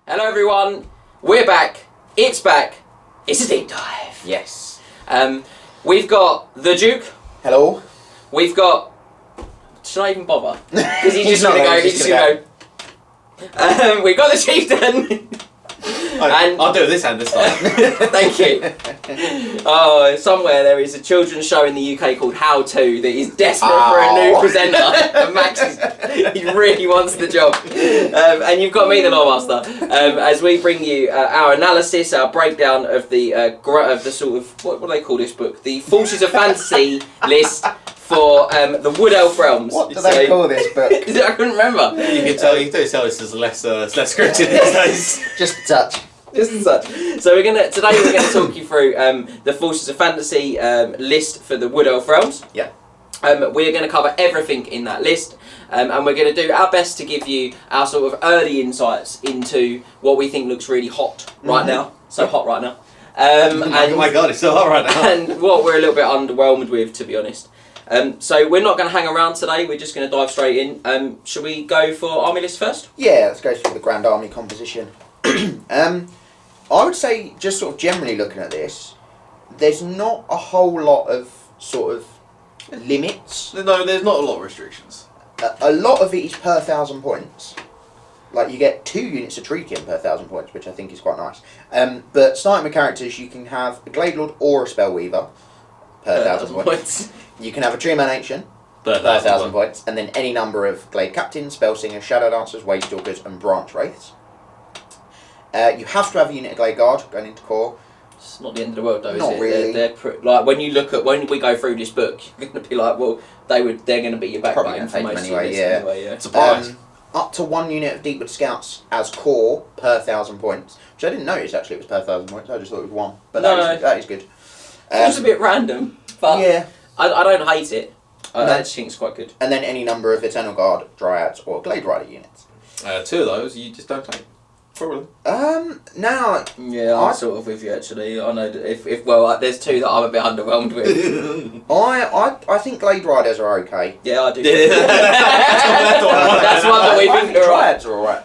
Hello everyone, we're back, it's back, it's a deep dive. Yes. We've got the Duke. Hello. We've got... Should I even bother? Because he's just going to go, we've got the Chieftain. I'll do it this hand this time. Thank you. Oh, somewhere there is a children's show in the UK called How To that is desperate for a new presenter. And Max he really wants the job. And you've got me, the Loremaster, as we bring you our analysis, our breakdown of the sort of what do they call this book? The Forces of Fantasy list for the Wood Elf Realms. What do they call this book? I couldn't remember. You can tell this is less scripted these days. Just a touch. Just as such. So today we're gonna talk you through the Forces of Fantasy list for the Wood Elf Realms. Yeah. We're going to cover everything in that list, and we're going to do our best to give you our sort of early insights into what we think looks really hot right now. So hot right now. Oh my god, it's so hot right now. And what we're a little bit underwhelmed with, to be honest. So we're not going to hang around today. We're just going to dive straight in. Should we go for army list first? Yeah, let's go through the Grand Army composition. I would say, just sort of generally looking at this, there's not a whole lot of sort of limits. No, there's not a lot of restrictions. A lot of it is per 1,000 points. Like, you get 2 units of Treekin per 1,000 points, which I think is quite nice. But starting with characters, you can have a Glade Lord or a Spellweaver per 1,000 points. You can have a Tree-Man Ancient per 1,000 points, and then any number of Glade Captains, Spellsingers, Shadow Dancers, Waystalkers, and Branch Wraiths. You have to have a unit of Glade Guard going into core. It's not the end of the world, though, is not it? Really. They're like when we go through this book, you're going to be like, well, they're going to be your backbone for most anyway, of this yeah. anyway. Yeah. Surprise. Up to 1 unit of Deepwood Scouts as core per 1,000 points, which I didn't notice actually it was per 1,000 points. I just thought it was 1, but that is good. It was a bit random, but yeah, I don't hate it. I actually think it's quite good. And then any number of Eternal Guard, Dryads, or Glade Rider units. 2 of those you just don't take. Probably. Now... Yeah, I'm sort of with you actually. I know that if there's 2 that I'm a bit underwhelmed with. I think Glade Riders are okay. Yeah, I do. That's one that we think are Dryads are alright.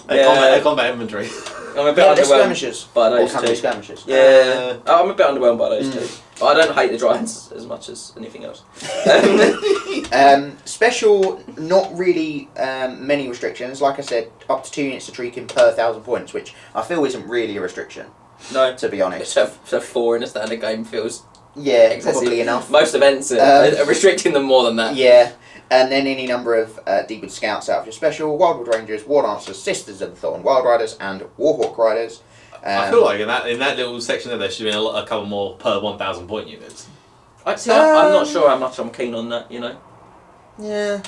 They're combat infantry. I'm a bit underwhelmed skirmishers. by those or 2. skirmishers. Yeah, I'm a bit underwhelmed by those 2. But I don't hate the Dryads as much as anything else. Special, not really many restrictions. Like I said, up to 2 units of Treekin per 1,000 points, which I feel isn't really a restriction. No. To be honest. So 4 in a standard game feels excessive. Probably enough. Most events are restricting them more than that. Yeah. And then any number of Deepwood Scouts out of your special, Wildwood Rangers, War Dancers, Sisters of the Thorn, Wild Riders, and Warhawk Riders. I feel like in that little section there should be a couple more per 1,000 point units. I'm not sure how much I'm keen on that, you know. Yeah.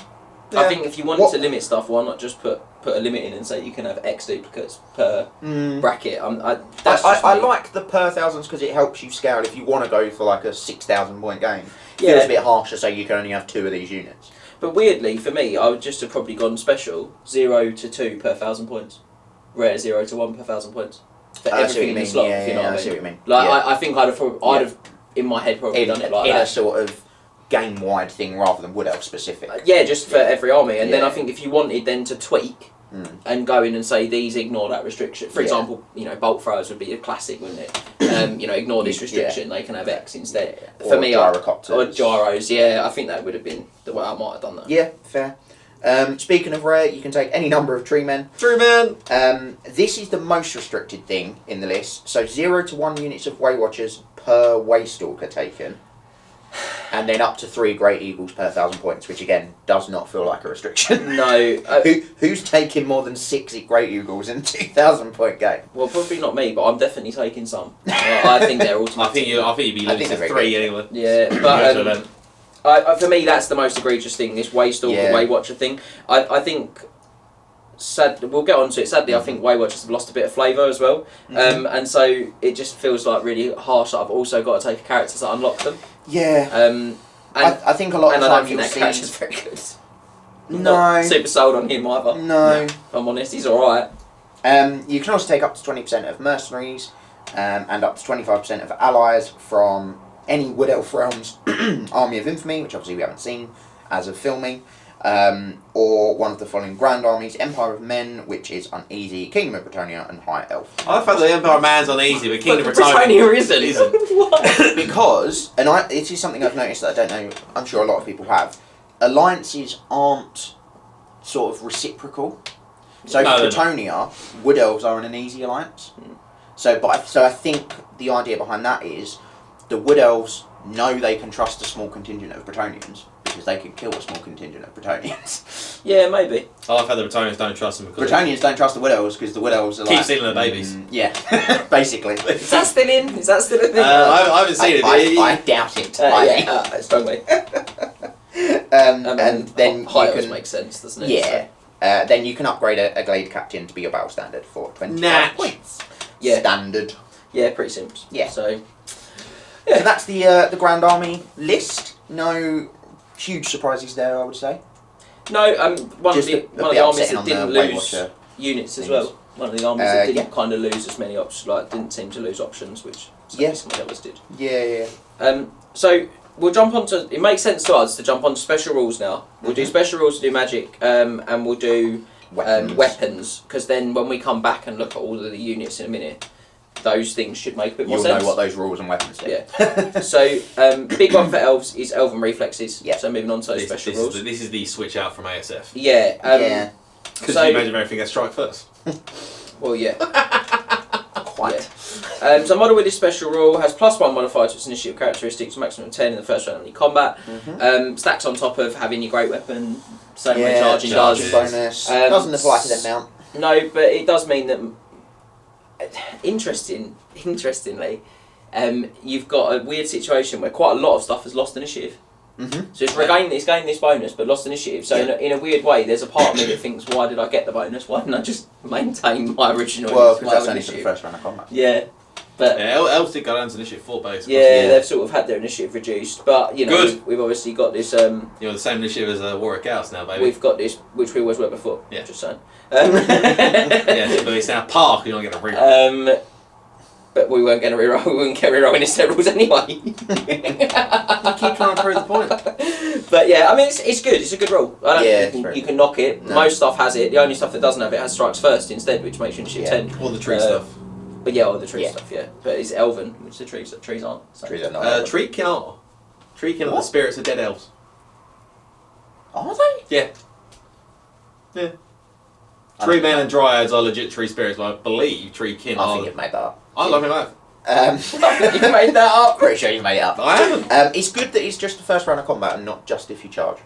I think if you wanted to limit stuff, why not just put a limit in and say you can have X duplicates per bracket? I like the per thousands because it helps you scale if you want to go for like a 6,000 point game. It feels a bit harsh to say you can only have 2 of these units. But weirdly, for me, I would just have probably gone special 0 to 2 per 1,000 points, rare 0 to 1 per 1,000 points for everything in the slot. If you know what I mean. I see what you mean. Like I think I'd have in my head probably done it like in that. a sort of game-wide thing rather than Wood Elf specific. Just for every army, and then I think if you wanted then to tweak and go in and say these ignore that restriction. For example, bolt throwers would be a classic, wouldn't it? Ignore this restriction. They can have X instead. For me, gyrocopters. Or gyros. Yeah, I think that would have been the way I might have done that. Yeah, fair. Speaking of rare, you can take any number of Treemen. Treemen! This is the most restricted thing in the list. So 0 to 1 units of Waywatchers per Waystalker taken. And then up to 3 Great Eagles per 1,000 points, which again does not feel like a restriction. No. Who's taking more than 6 Great Eagles in a 2,000 point game? Well, probably not me, but I'm definitely taking some. I think they're automatic. I think you'd be limited to 3 anyway. Yeah, but for me that's the most egregious thing. This Waystalker Waywatcher thing. I think. We'll get on to it. Sadly, I think Waywatchers have lost a bit of flavour as well, and so it just feels like really harsh that I've also got to take characters that unlock them. Yeah. I think a lot of the time you'll see... character's very good. No. Not super sold on him either. No. If I'm honest, he's alright. You can also take up to 20% of mercenaries, and up to 25% of allies from any Wood Elf Realms Army of Infamy, which obviously we haven't seen as of filming. or one of the following grand armies: Empire of Men, which is uneasy; Kingdom of Bretonnia, and High Elf. I thought the Empire Man's uneasy, but Kingdom of Britannia isn't. isn't. Because, and it is something I've noticed that I don't know, I'm sure a lot of people have, alliances aren't sort of reciprocal. So No, for they're Bretonnia, Wood Elves are an uneasy alliance. So I think the idea behind that is the Wood Elves know they can trust a small contingent of Bretonians because they can kill a small contingent of Bretonians. Yeah, maybe. I love how the Bretonians don't trust them because Bretonians don't trust the Wood Elves because the Wood Elves are keep stealing their babies. Yeah, basically. Is that still in? Is that still a thing? I haven't seen it. I doubt it. Strongly. And then High you Elves can makes sense, doesn't it? Yeah. Then you can upgrade a Glade Captain to be your battle standard for 25 Natch. points. Yeah. Standard. Yeah, pretty simple. Yeah. So So that's the Grand Army list. No huge surprises there, I would say. no, one of Just the a bit armies upsetting that on didn't the Weight lose Watcher units as things. well. One of the armies that didn't yeah. kind of lose as many options, like didn't seem to lose options, which Yeah. some of the others did. Yeah. So we'll jump onto. It makes sense to us to jump onto special rules now. We'll do special rules to do magic, and we'll do weapons, because then when we come back and look at all of the units in a minute, those things should make a bit more You'll sense. know what those rules and weapons do. Yeah. So big one for elves is elven reflexes. Yeah. So moving on to those special rules. This is the switch out from ASF. Yeah. Yeah. Because So- you imagine everything gets strike first. Well, yeah. Quite. So model with this special rule has +1 modifier to its initiative characteristics, maximum 10 in the first round of any combat. Stacks on top of having your great weapon, same way charging charging does. bonus. Doesn't apply to them mount. No, but it does mean that. Interestingly, you've got a weird situation where quite a lot of stuff has lost initiative. So it's gained this bonus, but lost initiative. So in a weird way, there's a part of me that thinks, why did I get the bonus? Why didn't I just maintain my original? Well, because my that's only for initiative? the first round of combat. Yeah, but Yeah, elves did go down to initiative 4 base. yeah, they've sort of had their initiative reduced. But you know, Good. we've obviously got this. You know, the same initiative as Warwick House now, baby. We've got this, which we always were before. Yeah. Just saying. Yeah, but it's now Park, you're not going to reroll. But we weren't going to reroll. We wouldn't get rerolling his set rules anyway. You keep trying to prove the point. But yeah, I mean, it's good. It's a good rule. I don't Yeah, think it's you can knock it. No. Most stuff has it. The only stuff that doesn't have it has strikes first instead, which makes you initiative 10. All the tree stuff. But yeah, all the tree Yeah. stuff. Yeah, but it's elven, which the trees aren't. So. Trees are not. Tree killer. Tree killer, the What? spirits of dead elves. Are they? Yeah. Yeah. Tree men and dryads are legit tree spirits, but I believe tree kin I are. think you've made that up. I love him out. You made that up. Pretty sure you made it up. I haven't. It's good that it's just the first round of combat and not just if you charge.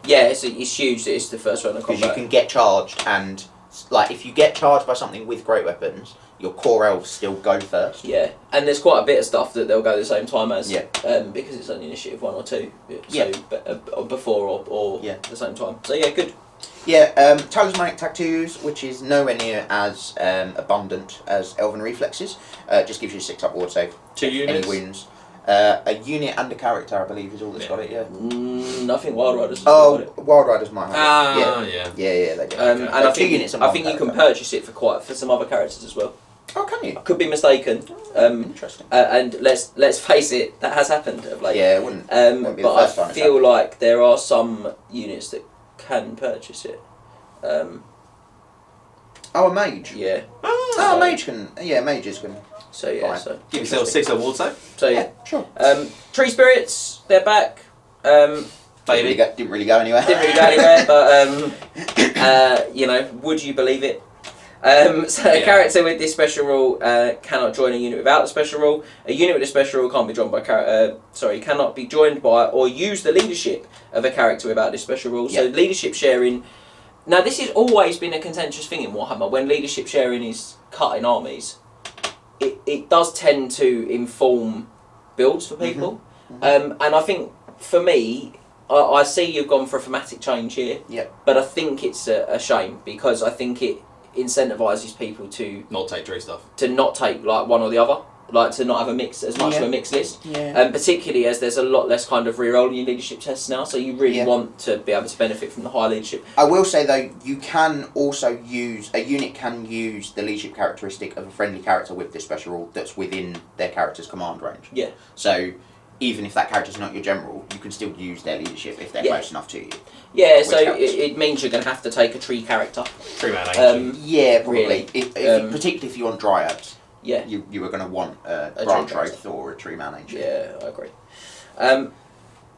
Yeah, it's huge that it's the first round of Because combat. you can get charged and, like, if you get charged by something with great weapons, your core elves still go first. Yeah, and there's quite a bit of stuff that they'll go the same time as. Yeah. Because it's only initiative 1 or 2. So Yeah. before or Yeah. the same time. So yeah, good. Yeah, talismanic tattoos, which is nowhere near as abundant as elven reflexes, just gives you a 6 up ward save. 2 Any units. wounds. A unit and a character, I believe, is all that's got it, yeah. Nothing Wild Riders has Oh, got it. Wild Riders might have Ah, it. yeah. Yeah, they do. And I Two think units and I one think you can character. purchase it for some other characters as well. Oh, can you? I could be mistaken. Interesting. And let's face it, that has happened of late. Yeah, it wouldn't be the But first time I it's feel like there are some units that can purchase it. Oh, a mage. Yeah. Oh, mage can. Yeah, mages can. So yeah. Fine. So Give yourself 6 up ward save. so yeah. Sure. Tree spirits, they're back. Baby. Didn't really go anywhere. Didn't really go anywhere, but you know, would you believe it? So a character with this special rule cannot join a unit without the special rule. A unit with a special rule can't be joined by cannot be joined by or use the leadership of a character without this special rule. So Yeah. leadership sharing. Now this has always been a contentious thing in Warhammer. When leadership sharing is cut in armies, it does tend to inform builds for people. And I think for me, I see you've gone for a thematic change here. Yep. But I think it's a shame because I think it incentivises people to Not take tree stuff. not take like one or the other, like to not have a mix as much of Yeah. a mixed list. Yeah. Particularly as there's a lot less kind of re-rolling in leadership tests now, so you really Yeah. want to be able to benefit from the high leadership. I will say though, you can also use a unit can use the leadership characteristic of a friendly character with this special rule that's within their character's command range. Yeah. So even if that character's not your general, you can still use their leadership if they're close enough to you. Yeah, so helps. it means you're going to have to take a tree character. 3-man ancient. Yeah, probably. Really. Particularly if you want dryads. Yeah. You are going to want a tree branch character. wraith or a tree man ancient. Yeah, I agree.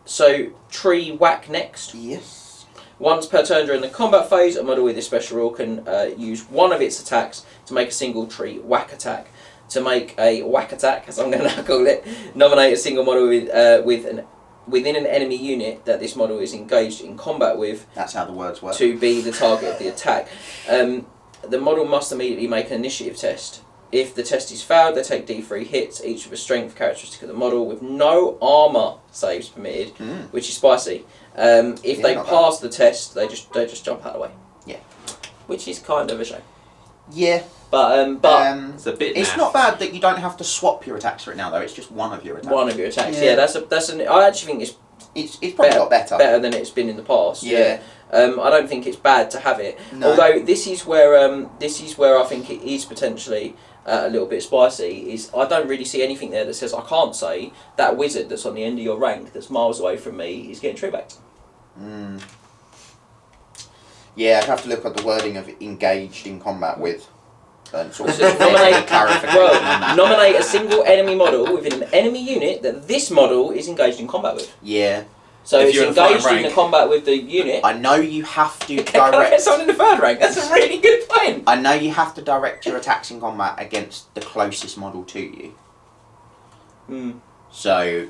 So tree whack next. Yes. Once per turn during the combat phase, a model with this special rule can use one of its attacks to make a single tree whack attack. To make a whack attack, as I'm going to call it, nominate a single model within an enemy unit that this model is engaged in combat with. That's how the words work. To be the target of the attack. The model must immediately make an initiative test. If the test is failed, they take D3 hits, each with a strength characteristic of the model, with no armour saves permitted, which is spicy. If they pass the test, they just jump out of the way. Yeah. Which is kind of a shame. Yeah. But it's a bit. It's not bad that you don't have to swap your attacks for it now, though. It's just one of your attacks. one of your attacks. Yeah, I actually think It's probably got better. Better than it's been in the past. Yeah. I don't think it's bad to have it. No. Although this is where I think it is potentially a little bit spicy. Is I don't really see anything there that says I can't say that wizard that's on the end of your rank that's miles away from me is getting tree backed. Yeah, I'd have to look at the wording of engaged in combat with. And sort of Nominate, clarification on that. nominate a single enemy model within an enemy unit that this model is engaged in combat with. Yeah. So If it's you're in fighting engaged in rank. the combat with the unit. I know you have to Can I get direct. someone in the third rank? That's a really good point. I know you have to direct your attacks in combat against the closest model to you. So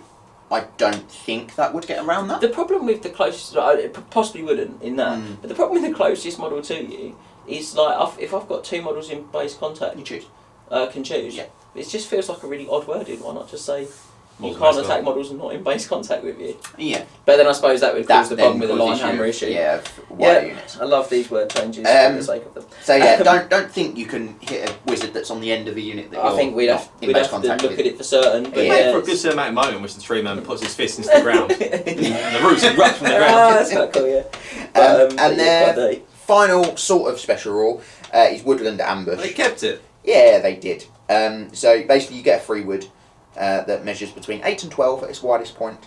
I don't think that would get around that. The problem with the closest, it possibly wouldn't in that, but the problem with the closest model to you is like if I've got two models in base contact, You choose. Can choose. Yeah. It just feels like a really odd wording. Why not just say you Models can't base attack models not in base contact with you? Yeah. But then I suppose that would cause the then problem with the line causes hammer you- issue. Yeah, wider units. I love these word changes for the sake of them. So yeah, don't think you can hit a wizard that's on the end of a unit that I you're think we'd not have in to base contact look with. at it for certain. But Yeah. Wait for a good cinematic moment in which the tree man puts his fist into the ground and the roots erupt from the ground. That's quite cool, yeah. And their final sort of special rule is woodland ambush. They kept it. Yeah, they did. So basically, you get a free wood that measures between 8 and 12 at its widest point.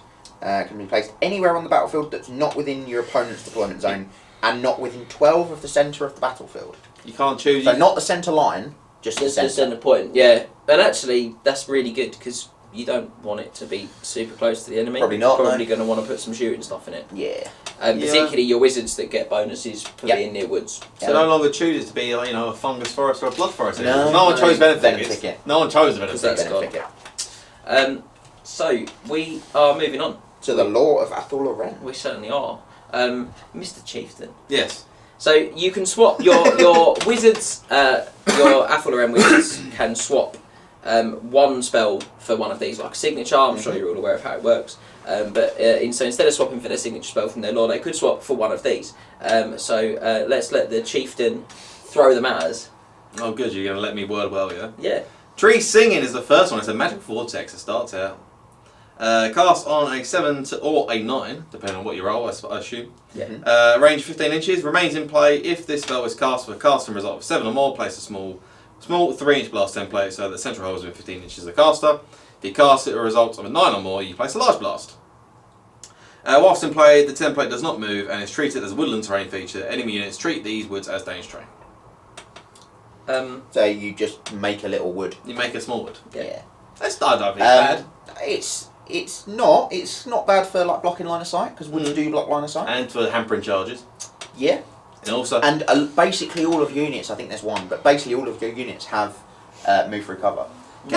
Can be placed anywhere on the battlefield that's not within your opponent's deployment zone and not within 12 of the centre of the battlefield. You can't choose. So not the centre line, just the Just the centre. centre point, yeah. And actually, that's really good because you don't want it to be super close to the enemy. Probably not, You're probably no. going to want to put some shooting stuff in it. Yeah. Particularly your wizards that get bonuses for being near woods. So no longer chooses to be a fungus forest or a blood forest. No, No one chose venom venom thickets. thicket. No one chose the venom Because that's thicket. gone. So we are moving on. To the law of Athel Loren. We certainly are. Mr. Chieftain. Yes. So you can swap your wizards, your Athel Loren wizards can swap one spell for one of these, like a signature. I'm sure you're all aware of how it works. So instead of swapping for their signature spell from their lore, they could swap for one of these. Let's let the Chieftain throw them at us. Oh, good. You're going to let me word well, yeah? Yeah. Tree Singing is the first one. It's a magic vortex. It starts out. Cast on a 7 or a 9, depending on what you roll, I assume. Yeah. Range 15 inches. Remains in play if this spell is cast for a casting result of 7 or more. Place a small 3-inch blast template so that the central hole is within 15 inches of the caster. If you cast it a result of a 9 or more, you place a large blast. Whilst in play, the template does not move and is treated as a woodland terrain feature. Enemy units treat these woods as dangerous terrain. So you just make a little wood. You make a small wood. Yeah. That's I don't think it's bad. It's not bad for like blocking line of sight because woods do block line of sight. And for hampering charges. Yeah. And also. And basically all of your units, I think there's one, but basically all of your units have move through cover,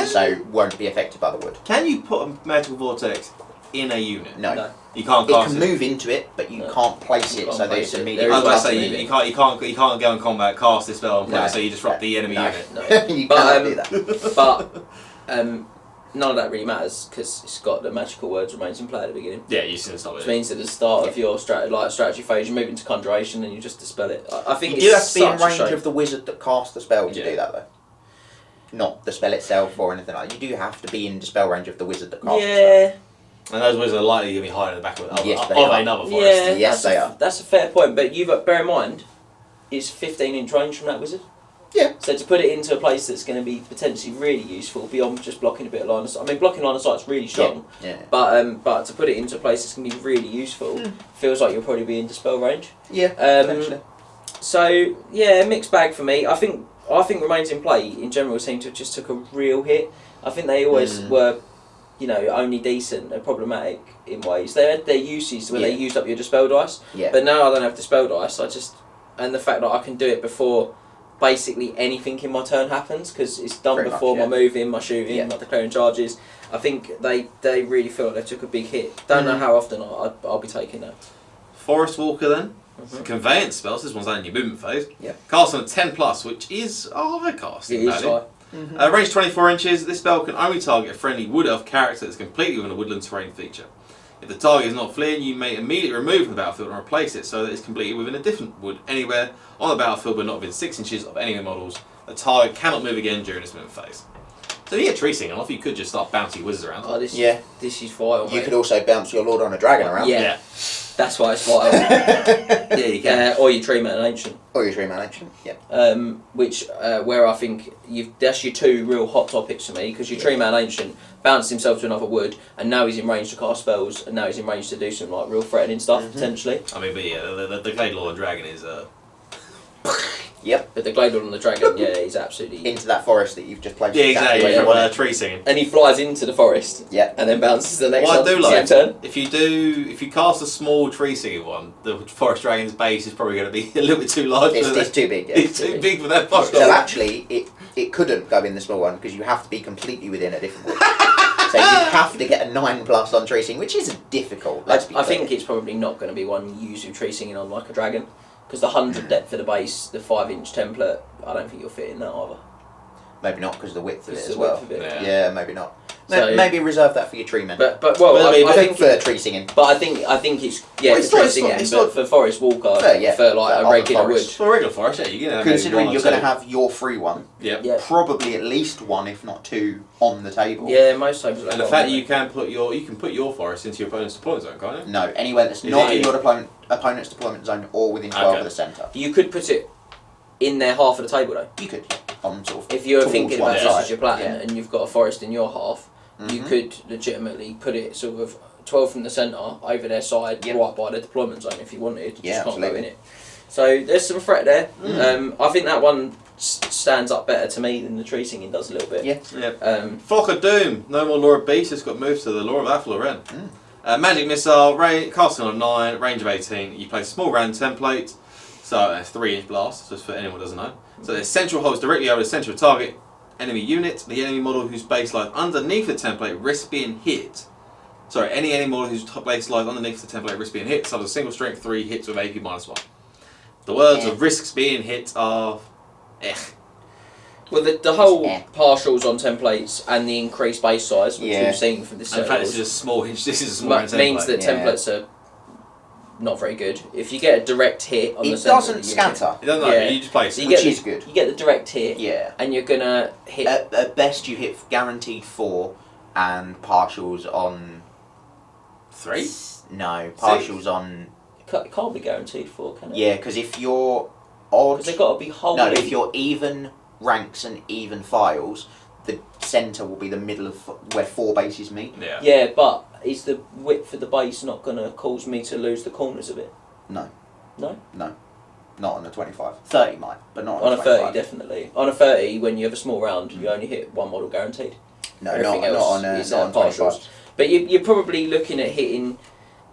so won't be affected by the wood. Can you put a magical vortex in a unit? No. You can't It cast can move into it, but you can't place it, can't so place there's it. immediate. There I is was about to nothing say moving. you can't go in combat, cast this spell and play, No. so you disrupt the enemy No. unit. No. You But, cannot do that. But none of that really matters because it's got the magical words remains in play at the beginning. Yeah, you should stop Which it. means at the start of your strategy phase, you move into conjuration and you just dispel it. I think You do have it's to be in such a range shame. of the wizard that cast the spell to Yeah. do that, though. Not the spell itself or anything like that. You do have to be in dispel range of the wizard that cast the spell. Yeah, And those wizards are likely to be hiding in the back of Yes, they of are. another forest. yeah. Yes, they are. That's a fair point, but you've got bear in mind, is 15-inch range from that wizard. Yeah. So So to put it into a place that's going to be potentially really useful beyond just blocking a bit of line of sight. I mean, blocking line of sight's really strong. Yeah. But to put it into a place that's going to be really useful, feels like you'll probably be in dispel range. Yeah. Potentially. So yeah, mixed bag for me. I think Remains in Play in general seem to have just took a real hit. I think they always were, only decent and problematic in ways. They had their uses when they used up your dispel dice. Yeah. But now I don't have dispel dice. And the fact that I can do it before basically anything in my turn happens, because it's done Pretty before much, my moving, my shooting, my declaring charges. I think they really feel like they took a big hit. Don't know how often I'll be taking that. Forest Walker then. Conveyance spells. This one's only in your movement phase. Yeah. Cast on a 10+, which is high cast. It is high. Range 24 inches. This spell can only target a friendly wood elf character that's completely within a woodland terrain feature. If the target is not fleeing, you may immediately remove from the battlefield and replace it so that it's completely within a different wood anywhere on the battlefield but not within 6 inches of enemy models. The target cannot move again during this movement phase. So if you get tree singing off, you could just start bouncing wizards around. Oh, this is vile. You could also bounce your Lord on a Dragon around. Yeah. That's why it's vile. Yeah, you can. Or your Tree Man Ancient. Or your Tree Man Ancient, yeah. Where I think that's your two real hot topics for me, because your Tree Man Ancient bounced himself to another wood, and now he's in range to cast spells, and now he's in range to do some like real threatening stuff potentially. I mean, but yeah, the Glade Lord Dragon is Yep. But the Glade Lord on the Dragon, he's absolutely into that forest that you've just placed. yeah, exactly. where you From want it. tree singing. and he flies into the forest. Yeah. And then bounces to the next What one. I do like, Same turn. if you cast a small tree singing one, the Forest Dragon's base is probably going to be a little bit too large. It's too big. Yeah. It's too big for that forest. So actually, it couldn't go in the small one because you have to be completely within a different wood. So you have to get a 9+ on tracing, which isn't difficult. Let's be I clear. think it's probably not going to be one you use with tree singing on like a dragon, because the 100 depth for the base, the 5-inch template, I don't think you'll fit in that either. Maybe not because of the width of it It's as the well. width of it. Yeah, maybe not. So- Maybe reserve that for your tree men. But I I think for tree singing. But I think it's Well, for it's tree not- singing, it's but not- for Forest Walker, Fair, yeah. for like For a other regular wood. forest. For a regular forest, yeah, you're going to Considering you're going to have your free one, Yeah. probably at least one, if not two, on the table. Yeah, most times. and the fact that you can put your forest into your opponent's deployment zone, can't you? No, anywhere that's Is not it- in your opponent's deployment zone or within 12 of the centre. You could put it in their half of the table though. You could, on sort of. If you're towards thinking one about this side. as your plan Yeah. and you've got a forest in your half, you could legitimately put it sort of 12 from the centre over their side, Yep. right by the deployment zone if you wanted. You Yeah, just can't go absolutely. in it. So there's some threat there. I think that one stands up better to me than the tree singing does a little bit. Yeah. Yeah. Flock of Doom, no more Law of Beast, it's got moved to the Law of Athel, Loren. Magic Missile, casting on 9, range of 18. You place a small round template, so a 3-inch blast, just for anyone who doesn't know. So the central holds directly over the central target enemy unit. The enemy model whose base lies underneath the template risks being hit. Sorry, any enemy model whose base lies underneath the template risks being hit. So the single strength 3 hits with AP -1. The words of risks being hit are Well, the whole partials on templates and the increased base size, which Yeah. we've seen from this in set, fact, this is a small. This is a small round template. means that Yeah. templates are not very good. If you get a direct hit on the It centre of doesn't the unit, scatter, You don't know. Yeah. You just place. So you which get is good. You get the direct hit, Yeah. and you're gonna hit. At best, you hit guaranteed 4 and partials on 3. No, partials on it can't be guaranteed for, can it? yeah. Because if you're odd, Because they've got to be wholly. no, if you're even ranks and even files, the centre will be the middle of where 4 bases meet. Yeah. Yeah, but is the width of the base not gonna cause me to lose the corners of it? No. No? No. Not on a 25. 30 might, but not On on a 25. 30, definitely. On a 30, when you have a small round, you only hit one model guaranteed. No, Everything not else on is, not on 25. partials. But you're probably looking at hitting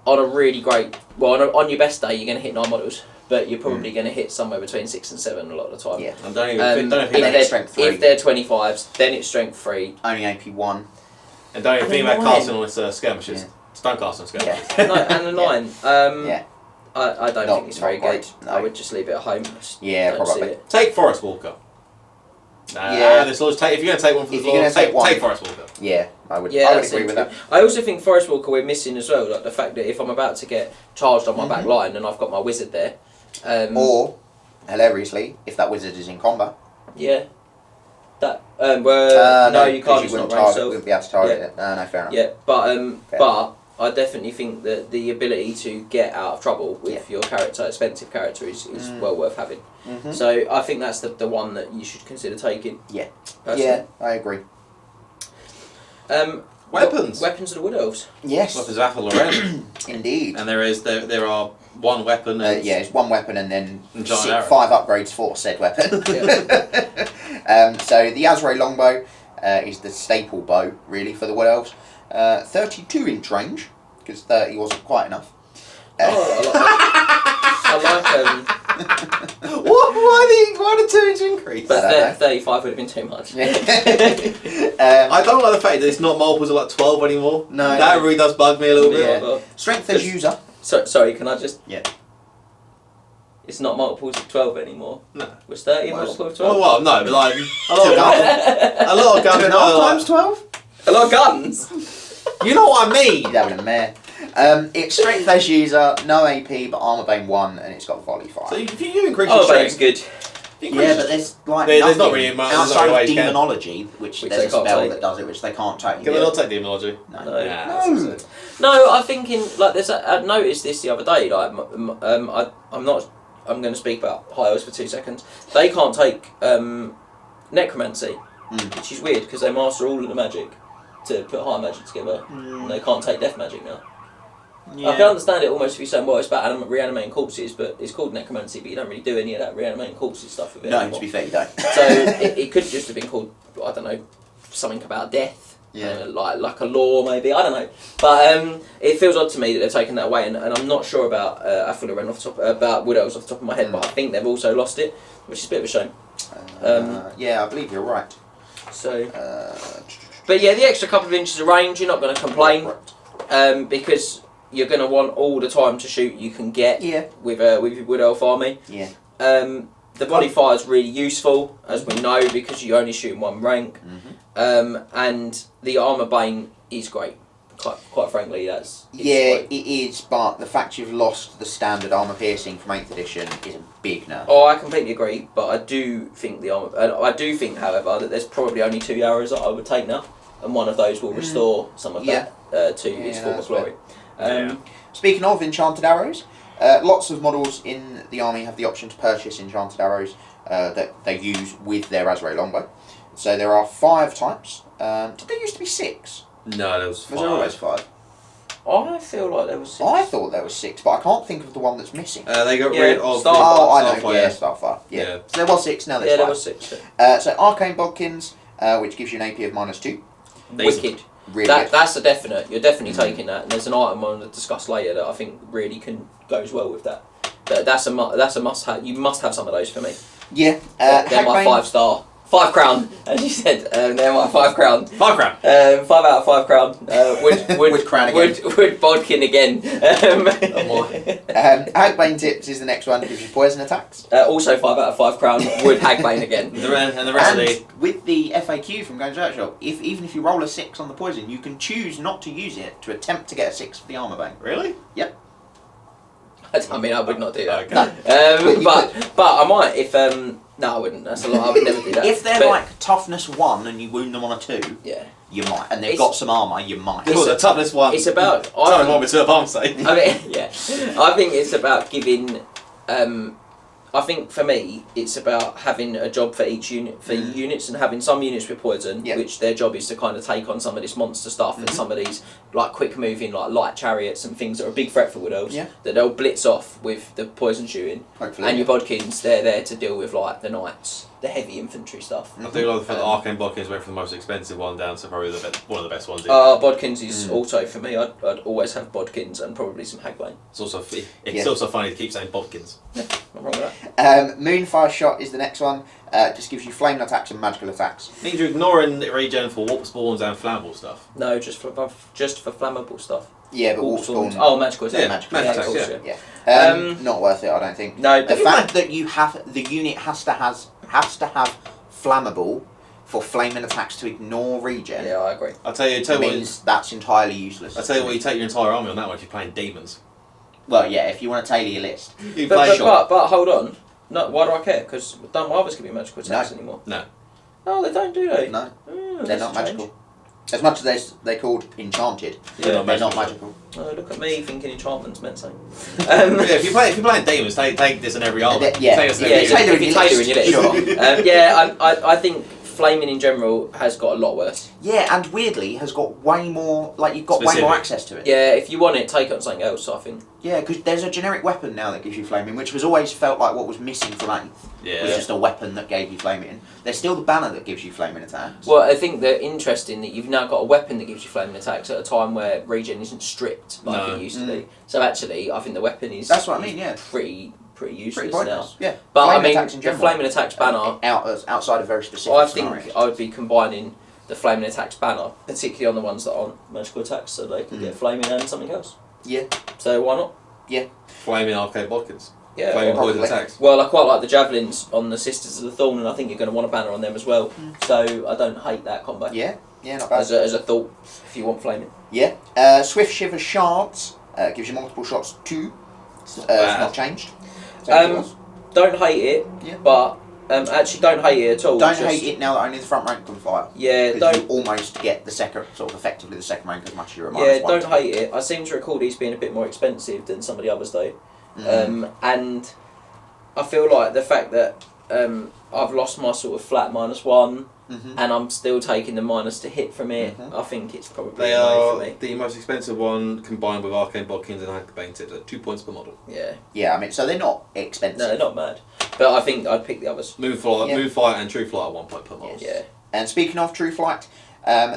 on a really great. Well, on your best day, you're going to hit 9 models, but you're probably going to hit somewhere between 6 and 7 a lot of the time. Yeah. And don't even think if, about they're, strength 3. if they're 25s, then it's strength 3. Only AP 1. And don't even think about Nine. casting on its skirmishes. Yeah. Don't cast on skirmishes. Yeah. No, and a 9. Yeah. I don't Not- think it's very not good. great, no. I would just leave it at home. Just Yeah, don't see probably. it. Take Forest Walker. Yeah. This law's take, if you're going to take one for If the you're law, gonna take one- take Forest Walker. Yeah, I would. Yeah, I would that agree seems with good. that. I also think Forest Walker we're missing as well, like the fact that if I'm about to get charged on my back line and I've got my wizard there, Or, hilariously, if that wizard is in combat. yeah, that no, you 'cause can't. It's not wouldn't range self. wouldn't be able to target it. No, fair enough. Yeah, but Fair. but I definitely think that the ability to get out of trouble with your character, expensive character, is well worth having. Mm-hmm. So I think that's the one that you should consider taking. Yeah. Personally. Yeah, I agree. Weapons. Weapons of the Wood Elves. Yes. Weapons of Athel, Loren. Indeed. And there are one weapon. And yeah, it's one weapon and then and giant arrow. 5 upgrades for said weapon. So the Azray longbow is the staple bow, really, for the Wood Elves. 32-inch range, because 30 wasn't quite enough. Why the 2-inch increase? But 35 would have been too much. I don't like the fact that it's not multiples of like 12 anymore. No. That really does bug me a little bit. Yeah. Strength as user. Sorry, can I just... Yeah. It's not multiples of 12 anymore. No. Was 30 a Well, multiple of 12? Well, no, but like a lot of guns. 2.5 times 12? A lot of guns! You know what I mean? He's having a mare. It's strength as user, no AP, but armor bane 1, and it's got volley 5. So if you increase your Oh, but it's strength, good. Yeah, but there's like There's nothing not really outside way of you can. demonology, which Which there's they a can't spell take. that does it, which they can't take. can we not take demonology? No. No. Yeah, No. that's it. No, I'm thinking, like, I noticed this the other day, like, I'm going to speak about High Elves for 2 seconds. They can't take necromancy, which is weird, because they master all of the magic to put high magic together, and they can't take death magic now. Yeah. I can understand it almost if you're saying, well, it's about reanimating corpses, but it's called necromancy, but you don't really do any of that reanimating corpses stuff with it No, anymore. to be fair, you don't. So it could just have been called, I don't know, something about death. Yeah. Like a law maybe, I don't know. But it feels odd to me that they've taken that away, and I'm not sure about Athel Loren about Wood Elves off the top of my head, but I think they've also lost it, which is a bit of a shame. Yeah, I believe you're right. So, but yeah, the extra couple of inches of range, you're not going to complain, because you're going to want all the time to shoot you can get with your Wood Elf army. Yeah. The body fire is really useful, as we know, because you only shoot in one rank. And the armor bane is great. Quite frankly, it's great. It is, but the fact you've lost the standard armor piercing from 8th edition is a big nerf. Oh, I completely agree, but I do think I do think, however, that there's probably only 2 arrows that I would take now, and one of those will restore some of that to its former that's glory. Speaking of enchanted arrows, lots of models in the army have the option to purchase enchanted arrows that they use with their Azray longbow. So there are 5 types. Did there used to be 6? No, there was 5. Was there always 5? I feel like there was 6. I thought there was 6, but I can't think of the one that's missing. They got rid of Starfire. Oh, I know. Starfire, Yeah, Starfire. Yeah. So there was 6. Now there's 5. there was 6. So arcane bodkins, which gives you an AP of -2. Wicked. Really good. That's a definite. You're definitely taking that. And there's an item I'm going to discuss later that I think really goes well with that. That's a must have. You must have some of those for me. Yeah. They're my Hagbane- 5-star. 5 crown, as you said. They're my 5 crown. 5 crown. 5 out of 5 crown. Wood crown again. Wood bodkin again. Hagbane tips is the next one. Gives you poison attacks. Also 5 out of 5 crown. Wood hagbane again. And the rest of the... with the FAQ from Games Workshop, even if you roll a 6 on the poison, you can choose not to use it to attempt to get a 6 for the armor bane. Really? Yep. I mean, I would not do that. Okay. But I might if no, I wouldn't. That's a lot. I would never do that. If they're But- like toughness 1 and you wound them on a 2, yeah, you might. And they've It's- got some armour, you might. Oh, the toughness one. it's about. Sorry, one with 2 arms, say. I mean, yeah, I think it's about giving. I think for me, it's about having a job for each unit, for units, and having some units with poison, which their job is to kind of take on some of this monster stuff and some of these like quick moving, like light chariots and things that are a big threat for Wood Elves. That they'll blitz off with the poison shooting. Hopefully. And your bodkins, they're there to deal with like the knights, the heavy infantry stuff. I do like the fact that Arcane Bodkins went from the most expensive one down to probably one of the best ones. Bodkins is also for me. I'd always have bodkins and probably some hagbane. It's also funny to keep saying Bodkins. Not wrong with that. Moonfire Shot is the next one. Just gives you flame attacks and magical attacks. Means you're ignoring regen for warp spawns and flammable stuff. No, just for flammable stuff. Yeah, but Warp warp spawn. spawns. Oh, magical attack. Yeah, magical magic attacks, attacks, yeah. Yeah. Not worth it, I don't think. No, The fact that you have the unit has to have flammable for flaming attacks to ignore regen. Yeah, I agree. I'll tell you means that's entirely useless. I'll tell you what, you take your entire army on that one if you're playing demons. Well, yeah, if you want to tailor your list. You play But hold on. No, why do I care? Because don't my others give me magical attacks anymore? No. No, they don't, do they? No, they're that's not strange. magical. As much as they're called enchanted, Yeah, they're not magical. Oh, look at me thinking enchantments meant something. Yeah, if you're playing demons, take this in every army. Yeah. Take this in Yeah, every if you tailor in your list. Yeah, I think flaming in general has got a lot worse. Yeah, and weirdly has got way more. Like you've got way Specific. more access to it. Yeah, if you want it, take it on something else. I think. Yeah, because there's a generic weapon now that gives you flaming, which was always felt like what was missing from 8th. Yeah. Was just a weapon that gave you flaming. There's still the banner that gives you flaming attacks. Well, I think they're interesting that you've now got a weapon that gives you flaming attacks at a time where regen isn't stripped like it used to be. So actually, I think the weapon is. That's what I mean. Yeah. Pretty useless Pretty now. pointless. Yeah. But Flaming I mean, attacks in the general. flaming attacks banner. Outside of very specific I think scenarios. I would be combining the flaming attacks banner, particularly on the ones that aren't magical attacks, so they can get flaming and something else. Yeah. So why not? Flaming arcade bodkins. Yeah. Flaming probably. poison attacks. Well, I quite like the javelins on the Sisters of the Thorn, and I think you're going to want a banner on them as well. So I don't hate that combo. Yeah. Yeah, not bad. As a thought, if you want flaming. Yeah. Swift Shiver Shards gives you multiple shots too. It's not changed. Don't hate it, but actually don't hate it at all. Don't hate it now that only the front rank can fire. Yeah, Because don't. you almost get the second, sort of effectively the second rank as much as you're a Yeah, -1. don't hate it. I seem to recall these being a bit more expensive than some of the others though, and I feel like the fact that I've lost my sort of flat -1. And I'm still taking the minus to hit from it. I think it's probably They a no are for me. the most expensive one combined with Arcane Bodkins and Hagbane tips at 2 points per model. Yeah. Yeah, I mean, so they're not expensive. No, they're not mad. But I think I'd pick the others. Move Flight and True Flight are 1 point per model. Yeah. And speaking of True Flight,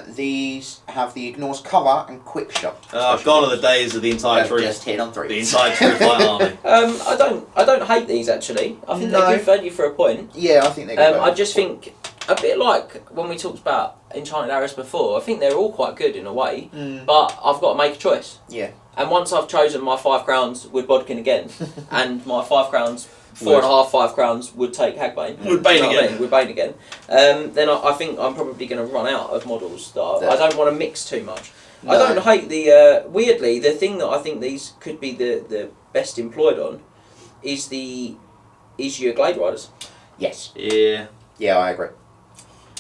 these have the Ignores Cover and Quick Shot. Gone are the days of the entire True. Just hit on 3. The entire True Flight army. I don't hate these actually. I think they're good value for a point. Yeah, I think they're good. I just think a bit like when we talked about Enchanted Arrows before. I think they're all quite good in a way, but I've got to make a choice. Yeah. And once I've chosen my 5 crowns with Bodkin again, and my 5 crowns, 4.5 5 crowns would take Hagbane. Would Bane You know what I again. mean? With Bane again. Then I think I'm probably going to run out of models that I don't want to mix too much. No. I don't hate the weirdly the thing that I think these could be the best employed on is your Glade Riders. Yes. Yeah. Yeah, I agree.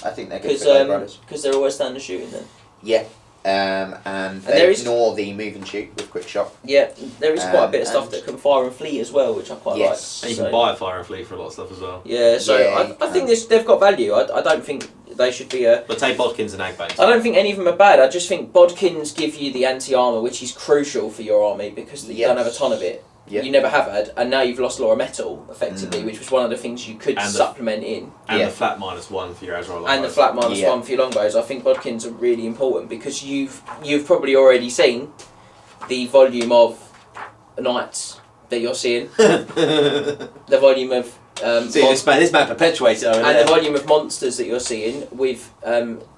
I think they're good for Glade Riders. Because they're always standing shooting then. Yeah. And they there is- ignore the move and shoot with Quick Shot. Yeah, there is quite a bit of stuff and- that can fire and flee as well, which I quite Yes. And you like. can buy a Fire and Fleet for a lot of stuff as well. Yeah, so Yeah, I think they've got value. I don't think they should be a... But take Bodkins and Agbanes. I don't think any of them are bad. I just think Bodkins give you the anti-armour, which is crucial for your army because you don't have a ton of it. Yep. You never have had, and now you've lost Laura Metal, effectively, which was one of the things you could And the- supplement in. And the flat -1 for your Azrael. And the flat -1 for your longbows. I think Bodkins are really important because you've probably already seen the volume of knights that you're seeing, the volume of See, this man perpetuates it over and there. the volume of monsters that you're seeing with,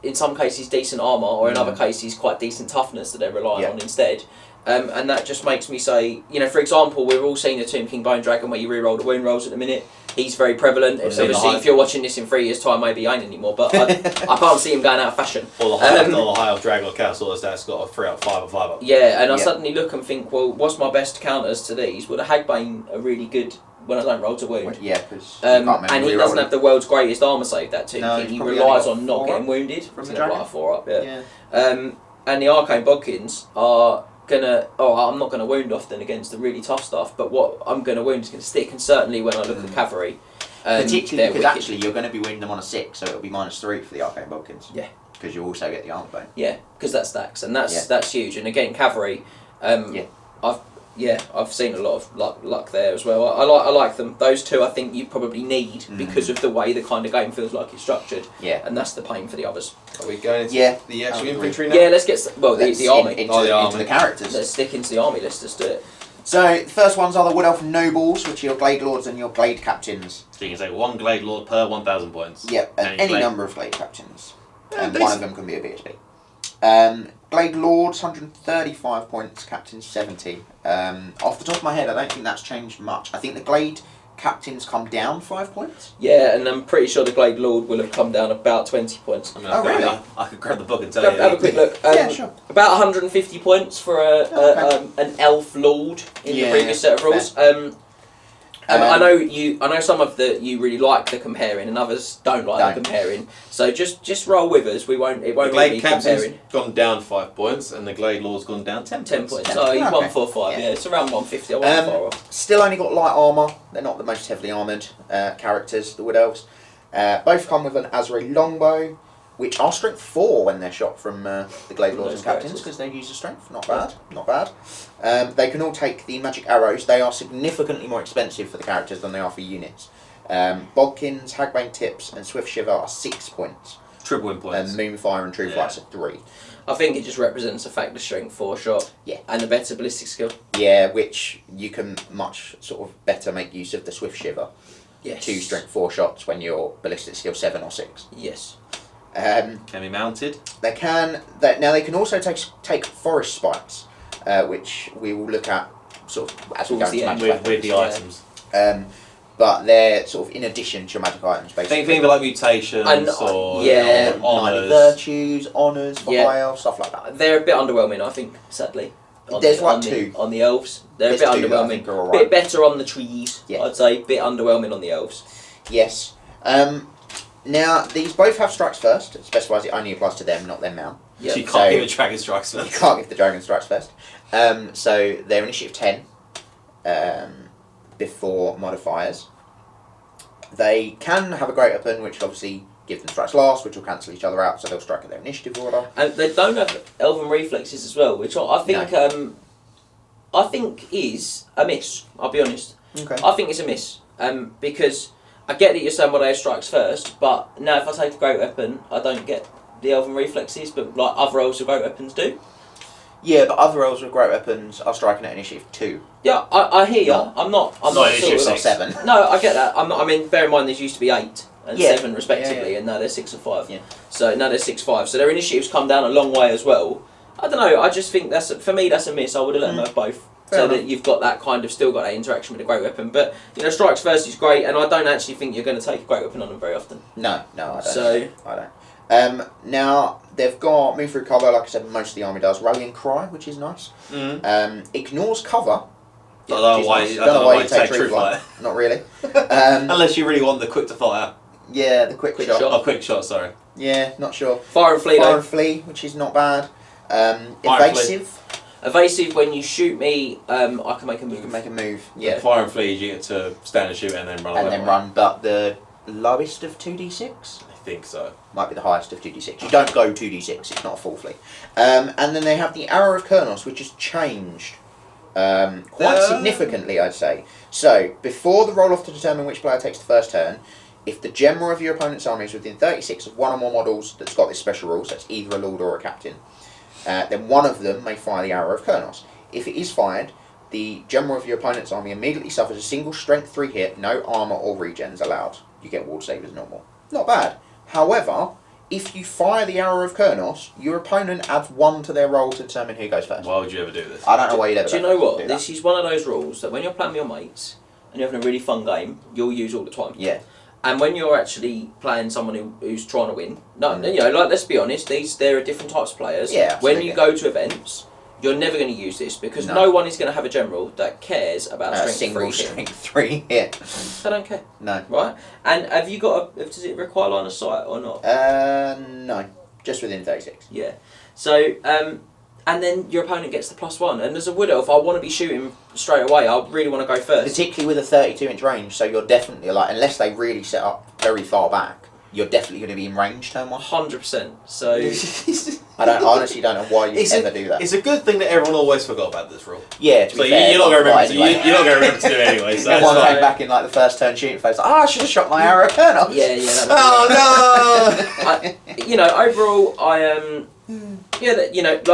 in some cases, decent armour, or in other cases, quite decent toughness that they're relying on instead. And that just makes me say, for example, we're all seeing the Tomb King Bone Dragon where you re-roll the wound rolls at the minute. He's very prevalent. seen the Obviously, hype. if you're watching this in 3 years' time, maybe he ain't anymore, but I can't see him going out of fashion. Or the high elf Dragon Castle that's got a 3 out 5 and 5 up. Yeah, and I suddenly look and think, well, what's my best counters to these? Well, the Hagbane are really good when I don't roll to wound. Yeah, because And he doesn't have the world's greatest armour save, that Tomb No, King. he's He probably relies only on got not 4 getting up wounded. from He's the got dragon. like a 4 up, and the Arcane Bodkins are gonna. Oh, I'm not gonna wound often against the really tough stuff, but what I'm gonna wound is gonna stick. And certainly when I look at Cavalry, Particularly they're because wicked. actually you're going to be winning them on a 6, so it'll be -3 for the Arcane Bodkins. Yeah. Because you also get the armor bone. Yeah, because that stacks, and that's huge. And again, Cavalry, I've seen a lot of luck there as well. I like them. Those two I think you probably need because of the way the kind of game feels like it's structured. Yeah. And that's the pain for the others. Are we going into the actual I agree. infantry now? Yeah, let's get the army. Into, the into army. the characters. Let's stick into the army list. Let's do it. So the first ones are the Wood Elf Nobles, which are your Glade Lords and your Glade Captains. So you can say 1 Glade Lord per 1,000 points. Yep, and any Glade- number of Glade Captains. And decent. one of them can be a BHD. Glade Lords, 135 points, Captains 70. Off the top of my head, I don't think that's changed much. I think the Glade Captains come down 5 points. Yeah, and I'm pretty sure the Glade Lord will have come down about 20 points. I mean, Oh, really? I could grab the book and tell Have, you. have a quick look. Yeah, sure. About 150 points for Okay. an Elf Lord in the Yeah, previous set of fair. rules. I know some of you really like the comparing, and others don't like the comparing. So just roll with us. It won't the really Glade be Captain's comparing. gone down 5 points, and the Glade Lord's gone down 10 points. So he's 145. Yeah, it's around 150. I wasn't far off. Still only got light armour. They're not the most heavily armoured characters, the Wood Elves. Both come with an Azrael longbow, which are strength 4 when they're shot from the Glade Lords and Captains, because they use a strength. Not bad, not bad. They can all take the magic arrows. They are significantly more expensive for the characters than they are for units. Bodkins, Hagbane Tips, and Swift Shiver are 6 points. Triple in points. And Moonfire and True Flights are 3. I think it just represents the fact the strength 4 shot. Yeah. And the better ballistic skill. Yeah, which you can much sort of better make use of the Swift Shiver. Yes. 2 strength 4 shots when you're ballistic skill 7 or 6. Yes. Can be mounted. They can. Now they can also take forest spikes, which we will look at sort of as we go into magic weapons. With the items. But they're sort of in addition to your magic items, basically. Think of like mutations or honours, virtues, honours for high elves, stuff like that. They're a bit underwhelming, I think, sadly. There's like 2 on the elves. They're a bit underwhelming. A bit better on the trees, I'd say. Bit underwhelming on the elves. Yes. Now, these both have strikes first. It specifies it only applies to them, not their mount. Yep. So you can't give a dragon strikes first. You can't give the dragon strikes first. So they're initiative 10 before modifiers. They can have a great weapon, which obviously give them strikes last, which will cancel each other out, so they'll strike at their initiative order. And they don't have elven reflexes as well, which I think I think is a miss. I'll be honest. Okay. I think it's a miss because I get that you're saying well they have strikes first, but now if I take a great weapon, I don't get the elven reflexes, but like other elves with great weapons do. Yeah, but other elves with great weapons are striking at initiative 2. Yeah, I hear you. I'm not initiative sort of 7. No, I get that. I'm not. I mean, bear in mind these used to be 8 and 7 respectively, and now they're 6 and 5. Yeah. So now they're 6, 5. So their initiatives come down a long way as well. I don't know. I just think for me that's a miss. I would have let them have both. So that you've got that kind of still got that interaction with a great weapon, but strikes first is great, and I don't actually think you're going to take a great weapon on them very often. No, I don't. So I don't. Now they've got move through cover, like I said, most of the army does. Rallying Cry, which is nice. Ignores cover. I don't know why you take True Flight. Not really. Unless you really want the quick to fire. Yeah, the quick shot. Oh, quick shot. Sorry. Yeah, not sure. Fire and flee. Fire and flee, which is not bad. Evasive. Evasive, when you shoot me, I can make a move. You can make a move. Yeah. Fire and flee, you get to stand and shoot and then run. And then run, but the lowest of 2d6. I think so. Might be the highest of 2d6. You don't go 2d6. It's not a full flee. And then they have the Arrow of Kurnos, which has changed quite significantly, I'd say. So before the roll off to determine which player takes the first turn, if the general of your opponent's army is within 36 of one or more models that's got this special rule, so it's either a lord or a captain, then one of them may fire the Arrow of Kurnos. If it is fired, the general of your opponent's army immediately suffers a single strength 3 hit, no armour or regens allowed. You get ward save as normal. Not bad. However, if you fire the Arrow of Kurnos, your opponent adds 1 to their roll to determine who goes first. Why would you ever do this? I don't know why you'd ever do. You know what? Do this is one of those rules that when you're playing with your mates and you're having a really fun game, you'll use all the time. Yeah. And when you're actually playing someone who's trying to win, let's be honest, there are different types of players. Yeah, absolutely. When you go to events, you're never going to use this because no one is going to have a general that cares about strength 3 hit. I don't care. No. Right? And have you got does it require line of sight or not? No. Just within 36. Yeah. So, and then your opponent gets the +1. And as a Wood Elf, I want to be shooting straight away. I really want to go first. Particularly with a 32-inch range, so you're definitely, unless they really set up very far back, you're definitely going to be in range turn 1. 100%. So... I honestly don't know why you ever do that. It's a good thing that everyone always forgot about this rule. Yeah, to be fair, you're not going to remember you're not going to remember to do it anyway. So everyone came back in the first turn shooting phase. I should have shot my Arrow Kurnos. Yeah. Overall, I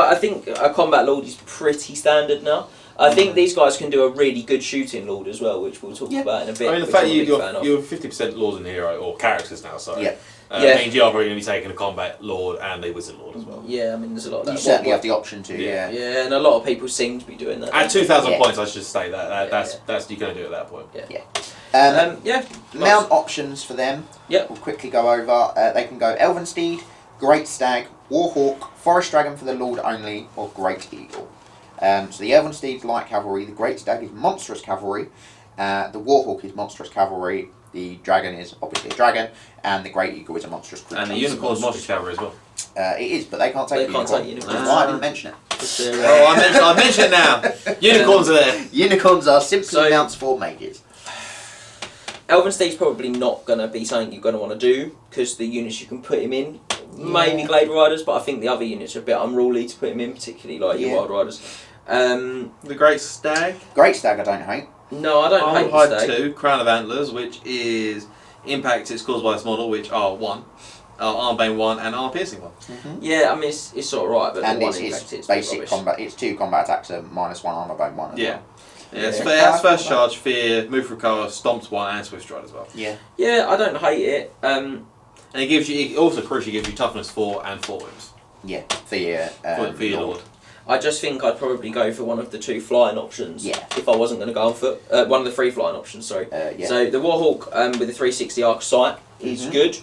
I think a combat lord is pretty standard now. I think these guys can do a really good shooting lord as well, which we'll talk about in a bit. I mean, the fact you're 50% lords and hero or characters now, so yeah. means you are probably going to be taking a combat lord and a wizard lord as well. Yeah, I mean, there's a lot of that. You certainly have the option to. Yeah, and a lot of people seem to be doing that. At 2,000 points, I should say that's you're going to do it at that point. Yeah. Mount options for them. Yep. We'll quickly go over. They can go Elven Steed, Great Stag, Warhawk, Forest Dragon for the Lord only, or Great Eagle. So the Elven Steed's light cavalry, the Great Stag is monstrous cavalry, The Warhawk is monstrous cavalry. The dragon is obviously a dragon, and the Great Eagle is a monstrous creature. And the unicorn is monstrous cavalry as well. It is, but they can't take unicorn. Which is why I didn't mention it. Oh, I mention it now. Unicorns are there. Unicorns are simply mounts for mages. Elven Steed's probably not going to be something you're going to want to do, because the units you can put him in, maybe Glade Riders, but I think the other units are a bit unruly to put him in, particularly like your Wild Riders. The Great Stag. Great Stag I don't hate. No, I don't hate the Stag. 2, Crown of Antlers, which is impact is caused by this model, which are 1. Armbane 1 and arm piercing 1. Mm-hmm. Yeah, I mean it's sort of right, but and the one it's impact is basic rubbish. combat. It's 2 combat attacks, a -1 armor bone 1. As well. Yeah, it has first charge, fear, move through cover, stomps 1, and swift stride as well. Yeah. Yeah, I don't hate it. And it also crucially gives you toughness 4 and 4 wounds. Yeah, for your Lord. I just think I'd probably go for one of the 2 flying options. Yeah. If I wasn't going to go on foot, one of the 3 flying options. Sorry. Yeah. So the Warhawk with the 360 arc sight is good.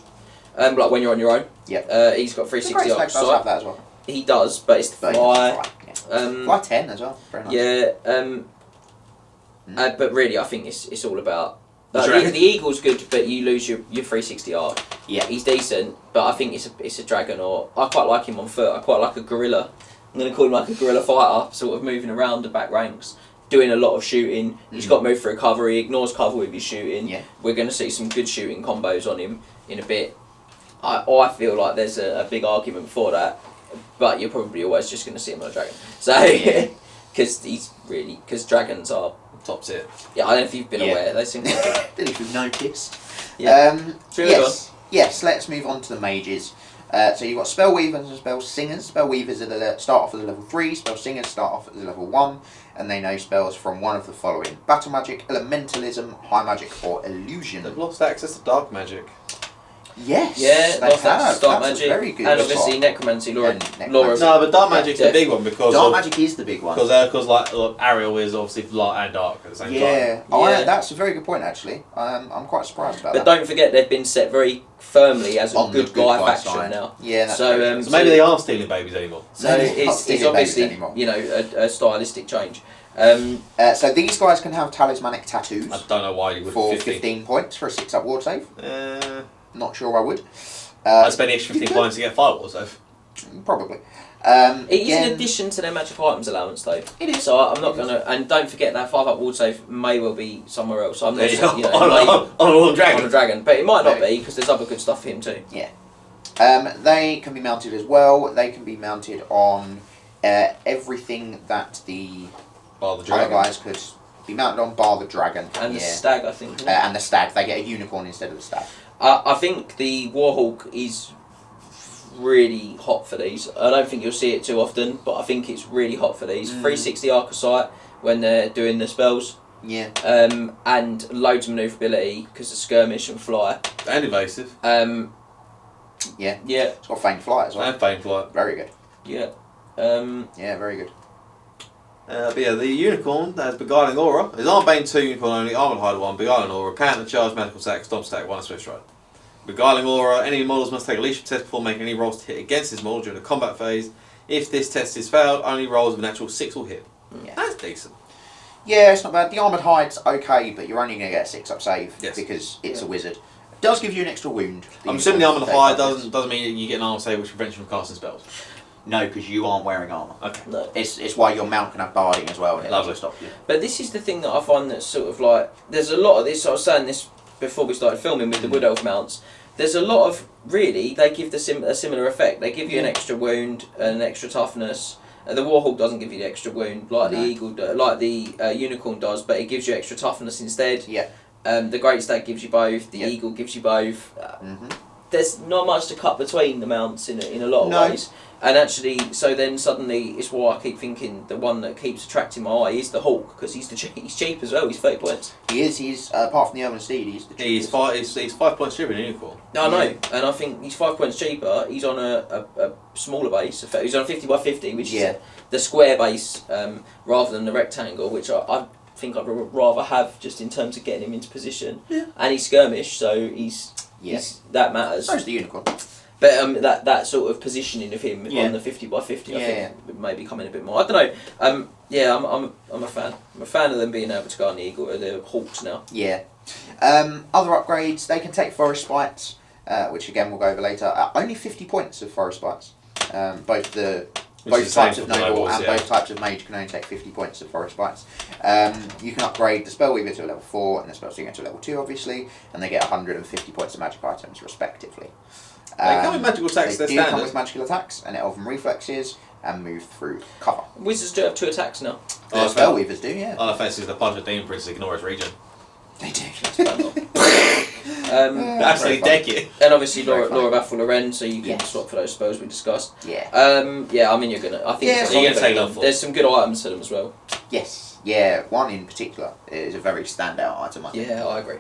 Like when you're on your own. Yeah. He's got 360 the Great arc Stag does sight. have that as well. He does, but it's the fly. Fly 10 as well. Very nice. Yeah. But really, I think it's all about. The the Eagle's good, but you lose your 360 arc. Yeah. He's decent, but I think it's a dragon, or I quite like him on foot. I quite like a gorilla. I'm going to call him like a guerrilla fighter, sort of moving around the back ranks, doing a lot of shooting. He's got move through cover, he ignores cover with his shooting. Yeah. We're going to see some good shooting combos on him in a bit. I feel like there's a big argument for that, but you're probably always just going to see him on a dragon. So, because dragons are top tier. Yeah, I don't know if you've been aware. They seem to I don't know if you've noticed. Yeah. Yes, let's move on to the mages. So you've got Spell Weavers and Spell Singers. Spell Weavers start off at the level 3, Spell Singers start off at the level 1, and they know spells from one of the following: Battle Magic, Elementalism, High Magic, or Illusion. They've lost access to Dark Magic. Yes, yeah, they have. Dark That's Magic, very good and obviously Necromancy, Laura. No, but Dark Magic's the big one because Dark Magic is the big one. Because like Ariel is obviously light and dark at the same time. That's a very good point actually. I'm quite surprised about that. But don't forget they've been set very firmly as a good guy faction side now. Yeah, that's so maybe they aren't stealing babies anymore. So it's obviously a stylistic change. So these guys can have talismanic tattoos. I don't know why you would. For 15 points for a 6-up ward save. Not sure I would. I'd spend the extra 15 points to get 5 ward save. Probably. It is in addition to their magic items allowance though. It is. So I'm not gonna, and don't forget that 5-up ward save may well be somewhere else. I'm not on a dragon. On a dragon, but it might not be because there's other good stuff for him too. Yeah. They can be mounted as well. They can be mounted on everything that the other guys could be mounted on, bar the dragon and the stag, I think. And the stag. They get a unicorn instead of the stag. I think the Warhawk is really hot for these. I don't think you'll see it too often, but I think it's really hot for these. 360 arc of sight when they're doing the spells. Yeah. And loads of manoeuvrability because of skirmish and fly. And evasive. Yeah. Yeah. It's got feign flight as well. And feign flight. Very good. Yeah. Yeah, very good. But yeah, the unicorn has Beguiling Aura. It's Armbane 2 unicorn only, Armored Hider 1, Beguiling Aura, counter charge, magical attack, stomp stack, 1 swift stride. Beguiling Aura, any models must take a leadership test before making any rolls to hit against this model during the combat phase. If this test is failed, only rolls of a natural 6 will hit. Yeah. That's decent. Yeah, it's not bad. The Armoured Hide's okay, but you're only going to get a 6-up save because it's a wizard. It does give you an extra wound. I'm assuming the Armoured Hide doesn't mean you get an armor save which prevents you from casting spells. No, because you aren't wearing armour. Okay. No. It's why your mount can have barding as well, and it doesn't stop you. But this is the thing that I find that's sort of like, there's a lot of this, I was saying this before we started filming with the Wood Elf mounts, there's a lot of, really, they give a similar effect. They give you an extra wound, an extra toughness. The Warhawk doesn't give you the extra wound like the Eagle, like the Unicorn does, but it gives you extra toughness instead. Yeah. The Great Stag gives you both, the Eagle gives you both. There's not much to cut between the mounts in a lot of ways. And actually, so then suddenly, it's why I keep thinking the one that keeps attracting my eye is the Hawk, because he's cheap as well, he's 30 points. He's apart from the Elven Steed, he's the cheapest. He's 5 points cheaper than Unicorn. No, I know, and I think he's 5 points cheaper, he's on a smaller base, he's on a 50 by 50, which is the square base, rather than the rectangle, which I think I'd rather have just in terms of getting him into position. Yeah. And he's skirmish, so he's that matters. So's the Unicorn. But that sort of positioning of him Yeah. on the 50 by 50, I Yeah, think would maybe come in a bit more. I don't know. Yeah, I'm a fan. I'm a fan of them being able to go on the Hawks now. Yeah. Other upgrades, they can take Forest Spites, which again we'll go over later. Only 50 points of Forest Spites. Both types of noble and both types of mage can only take 50 points of Forest Spites. You can upgrade the Spellweaver to a level 4 and the Spellslinger to a level 2, obviously, and they get 150 points of magic items, respectively. They come with magical attacks, they they're do come standard. with magical attacks and elven reflexes and move through cover. Wizards do have 2 attacks now. The Spellweavers do, yeah. Our offense is the punch of Demon Prince ignore his region. They do. Absolutely deck it. And obviously Very Laura Athel, Loren, so you can Yes. swap for those spells we discussed. Yeah. Yeah, I mean I think Yeah, it's so you're gonna take level 4. There's some good items to them as well. Yes. Yeah, one in particular is a very standout item, I think. Yeah, I agree.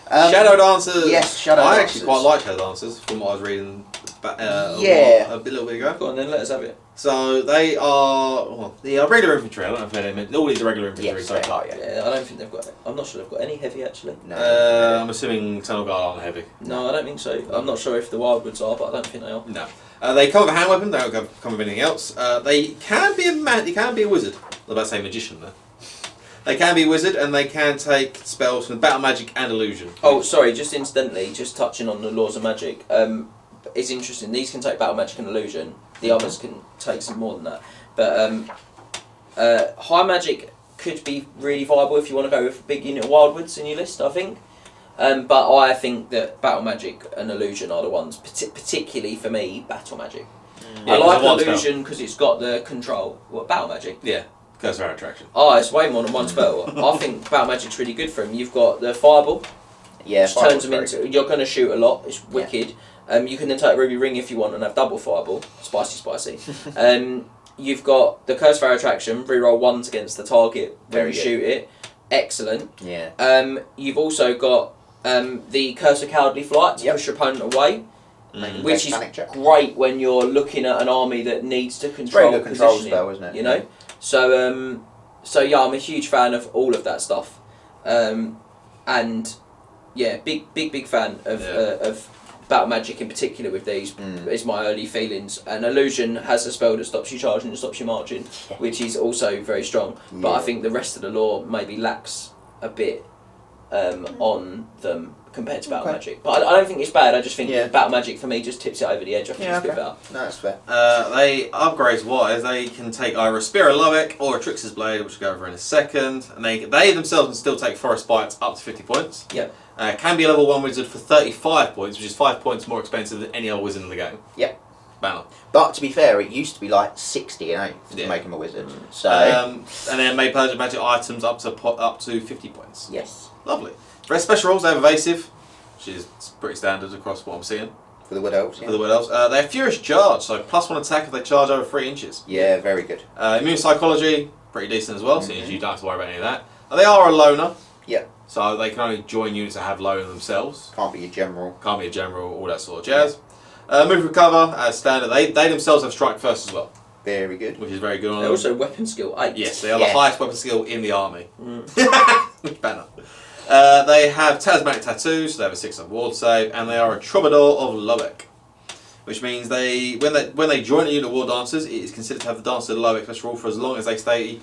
Shadow Dancers. Yes, Shadow I Dancers. actually quite like Shadow Dancers from what I was reading a little bit ago. Go on then, let us have it. So they are regular infantry. I don't know if they meant all these are regular infantry Yes, so they far. are, yeah. Yeah, I don't think they've got. I'm not sure they've got any heavy actually. No. I'm assuming Tunnel Guard aren't heavy. No, I don't think so. I'm not sure if the Wildwoods are, but I don't think they are. No. They come with a hand weapon. They don't come with anything else. They can be they can be a wizard. I was about to say magician there. They can be a wizard and they can take spells from battle magic and illusion. Oh, sorry. Just incidentally, just touching on the laws of magic. It's interesting. These can take battle magic and illusion. The others can take some more than that. But high magic could be really viable if you want to go with a big unit of Wildwoods in your list, I think. But I think that battle magic and illusion are the ones, particularly for me, battle magic. Yeah, I like it's a one illusion because it's got the control. What, battle magic? Yeah, curse of attraction. Oh, it's way more than one spell. I think battle magic's really good for him. You've got the fireball, Yeah, which turns them into. You're going to shoot a lot. It's wicked. You can then take Ruby Ring if you want and have double fireball. Spicy. You've got the Curse of Attraction. Reroll 1s against the target when Very you good. shoot it. Excellent. Yeah. You've also got the Curse of Cowardly Flight to Yep. push your opponent away, Mm. which is Panic check. great when you're looking at an army that needs to It's a control very good control positioning, spell, isn't it? you know. So yeah, I'm a huge fan of all of that stuff, and yeah, big fan of battle magic in particular with these. Is my early feelings. And illusion has a spell that stops you charging and stops you marching, which is also very strong. But I Yeah. think the rest of the lore maybe lacks a bit on them compared to battle Okay. magic. But I don't think it's bad. I just think Yeah. battle magic for me just tips it over the edge. I think Yeah, it's a bit okay. better. No, that's fair. They upgrades wise, they can take either a Spear of Lowick or a Trickster's Blade, which we'll go over in a second. And they themselves can still take Forest Bites up to 50 points. Yep. Can be a level 1 wizard for 35 points, which is 5 points more expensive than any other wizard in the game. Yep. Banner. But to be fair, it used to be like 60 and 8 to Yeah. make him a wizard. So And then may purchase magic items up to 50 points. yes, Lovely. The rest special rules, they have evasive, which is pretty standard across what I'm seeing for the Wood Elves. for Yeah, the Wood Elves. They have Furious Charge, so +1 attack if they charge over 3 inches. yeah, very good. Immune Psychology, pretty decent as well, seeing as you don't have to worry about any of that. And they are a loner. Yep. So they can only join units that have loner themselves. Can't be a general. Can't be a general, all that sort of jazz. Move Recover, as standard. They themselves have Strike First as well, Very good. which is very good on They're them. also weapon skill 8. Yes, they are Yeah. the highest weapon skill in the army. Which banner. They have Talismanic Tattoos, so they have a 6 ward save, and they are a Troubadour of Lowick. Which means when they join a unit of War Dancers, it is considered to have the Dancer Lowick special rule for as long as they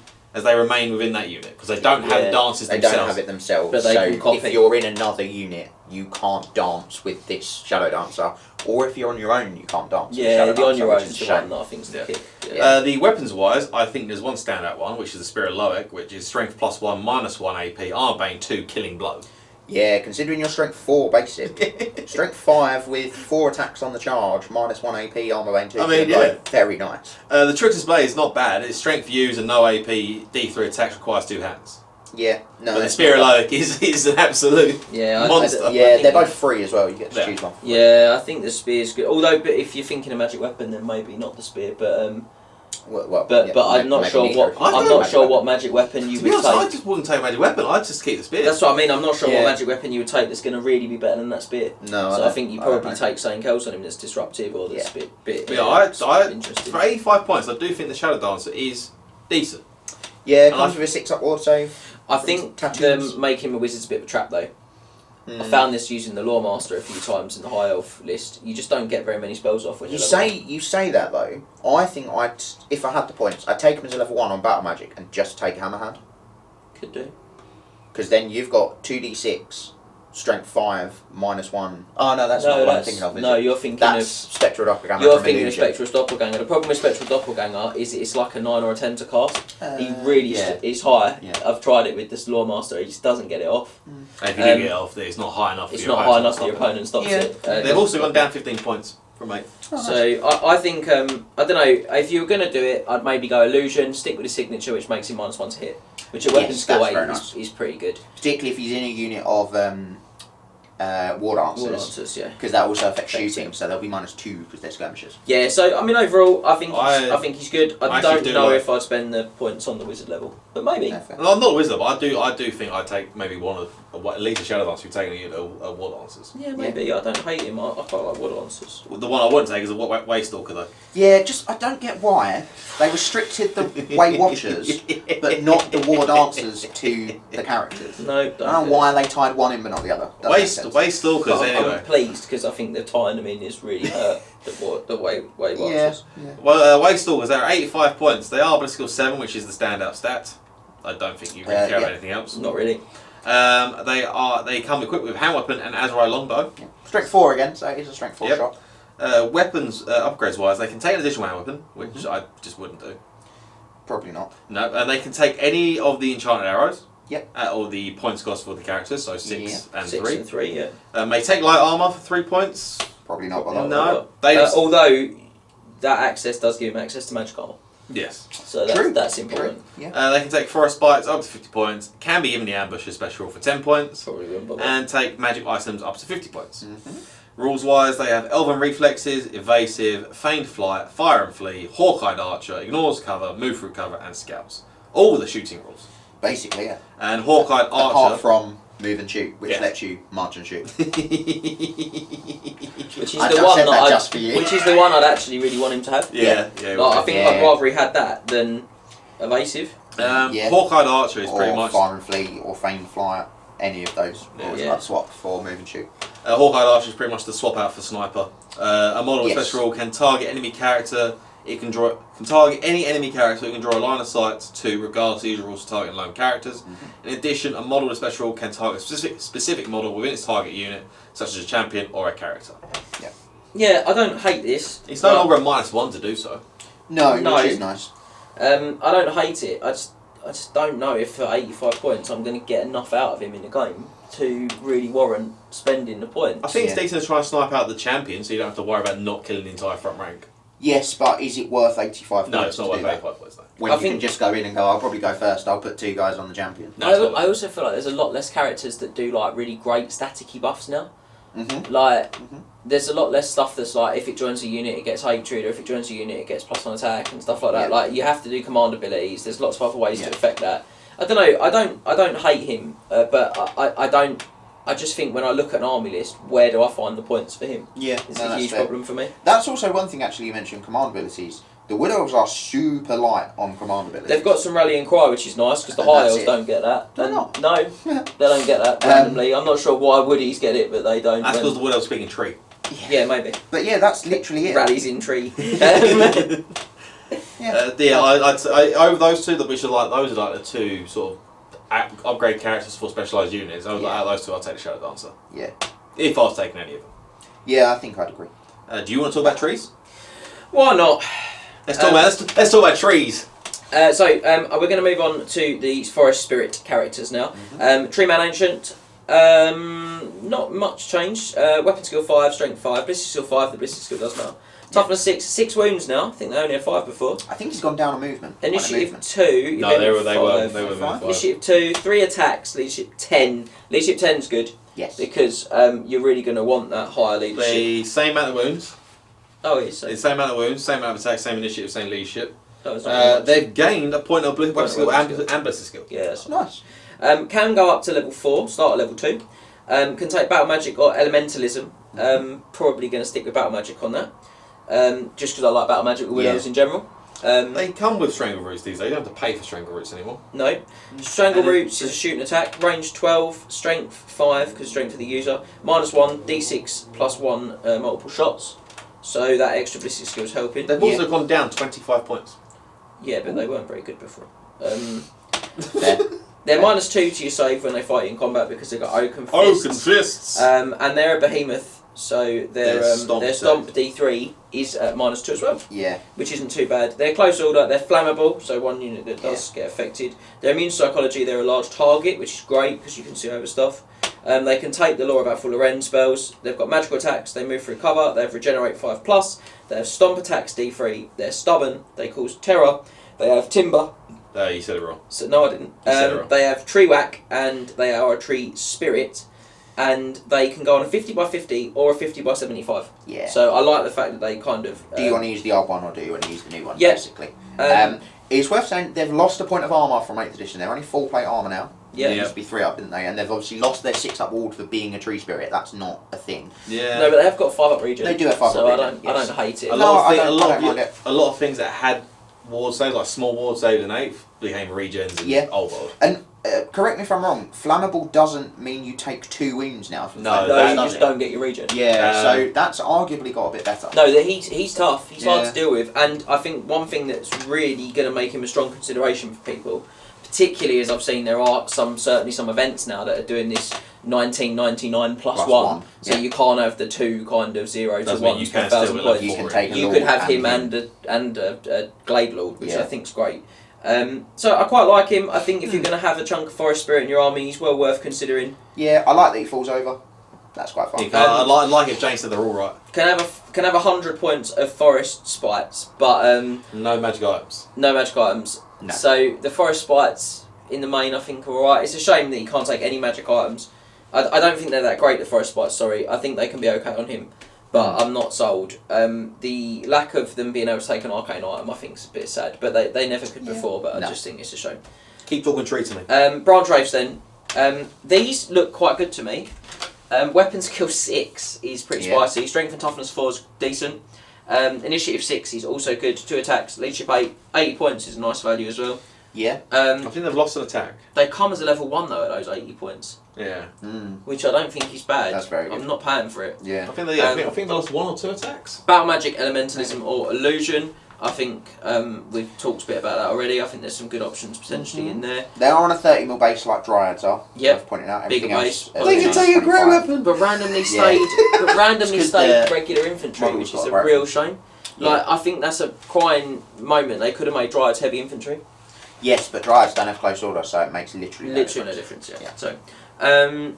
remain within that unit, because they don't have dancers They themselves. don't have it themselves. But they so can copy. if you're in another unit, you can't dance with this Shadow Dancer. Or if you're on your own, you can't dance with Yeah, Shadow the on Dancer, your which own is is a the one shame. that I think is the Yeah. kick. Yeah. The weapons wise, I think there's one standout one, which is the Spirit of Lowick, which is Strength +1, -1 AP, Armor Bane 2, Killing Blow. Yeah, considering your Strength 4 basic. Strength 5 with 4 attacks on the charge, -1 AP, Armor Bane 2. I mean, like, yeah. Very nice. The Trickster's Blade is not bad. It's Strength Use and no AP, D3 attacks requires 2 hands. Yeah, no. But the that's Spirit of not Lowick is an absolute Yeah, monster. bad. Yeah, they're both free as well. You get to Yeah. choose one. Yeah, I think the spear's good. Although, but if you're thinking a magic weapon, then maybe not the spear. But Well, but I'm not sure what magic weapon you To be would honest, I take. just wouldn't take a magic weapon. I'd just keep the spear. That's what I mean. I'm not sure Yeah. what magic weapon you would take that's going to really be better than that spear. No, So I think you probably don't take something else on him that's disruptive or that's a bit Yeah, I interesting. for 85 points, I do think the Shadow Dancer is decent. Yeah, it And comes I- with a 6 ward save. I think Tattoos. them making him a wizard's a bit of a trap though. I found this using the Loremaster a few times in the high elf list. You just don't get very many spells off when You you're level say that though. I think if I had the points, I'd take him as a level 1 on Battle Magic and just take Hammerhand. 1. Could do. Because then you've got 2d6, strength 5, -1. Oh no, that's not what I'm thinking of. Is no, it? you're thinking That's of Spectral Doppelganger. You're from thinking of Illusion. Spectral Doppelganger. The problem with Spectral Doppelganger is it's like a 9 or a 10 to cast. He really is high. Yeah. I've tried it with this Loremaster. He just doesn't get it off. And if you do get it off, it's not high enough. It's for your not high enough that your opponent stops it. They've also gone down 15 points from 8. So I think I don't know if you were going to do it, I'd maybe go Illusion, stick with his signature, which makes him -1 to hit, which at weapon skill 8 is pretty good. Particularly if he's in a unit of War Dancers. Yeah. Because that also affects shooting, so they'll be -2 because they're skirmishers. Yeah, so I mean overall, I think he's good. I don't do know like- if I'd spend the points on the wizard level, but maybe. Yeah, fair. Well, I'm not a wizard, but I do think I'd take maybe one of at least a Shadow Dancer who's taking a unit of War Dancers. Yeah, maybe. I don't hate him. I quite like War Dancers. The one I wouldn't take is a Waystalker though. Yeah, I don't get why they restricted the Way Watchers, but not the War Dancers to the characters. No, I don't know why they tied one in but not the other. Waystalkers anyway. I'm pleased because I think the tying them in is really hurt the way Watchers. Yeah. Well, Waystalkers, they're 85 points. They are Skill 7, which is the standout stat. I don't think you really care about anything else. Not really. They come equipped with hand weapon and Azrai longbow. Yeah. Strength 4 again, so it's a strength 4 shot. Weapons upgrades wise, they can take an additional hand weapon, which I just wouldn't do. Probably not. No, and they can take any of the enchanted arrows. Yep. Or the points cost for the characters, so 6 and 3. 6 and 3, yeah. May take light armor for 3 points. Probably not. But No. Although that access does give him access to magic armor. Yes. So that's important. Yeah. They can take forest spikes up to 50 points. Can be given the ambusher special for 10 points. Probably wouldn't bother. And take magic items up to 50 points. Mm-hmm. Rules wise, they have Elven Reflexes, Evasive, Feigned Flight, Fire and Flee, Hawk-Eyed Archer, Ignores Cover, Move Through Cover, and Scouts. All the shooting rules. Basically, yeah. And Hawk-Eyed Archer... Apart from Move and Shoot, which Yes. lets you march and shoot. Which is I the just one said that that just for you. Which is the one I'd actually really want him to have. Yeah. Like, I think I'd rather he had that than Evasive. Hawk-Eyed Archer is pretty or much... Fire and Flee, or Feigned Flight, any of those. Yeah. I'd swap for Move and Shoot. Hawk-Eyed Archer is pretty much the swap out for Sniper. A model with Yes. special rule can target enemy character. It can target any enemy character. It can draw a line of sight to, regardless of usual rules for targeting lone characters. Mm-hmm. In addition, a model with special rule can target a specific model within its target unit, such as a champion or a character. Yeah, I don't hate this. It's no longer a -1 to do so. No, No. which is nice. I don't hate it. I just don't know if for 85 points I'm going to get enough out of him in the game to really warrant spending the points. I think it's decent to try and snipe out the champion, so you don't have to worry about not killing the entire front rank. Yes, but is it worth 85 points? No, it's not to worth do that? 85 points though. When I you think- can just go in and go, I'll probably go first, I'll put 2 guys on the champion. No, it's not I also feel like there's a lot less characters that do like really great staticky buffs now. Mm-hmm. Like, there's a lot less stuff that's like, if it joins a unit, it gets hatred, or if it joins a unit, it gets +1 attack and stuff like that. Yeah. Like, you have to do command abilities. There's lots of other ways to affect that. I don't know. I don't hate him, but I don't. I just think when I look at an army list, where do I find the points for him? Yeah, It's a huge problem for me. That's also one thing actually you mentioned, command abilities. The Widows are super light on command abilities. They've got some rally and cry, which is nice because the And high that's elves it. don't get that. Do they And not? No, they don't get that randomly. I'm not sure why Woodies get it, but they don't. That's because the Widow's speaking tree. Yeah, maybe. But yeah, that's literally it. Rallies in tree. I'd say over those two, those are like the two sort of upgrade characters for specialised units. Out of those two, I'd take the Shadow Dancer. Yeah. If I was taking any of them. Yeah, I think I'd agree. Do you want to talk about trees? Why not? Let's talk about trees. So we're going to move on to the Forest Spirit characters now. Tree Man Ancient, not much change. Weapon skill 5, strength 5, ballistic skill 5, the ballistic skill does now. Toughness 6 wounds now. I think they only had 5 before. I think he's gone down a movement. Initiative 2. No, they were five. moving 5. Initiative 2, 3 attacks, leadership 10. Leadership 10's good. Yes. Because you're really going to want that higher leadership. The same amount of wounds. Oh, it's The same amount of wounds, same amount of attacks, same initiative, same leadership. that was not They've gained a point of weapon skill weapon and ballistic skill. yeah, that's Nice. Can go up to level 4, start at level 2. Can take battle magic or elementalism. Probably going to stick with battle magic on that. Just because I like battle magic with widows in general. They come with strangle roots these days. You don't have to pay for strangle roots anymore. No. Strangle Roots is a shooting attack. Range 12, strength 5, because strength for the user. -1, d6 +1 multiple shots. So that extra ballistic skill is helping. They've also gone down 25 points. Yeah, but they weren't very good before. Fair. They're -2 to your save when they fight in combat because they've got Oaken Fists. Oaken Fists! And they're a behemoth, so their Stomp Stomp D3 is at -2 as well. Yeah. Which isn't too bad. They're close order, they're flammable, so one unit that does get affected. Their immune psychology, they're a large target, which is great because you can see over stuff. They can take the Law of Athel Loren spells. They've got magical attacks, they move through cover, they have Regenerate 5+, they have Stomp attacks D3, they're stubborn, they cause terror, they have Timber. You said it wrong. So, no, I didn't. said it wrong. They have Tree Whack, and they are a Tree Spirit, and they can go on a 50x50 or a 50x75. Yeah. So I like the fact that they kind of... Do you want to use the old one or do you want to use the new one, Yeah. basically? It's worth saying they've lost a point of armour from 8th edition. They're only 4 plate armour now. Yeah. They used to be 3 up, didn't they? And they've obviously lost their 6 up ward for being a tree spirit. That's not a thing. Yeah. No, but they have got 5 up region. They do have 5 up so region, I don't hate it. A No, lot I of don't mind it. a lot of things that had ward saves, like small ward saves in 8th, became regens in old world. And correct me if I'm wrong, flammable doesn't mean you take 2 wounds now. From No, flammable, No, you does just it? don't get your region. Yeah, so that's arguably got a bit better. No, he's tough. He's hard Yeah. to deal with, and I think one thing that's really going to make him a strong consideration for people, particularly as I've seen there are certainly some events now that are doing this 1999 plus one. So you can't have the 2 kind of 0 to 1 you per can still 1,000 be points. You can take a You Lord could have him and and a Glade Lord, which Yeah. I think's great. So I quite like him. I think if you're going to have a chunk of Forest Spirit in your army, he's well worth considering. Yeah, I like that he falls over. That's quite fun. I like if Jane said they're all right. Can have 100 points of Forest Spites, but No magic items. no magic items. No. So the Forest Spites in the main, I think, are alright. It's a shame that he can't take any magic items. I don't think they're that great, the Forest Spites, sorry. I think they can be okay on him, but I'm not sold. The lack of them being able to take an arcane item, I think, is a bit sad. But they never could before, but I just think it's a shame. Keep talking tree to me. Branch Wraiths then. These look quite good to me. Weapon skill 6 is pretty spicy. Strength and toughness 4 is decent. Initiative 6 is also good. 2 attacks. Leadership 8. 80 points is a nice value as well. Yeah. I think they've lost an attack. They come as a level 1 though at those 80 points. Yeah. Which I don't think is bad. That's very good. I'm not paying for it. Yeah. I think they lost 1 or 2 attacks. Battle Magic, Elementalism or Illusion. I think we've talked a bit about that already. I think there's some good options potentially in there. They are on a 30mm base like Dryads are. Yep. Worth pointing out. Bigger Everything base. else, They can everything else is 25. weapon. But randomly Yeah. stayed regular infantry, models which is got a right. real shame. Yeah. Like I think that's a crying moment. They could have made Dryads heavy infantry. Yes, but Dryads don't have close order, so it makes literally No difference. difference. Yeah. Yeah.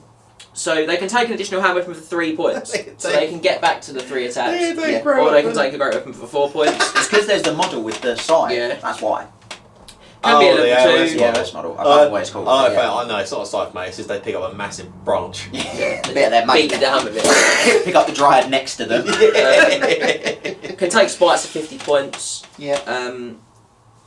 So they can take an additional hand weapon for 3 points. So they can get back to the 3 attacks. Yeah. Or they can take a great weapon for 4 points. It's because there's the model with the side. Yeah. That's why. Can be a level yeah, 2. Yeah, that's model. I don't know what it's called. I yeah. know, it's not a scythe, mate. It's just they pick up a massive branch. Yeah. A bit of their mate. Beat it down with it. Pick up the Dryad next to them. Can take spites of 50 points. Yeah.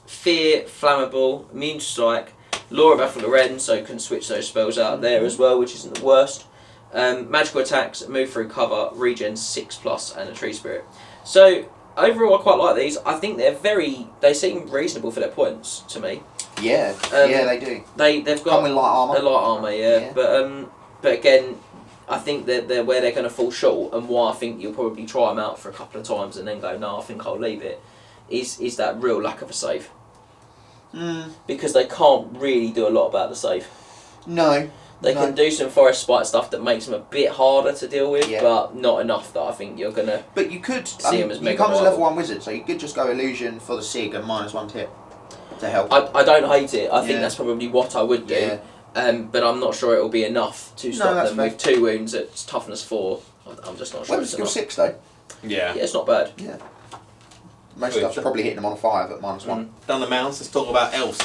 Fear, flammable, immune strike, Law of Athel Loren, so can switch those spells out there as well, which isn't the worst. Magical attacks, move through cover, regen 6+, and a tree spirit. So overall, I quite like these. I think they seem reasonable for their points to me. Yeah. Yeah, they do. They've got Come with light armour. a light armour, yeah. But again, I think that they're where they're going to fall short, and why I think you'll probably try them out for a couple of times and then go, no, I think I'll leave it. Is that real lack of a save? Because they can't really do a lot about the save. No. They can do some forest spite stuff that makes them a bit harder to deal with, but not enough that I think you're gonna. But you could see him as you mega come as a viable. level 1 wizard, so you could just go illusion for the sig and -1 tip to help. I don't hate it. I think Yeah. that's probably what I would do. Yeah. But I'm not sure it will be enough to stop that's them fair. with 2 wounds at toughness 4. I'm just not sure Weapon it's skill enough. 6 though. Yeah. Yeah, it's not bad. Yeah. Most stuff's probably hitting them on a 5 at -1. Down the mounds, let's talk about elves.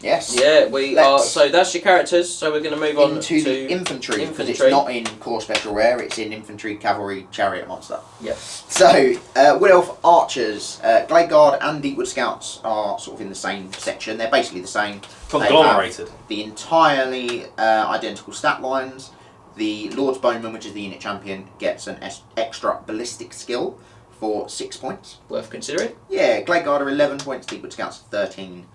Yes. Yeah, we are. So that's your characters. So we're going to move on Into to the infantry, because it's infantry. not in core special rare, it's in infantry, cavalry, chariot monster. Yeah. So, Wood Elf archers, Glade Guard and Deepwood Scouts are sort of in the same section. They're basically the same. Conglomerated. The entirely identical stat lines. The Lord's Bowman, which is the unit champion, gets an extra ballistic skill for 6 points. Worth considering. Yeah, Glade Guard are 11 points, Deepwood Scouts are 13.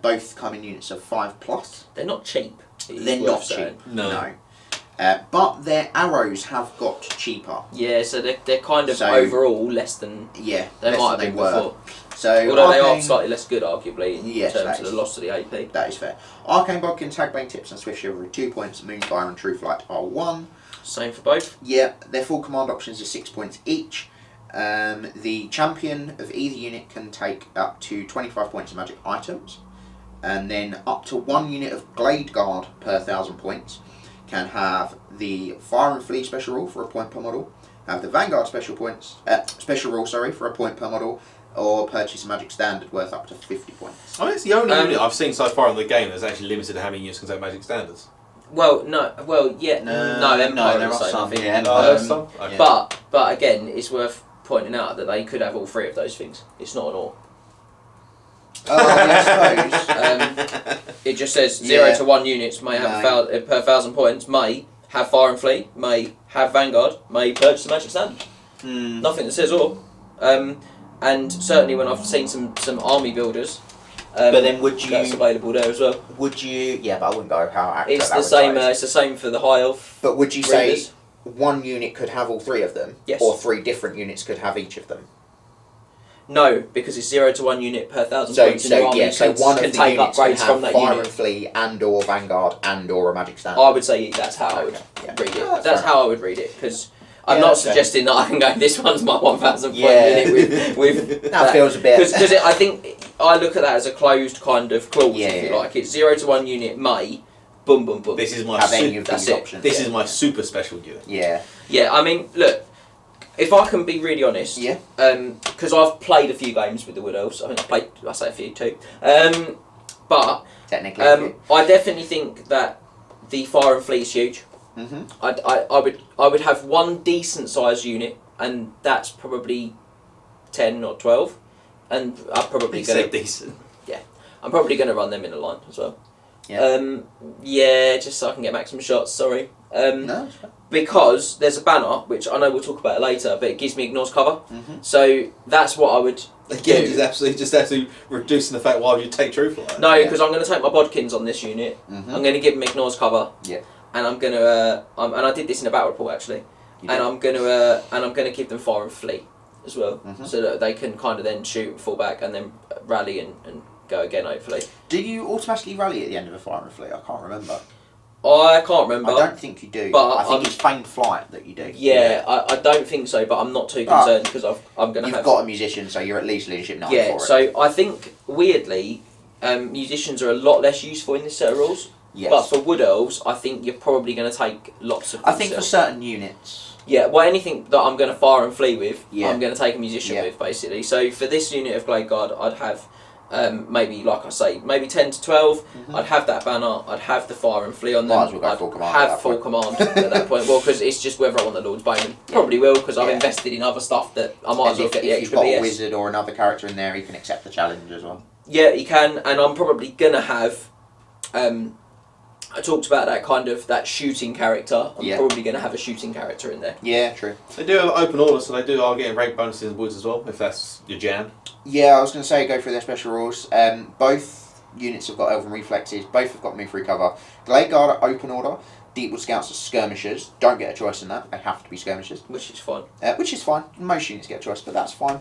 Both come in units of 5+. They're not cheap. They're not cheap. No. But their arrows have got cheaper. Yeah, so they're kind of So- overall less than Yeah, they less might have than been they were. before. So Although they are Arcane- slightly less good, arguably, in Yes, terms that of the is- loss to the AP. That is fair. Arcane Bodkin, Tagbane Tips and Swift Chivalry 2 points. Moonfire and True Flight are 1. Same for both. Yeah, their full command options are 6 points each. The champion of either unit can take up to 25 points of magic items. And then up to 1 unit of Glade Guard per 1,000 points can have the Fire and Flee special rule for a point per model, have the Vanguard special rule for a point per model, or purchase a magic standard worth up to 50 points. I mean, it's the only unit I've seen so far in the game that's actually limited to how many units can take magic standards. Well, no, Empire there is are the same, some, I think. yeah, Okay. But again, it's worth pointing out that they could have all 3 of those things. It's not an or. I suppose. It just says 0 Yeah. to 1 units may have per 1,000 points, may have Fire and Flee, may have Vanguard, may purchase a magic standard. Nothing that says or. And certainly when I've seen some army builders, But then would you? that's available there as well. Would you? Yeah, but I wouldn't go how accurate It's that the same. website is. It's the same for the high elf. But would you readers. say 1 unit could have all 3 of them? Yes. Or 3 different units could have each of them? No, because it's 0 to 1 unit per 1,000 So, points. And your army so can, one can of the take units can upgrades from have that Fire unit. and Flee and or Vanguard and or a magic standard. I would say that's how I would Okay, yeah. read it. Oh, that's That's fair how I would read it, because I'm Yeah, not that's fair. suggesting that I can go, this one's my 1,000 point Yeah. unit with That feels a bit. Because I think I look at that as a closed kind of clause, Yeah, if you yeah. like. It's 0 to 1 unit may, boom, boom, boom. This is my have any of that's these it. options. This is my super special unit. Yeah. Yeah, I mean, look, if I can be really honest, Yeah. because I've played a few games with the Wood Elves. I think I say a few too. But Technically. I definitely think that the Fire and Fleet is huge. Mm-hmm. I would have 1 decent sized unit, and that's probably 10 or 12, and I'm probably You gonna said decent. I'm probably gonna run them in a line as well. Yeah. Yeah, just so I can get maximum shots. Sorry. No. It's fine. Because there's a banner, which I know we'll talk about it later, but it gives me ignores cover. Mm-hmm. So that's what I would Again, do. just absolutely reducing the fact why would you take True Flight? No, Yeah. because I'm going to take my Bodkins on this unit. Mm-hmm. I'm going to give them ignores cover. Yeah. And I'm going to and I did this in a battle report actually. You And do. I'm going to give them Fire and Flee as well, Mhm. so that they can kind of then shoot and fall back and then rally and go again hopefully. Do you automatically rally at the end of a Fire and Flee? I can't remember. I can't remember. I don't think you do. But I think I'm- it's Feigned Flight that you do. Yeah, I don't think so, but I'm not too concerned because I'm going to You've have. got a musician, so you're at least leadership 9 Yeah, for it. so I think weirdly, musicians are a lot less useful in this set of rules. Yes. But for Wood Elves, I think you're probably going to take lots of. I think for yourself. certain units. Yeah, well, anything that I'm going to fire and flee with, Yeah. I'm going to take a musician Yeah. with, basically. So for this unit of Glade Guard, I'd have maybe, like I say, maybe 10 to 12. Mm-hmm. I'd have that banner. I'd have the fire and flee on them. Might as well go I'd full command at have that full point. command at that point. Well, because it's just whether I want the Lord's Bowman. Probably will, because I've Yeah. invested in other stuff that I might as And well if get the you've extra got a BS. wizard or another character in there, he can accept the challenge as well. Yeah, you can, and I'm probably gonna have. I talked about that kind of that shooting character. I'm Yeah. probably gonna have a shooting character in there. Yeah, true. They do have open order, so they are getting rank bonuses in the woods as well, if that's your jam. Yeah, I was going to say go through their special rules. Both units have got Elven Reflexes, both have got move free cover. Glade Guard are open order, Deepwood Scouts are skirmishers. Don't get a choice in that, they have to be skirmishers. Which is fun. Which is fine. Most units get a choice, but that's fine.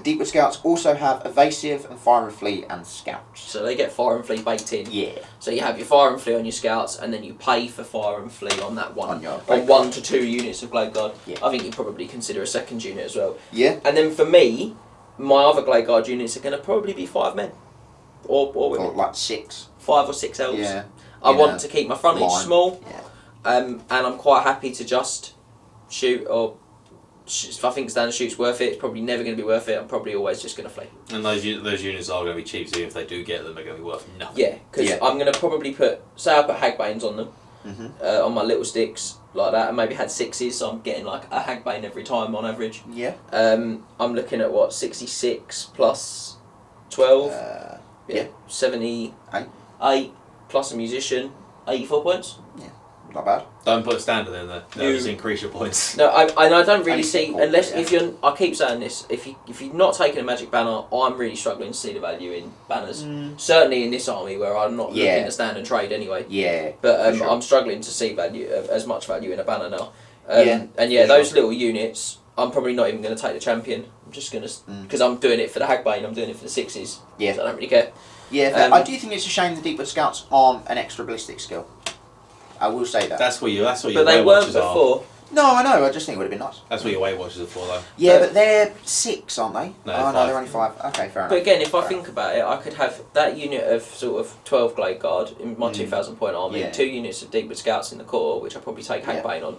Deepwood Scouts also have Evasive and Fire and Flee and Scouts. So they get fire and flee baked in. Yeah. So you have your fire and flee on your scouts, and then you pay for fire and flee on that one. On your On Glade 1 to 2 units of Glade Guard. Yeah. I think you probably consider a second unit as well. Yeah. And then for me, my other Glade Guard units are going to probably be 5 men. Or women. Or like 6. 5 or 6 elves. Yeah. I In want a to keep my frontage line. small. Yeah. And I'm quite happy to just shoot, or if I think standard shoot's worth it, it's probably never going to be worth it. I'm probably always just going to flee. And those units are going to be cheap, so if they do get them, they're going to be worth nothing. Yeah, because Yeah. I'm going to probably put Hagbanes on them, Mm-hmm. on my little sticks like that, and maybe had 6s, so I'm getting like a Hagbane every time on average. Yeah. I'm looking at what, 66 plus 12, Yeah. 78 plus a musician, 84 points. Not bad. Don't put a standard in there. No, You- just increase your points. No, I don't really Only see simple, unless yeah. if you're. I keep saying this. If you're not taking a magic banner, I'm really struggling to see the value in banners. Certainly in this army where I'm not Yeah. looking to stand and trade anyway. Yeah. But for sure. I'm struggling to see value as much value in a banner now. Yeah, And yeah, for those sure. little units. I'm probably not even going to take the champion. I'm just going to because I'm doing it for the Hagbane. I'm doing it for the sixes. Yeah. So I don't really care. Yeah, I do think it's a shame the Deepwood Scouts aren't an extra ballistic skill. I will say that. That's what your But Weight they weren't Watchers are. before. No, I know. I just think it would have been nice. That's what your Weight Watchers are for, though. Yeah, But- but they're 6, aren't they? No, oh, no, 5. they're only 5. Okay, fair enough. But again, if I Fair think about it, I could have that unit of sort of 12 Glade Guard in my 2,000 point army, Yeah. 2 units of Deepwood Scouts in the core, which I probably take Yeah. Hagbane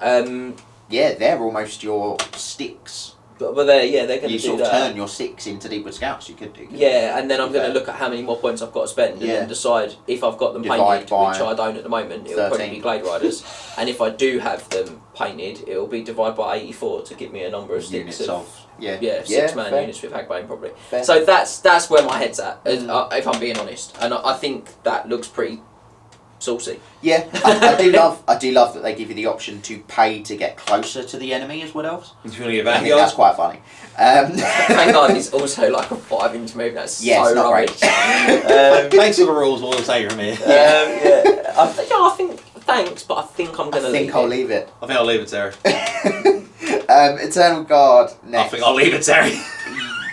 on. Yeah, they're almost your sticks. But they're going to You do sort of that. turn your 6 into Deepwood Scouts. You could do. couldn't Yeah, and then I'm To be going to fair. look at how many more points I've got to spend, and Yeah. then decide if I've got them Divide painted, by which I don't at the moment. It'll probably 13. be Glade Riders, and if I do have them painted, it'll be divided by 84 to give me a number of you? sticks Units of. Yeah. yeah, 6-man fair. units with Hagbane probably. Fair. So that's where my head's at, if I'm being honest, and I think that looks pretty saucy. Yeah, I do love that they give you the option to pay to get closer to the enemy as Wood Elves. If you want to get I think Vanguard, that's quite funny. Vanguard is also like a 5-inch move. That's Yeah, so it's not rubbish. thanks for the rules, we'll say from here. Yeah, I think thanks, but I think I'm I gonna. think I'll leave it. I think I'll leave it, Terry. Eternal Guard next. I think I'll leave it, Terry.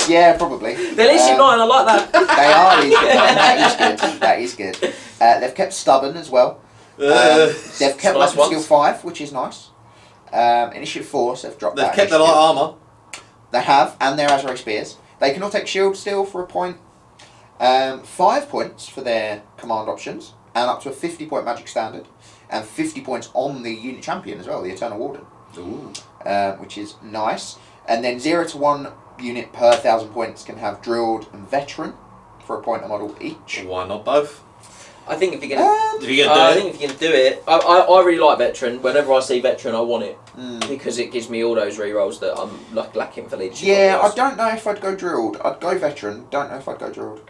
Yeah, probably. They're literally nine. I like that. They are. That is good. They've kept Stubborn as well. They've kept nice Weapon Skill ones. 5, which is nice. Initiative 4, so they've dropped They've that. kept their light initiative. armour. They have, and their Azure Spears. They can all take Shield still for a point. 5 points for their command options, and up to a 50-point Magic Standard, and 50 points on the unit champion as well, the Eternal Warden. Ooh. Which is nice. And then 0 to 1 unit per 1,000 points can have Drilled and Veteran for a point a model each. Why not both? I think if you're gonna. If you're going I to do think if you're gonna do it, I really like Veteran. Whenever I see Veteran, I want it Mm. because it gives me all those rerolls that I'm lacking for leadership. Yeah, I models. don't know if I'd go Drilled. I'd go Veteran. Don't know if I'd go Drilled.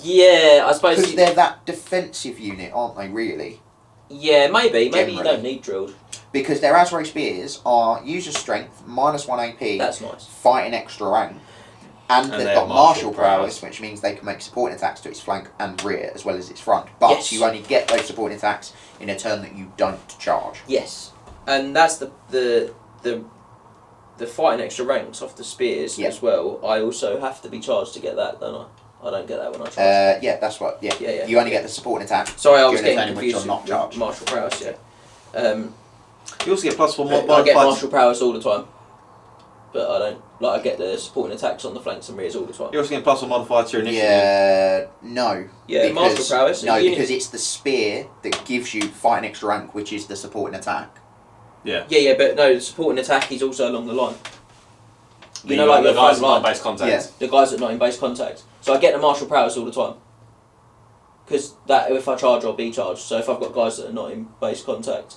Yeah, I suppose. Because they're that defensive unit, aren't they, really? Yeah, maybe you Generally. don't need drilled. Because their Azure Spears are user strength, -1 AP, That's nice. fighting extra rank, and And they've they got have martial martial prowess, prowess. which means they can make supporting attacks to its flank and rear as well as its front. But Yes. you only get those supporting attacks in a turn that you don't charge. Yes, and that's the fighting extra ranks off the spears Yeah. as well. I also have to be charged to get that, don't I? I don't get that when I charge. Yeah, that's what. Yeah. Yeah. You only get the supporting attack. Sorry, I was during a getting turn in which confused you're not with charged. martial prowess. Yeah. You also get +1 I get modified. martial prowess all the time, but I don't I get the supporting attacks on the flanks and rears all the time. You're also getting +1 modified to your initiative. Yeah, no. Yeah, martial prowess. No, unit- because it's the spear that gives you fighting extra rank, which is the supporting attack. Yeah. Yeah, but no, the supporting attack is also along the line. You know, The like your guys front not line. base contact. Yeah. The guys that are not in base contact. So I get the martial prowess all the time. Because that if I charge, I'll be charged. So if I've got guys that are not in base contact,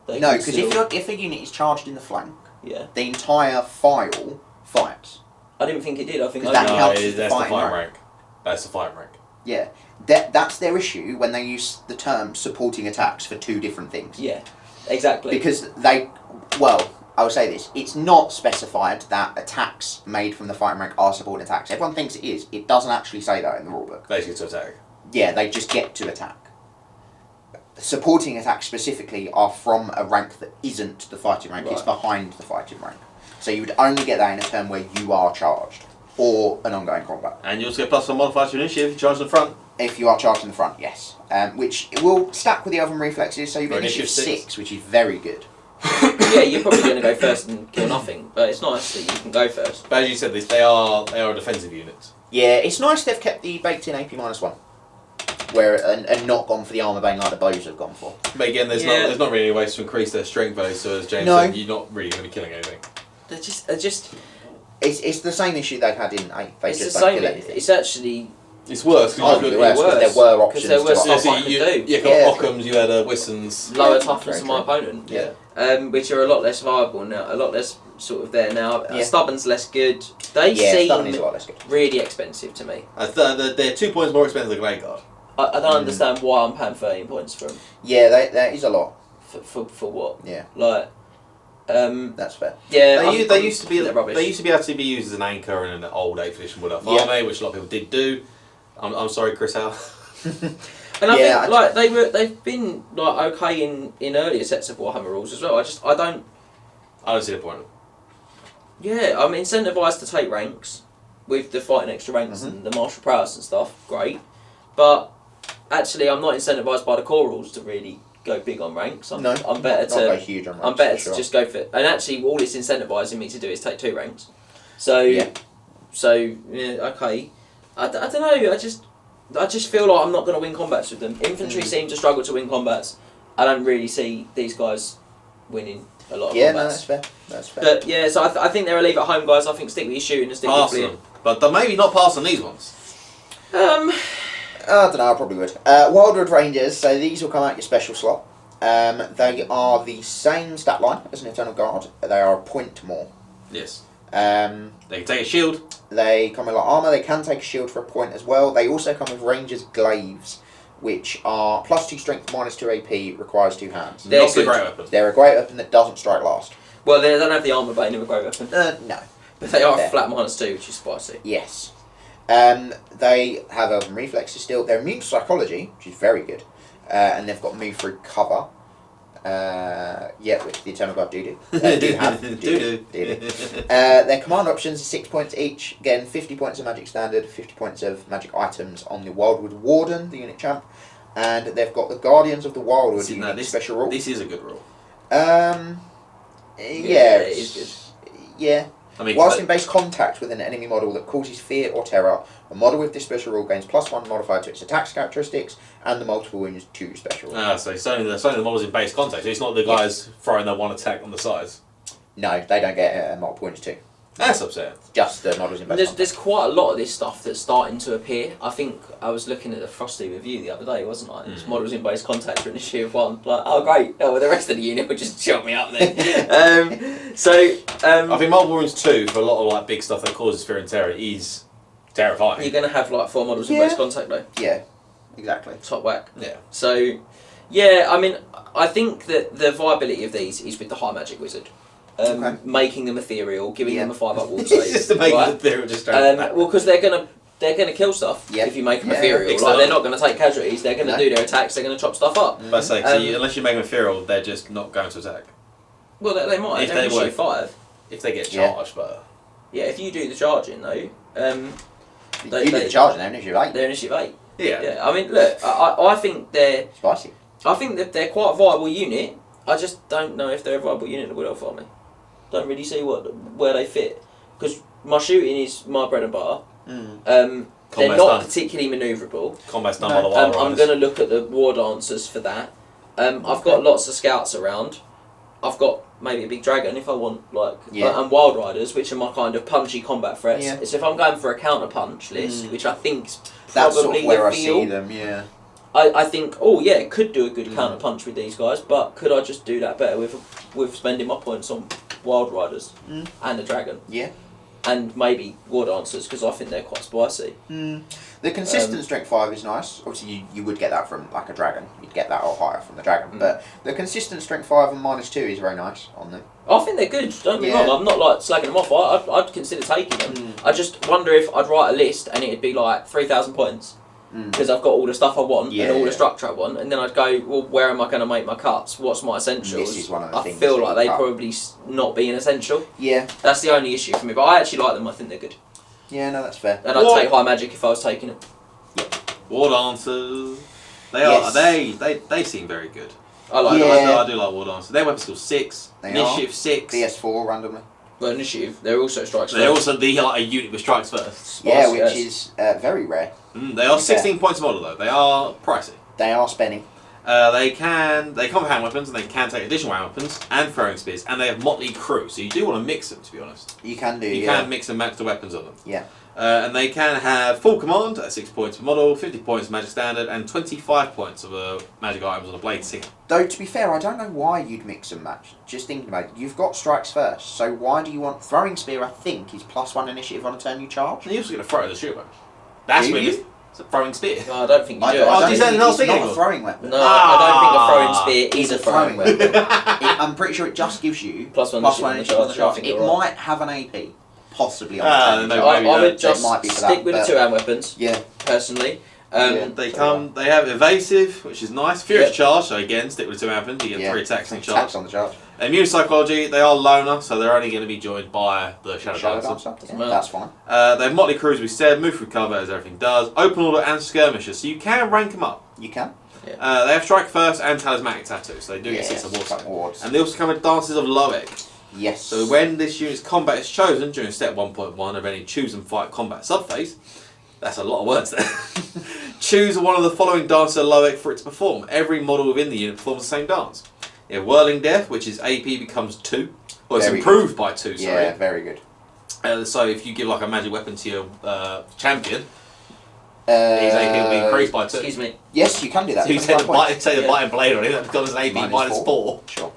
they No, can because still- if a unit is charged in the flank, yeah, the entire file fights. I didn't think it did. I think Because that only- counts No, as the that's the fighting fighting rank. rank. That's the fighting rank. Yeah, that's their issue when they use the term supporting attacks for two different things. Yeah, exactly. Because they, well, I will say this: it's not specified that attacks made from the fighting rank are supporting attacks. Everyone thinks it is. It doesn't actually say that in the rulebook. Basically to attack. Yeah, they just get to attack. Supporting attacks specifically are from a rank that isn't the fighting rank, it's Right. behind the fighting rank. So you would only get that in a turn where you are charged, or an ongoing combat. And you also get +1 modified to your initiative if you charge in the front. If you are charged in the front, yes. Which will stack with the other reflexes, so you Or get initiative initiative 6, which is very good. Yeah, you're probably going to go first and kill nothing, but it's nice that you can go first. But as you said, they are a defensive unit. Yeah, it's nice they've kept the baked in AP -1, where and not gone for the armour bane like the bows have gone for. But again, there's Yeah. not really any ways to increase their strength value. So as James No. said, you're not really going to be killing anything. They're just It's the same issue they've had in 8. They it's the just don't same. kill anything. It's actually It's worse. Oh, Because the worst, because there were options. there was to stuff I could do. you Yeah. got Ockhams, you had Wissons. lower Yeah, toughness very than my true. opponent. Yeah. Which are a lot less viable now, a lot less sort of there now. Yeah. Stubborn's less good. They Yeah, Stubborn is a seem lot less good. really expensive to me. They're 2 points more expensive than Glade Guard. I don't understand why I'm paying 13 points for them. Yeah, that is a lot. For what? Yeah. Like, that's fair. yeah. They used to be rubbish. They used to be able to be used as an anchor in an old 8th edition Wood Elf Yeah. army, which a lot of people did do. I'm sorry, Chris Howe. And I think like they've been like okay in earlier sets of Warhammer rules as well. I don't see the point. Yeah, I'm incentivised to take ranks with the fighting extra ranks and the martial prowess and stuff. Great, but actually I'm not incentivised by the core rules to really go big on ranks. I'm better not to go huge on ranks, I'm better for to sure. just go for. And actually, all it's incentivising me to do is take 2 ranks. So Yeah. Okay. I don't know. I just feel like I'm not going to win combats with them. Infantry seem to struggle to win combats. I don't really see these guys winning a lot of Yeah, no, combats. that's fair. But yeah, so I think they're a leave at home guys. I think stick with your shooting and stick with Pass your them, but maybe not pass on these ones. I don't know, I probably would. Wildwood Rangers, so these will come out your special slot. They are the same stat line as an Eternal Guard. They are a point more. Yes. They can take a shield. They come with like armour. They can take a shield for a point as well. They also come with Rangers Glaives, which are +2 strength, -2 AP, requires 2 hands. They're Not a good. great weapon. They're a great weapon that doesn't strike last. Well, they don't have the armour bane of a great weapon. No. But they are Fair. flat -2, which is spicy. Yes. They have Elven Reflexes still. They're immune to Psychology, which is very good. And they've got move through cover. Which the Eternal Guard do have. Do. Their command options are 6 points each. Again, 50 points of Magic Standard, 50 points of Magic Items on the Wildwood Warden, the unit champ. And they've got the Guardians of the Wildwood special rule. This is a good rule. It is good. Yeah. I mean, Whilst in base contact with an enemy model that causes fear or terror, a model with this special rule gains +1 modifier to its attacks characteristics and the multiple wounds 2 special rule. So it's only the models in base contact. So it's not the guys throwing their one attack on the sides. No, they don't get multiple wounds 2. That's upsetting. Just the models in base contact. There's quite a lot of this stuff that's starting to appear. I think I was looking at the Frosty review the other day, wasn't I? It's models in base contact for initiative 1. Like, oh great, well, the rest of the unit would just shut me up then. I think multiple wounds 2 for a lot of like big stuff that causes fear and terror is terrifying. You're going to have like 4 models in base contact though. Yeah, exactly. Top whack. Yeah. So, yeah, I mean, I think that the viability of these is with the high magic wizard. Making them ethereal, giving them a 5-up wall save. Just to make them ethereal, just well, because they're gonna kill stuff if you make them ethereal. exactly. Like, they're not going to take casualties. They're going to do their attacks. They're going to chop stuff up. But say, unless you make them ethereal, they're just not going to attack. Well, they might. If They're they initiative were. 5. If they get charged, but Yeah, if you do the charging though, You do the charging, they're initiative 8. they're initiative 8. yeah. Yeah, I mean, look, I think they're. Spicy. I think that they're quite a viable unit. I just don't know if they're a viable unit in the Wood Elf army. Don't really see where they fit, because my shooting is my bread and butter. They're Combat's not done. particularly manoeuvrable. Combat's done by the Wild I'm Riders. going to look at the war dancers for that. I've got lots of scouts around. I've got maybe a big dragon if I want, and wild riders, which are my kind of punchy combat threats. Yeah. So if I'm going for a counter punch list, which I think's That's probably sort of where the I feel, see them, yeah. I think, it could do a good counter punch with these guys, but could I just do that better with spending my points on wild riders and a dragon? Yeah. And maybe war dancers, because I think they're quite spicy. The consistent strength 5 is nice. Obviously, you would get that from like a dragon. You'd get that or higher from the dragon. But the consistent strength 5 and -2 is very nice on them. I think they're good, don't get me wrong, I'm not like slagging them off, I'd consider taking them. I just wonder if I'd write a list and it'd be like 3,000 points. Because I've got all the stuff I want and all the structure I want, and then I'd go, well, where am I going to make my cuts? What's my essentials? This is one of the I things feel that like you they cut. probably not be an essential. Yeah. That's the only issue for me, but I actually like them, I think they're good. Yeah, no, that's fair. And I'd take high magic if I was taking it. War dancers. They Yes. they seem very good. I like them. Yeah. I do like war dancers. Their weapon skill 6, They initiative 6. DS4 randomly. Well, initiative, they're also strikes. They're also a unit with strikes first. Yeah, Spicy, which yes. is very rare. They are 16 points a model though. They are pricey. They are spending. They come with hand weapons, and they can take additional hand weapons and throwing spears, and they have motley crew. So you do want to mix them, to be honest. You can do. You can mix and match the weapons on them. Yeah. And they can have full command at 6 points per model, 50 points of magic standard, and 25 points of magic items on a blade singer. Though, to be fair, I don't know why you'd mix and match. Just thinking about it, you've got strikes first, so why do you want... Throwing spear, I think, is +1 initiative on a turn you charge. And you're also going to throw the shield back. That's Do when you? It's a throwing spear. No, I don't think you do. Oh, do you say not it's not anymore? a throwing weapon. No, I don't think a throwing spear is a throwing weapon. I'm pretty sure it just gives you Plus one plus on one the initiative on the charge, I charge. think It you're right. might have an AP, possibly on Ah, the no, charge. maybe I would that. just It might be for stick that, with the but- 2-hand weapons, Yeah. personally. They have evasive, which is nice. Furious charge, so again, stick with 2 weapons. You get 3 attacks in charge. Attacks on the charge. Immune psychology, they are loner, so they're only going to be joined by the Shadow Dancer. Doesn't matter. That's fine. They have Motley Crews, we said, move through cover as everything does. Open order and skirmishers, so you can rank them up. You can. They have strike first and talismanic tattoos, so they do get 6 awards. And they also come with Dances of Loek. Yes. So when this unit's combat is chosen during step 1.1 of any choose and fight combat subphase, that's a lot of words there. Choose one of the following Dances of Loek for it to perform. Every model within the unit performs the same dance. You have Whirling Death, which is AP becomes 2. Well, it's Very improved by 2, sorry. Yeah, very good. So if you give like a magic weapon to your champion, his AP will be increased by 2. Excuse me. Yes, you can do that. So you 25 points. say the biting blade on it, that becomes an AP minus 4. Sure.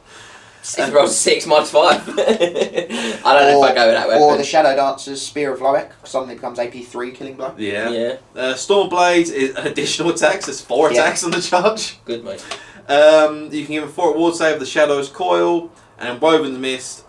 If it rolls 6 minus 5. I don't know if I go with that weapon. Or the Shadow Dancer's Spear of Loek suddenly becomes AP3 killing blow. Yeah. Storm Blades is an additional attack, so it's 4 attacks on the charge. Good, mate. You can give a 4 ward save, the Shadow's Coil, and Woven's Mist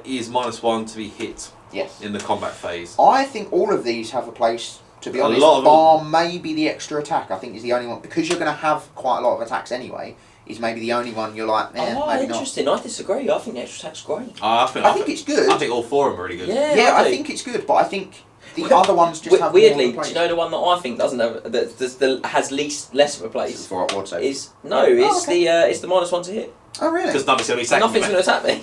is -1 to be hit Yes. in the combat phase. I think all of these have a place, to be A honest, lot of bar maybe the extra attack. I think is the only one. Because you're going to have quite a lot of attacks anyway, is maybe the only one you're like, maybe not. Interesting. I disagree. I think the extra attack's great. I think it's good. I think all 4 of them are really good. Yeah, I think it's good, but I think the other ones just have weirdly. more Do place. you know the one that I think doesn't have that has less of a place? For ward save. Is it's the -1 to hit. Oh really? Because nothing's going to be attacking Nothing's going to attack me.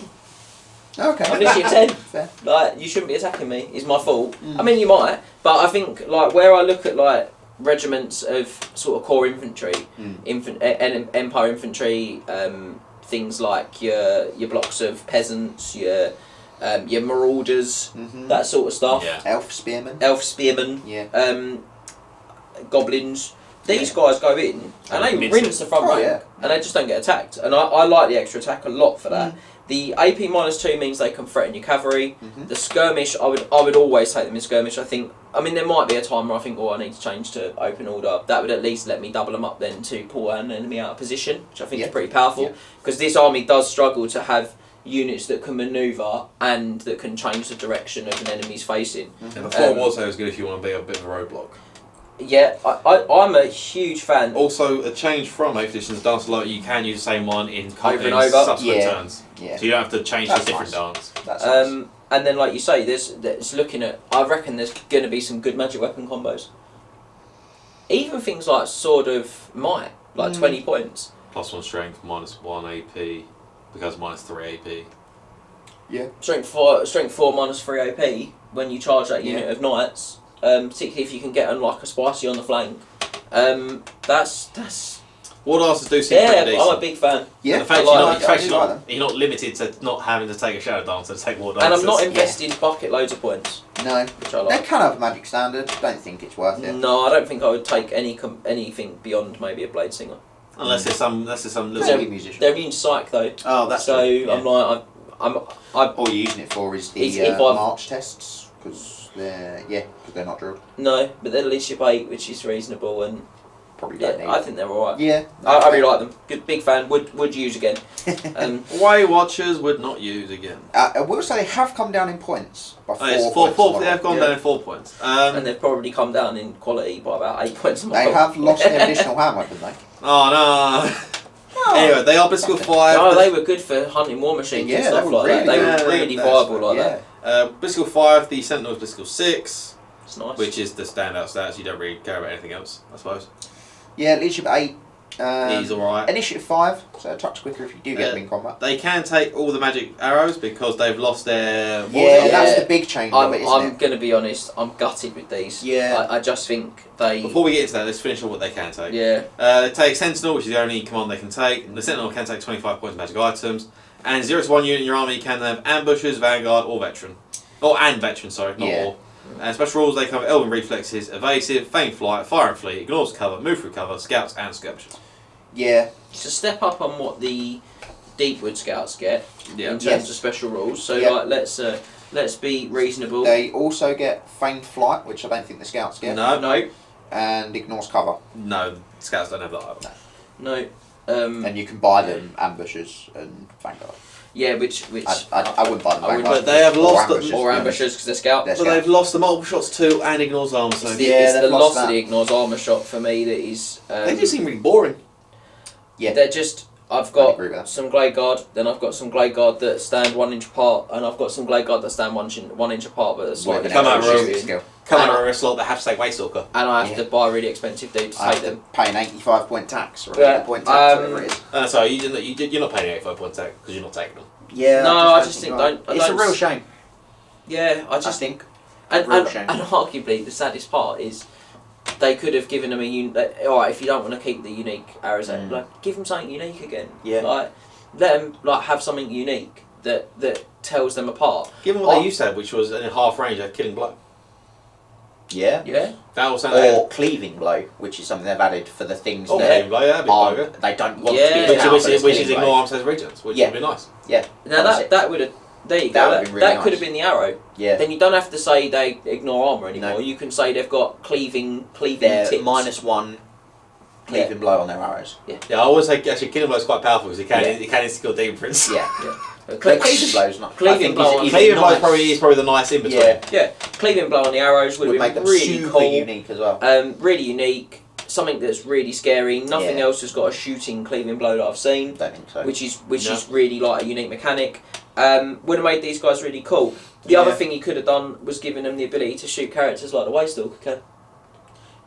Okay. I'm initiative 10. Fair. Like, you shouldn't be attacking me. It's my fault. Mm. I mean, you might, but I think like where I look at like regiments of sort of core infantry, Empire infantry, things like your blocks of peasants, your marauders, that sort of stuff. Yeah. Elf spearmen. Spearmen. Goblins. These guys go in and they rinse the front rank and they just don't get attacked. And I like the extra attack a lot for that. The AP -2 means they can threaten your cavalry. The skirmish, I would always take them in skirmish. I mean, there might be a time where I think, I need to change to open order. That would at least let me double them up then to pull an enemy out of position, which I think is pretty powerful. Because this army does struggle to have units that can manoeuvre and that can change the direction of an enemy's facing. And the 4 ward save is good if you want to be a bit of a roadblock. Yeah, I'm a huge fan. Also, a change from 8th edition's Dance Low, you can use the same one in Over and over. subsequent turns. Yeah. So you don't have to change to a different dance. That's nice. And then, like you say, there's looking at. I reckon there's going to be some good magic weapon combos. Even things like Sword of Might, like 20 points. +1 strength, -1 AP, because -3 AP. Yeah. Strength 4 -3 AP when you charge that unit of knights. Particularly if you can get on like a spicy on the flank. That's. War Dances do seem pretty decent. I'm a big fan. Yeah. The fact them. you're not limited to not having to take a Shadow Dancer to take War Dances. And I'm not investing bucket loads of points. No. Which I They like. can have magic standard. Don't think it's worth it. No, I don't think I would take anything beyond maybe a Blade Singer. Unless there's some little... Maybe musician. They're immune psych though. Oh, that's so true. Yeah. I'm like All you're using it for is the if I've- March tests, because they're not drilled. no, but they're at least your 8, which is reasonable, and Probably don't need I it. think they're alright. Yeah. I really like them. Good, big fan. Would use again. Way Watchers would not use again. I will say they have come down in points by 4 points. They have gone down in 4 points. And they've probably come down in quality by about 8 points. They have lost their additional hand weapon though. Oh no. Oh. Anyway, they are Blitzkrieg 5. No, they were good for hunting war machines and stuff like that. They were really viable like that. Blitzkrieg 5, the Sentinel is Blitzkrieg 6, It's nice. which is the standout stats. You don't really care about anything else, I suppose. Yeah, leadership 8. He's alright. Initiative 5, so a touch quicker if you do get them in combat. They can take all the magic arrows because they've lost their... Yeah, that's the big change of it, isn't I'm it? going to be honest, I'm gutted with these. Yeah. I just think they... Before we get into that, let's finish on what they can take. Yeah. They take Sentinel, which is the only command they can take. The Sentinel can take 25 points of magic items. And 0 to 1 unit in your army can have Ambushers, Vanguard, or Veteran. And Veteran, sorry, not all. And special rules, they cover Elven Reflexes, Evasive, Feigned Flight, Fire and Fleet, Ignores Cover, Move Through Cover, Scouts, and Skirmishers. Yeah. It's a step up on what the Deepwood Scouts get in terms of special rules. So like, let's be reasonable. They also get Feigned Flight, which I don't think the Scouts get. No. and ignores cover. No, scouts don't have that either. No. And you can buy them ambushers and vanguard. Yeah, which I wouldn't buy them I wouldn't, vanguard. but they have lost the- ambushers, or yeah. ambushers because they're scout. They're But they've lost the multiple shots too and ignores armor. So It's Yeah, the they've lost loss of that. the ignores armor shot for me that is. they just seem really boring. Yeah. They're just. I've I'd got agree with that. some Glade Guard, then I've got some Glade Guard that stand 1 inch apart, and I've got some Glade Guard that stand 1 inch apart, but are slightly With Come an out, extra Rose. shooting skill. Come And out of a slot that have to take Waystalker. and I have Yeah. to buy a really expensive dude to I take have to them. pay an 85-point tax or Yeah, 80-point tax, whatever it is. Sorry, you're not paying 85 points tax because you're not taking them. Yeah. No, I just think you are. don't- It's a don't- real shame. Yeah, I I just think. and real shame. arguably the saddest part is they could have given them a alright, if you don't want to keep the unique arrows, like give them something unique again. Yeah. Like let them like have something unique that tells them apart. Given what they used to have, which was in half range, a killing blow. Yeah. Yeah. That was something they Or had. cleaving blow, which is something they've added for the things Oh, that killing blow, yeah, that'd be aren't, quite good. they don't want Yeah. to be Which- Which, allowed, which, but is, it's which is killing ignore blow. arms as regents, which Yeah. would be nice. Yeah. Now That's it. that would have there you That go. would've That, been really that could nice. have been the arrow. Yeah. Then you don't have to say they ignore armor anymore. No. You can say they've got cleaving They're tips. -1 cleaving blow on their arrows. Yeah, I would say actually killing blow is quite powerful because Yeah. it can instigate demon prince. Yeah. Yeah. But cleaving blow's not. Cleaving I think blow on- is Cleaving blow nice. is probably the nice in between. Yeah. Yeah, cleaving blow on the arrows would Would have make been them really super cool. unique as well. Really unique. Something that's really scary. Nothing Yeah. else has got a shooting cleaving blow that I've seen, Don't think so. which is No. really like a unique mechanic. Would have made these guys really cool. The other Yeah. thing he could have done was given them the ability to shoot characters like the Waystalker can.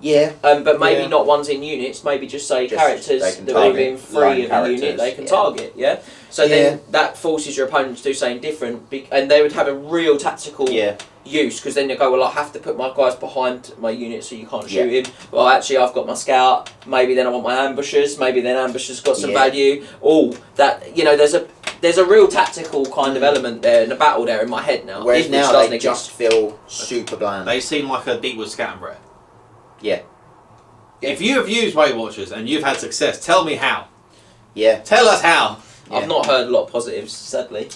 Yeah. But maybe Yeah. not ones in units. Maybe just say Just characters they can that are target within 3 line of a unit characters, they can yeah. target. Yeah. So Yeah. then that forces your opponent to do something different, and they would have a real tactical Yeah. use, because then you go, well, I have to put my guys behind my unit so you can't shoot him. Well, actually, I've got my scout. Maybe then I want my ambushers. Maybe then ambushers got some Yeah. value. All that, there's a real tactical kind of element there in the battle there in my head now. Whereas which now doesn't they exist. just feel super bland. They seem like a Deepwood Scatter Breath. Yeah. If you have used Weight Watchers and you've had success, tell me how. Yeah. Tell us how. Yeah. I've not heard a lot of positives, sadly.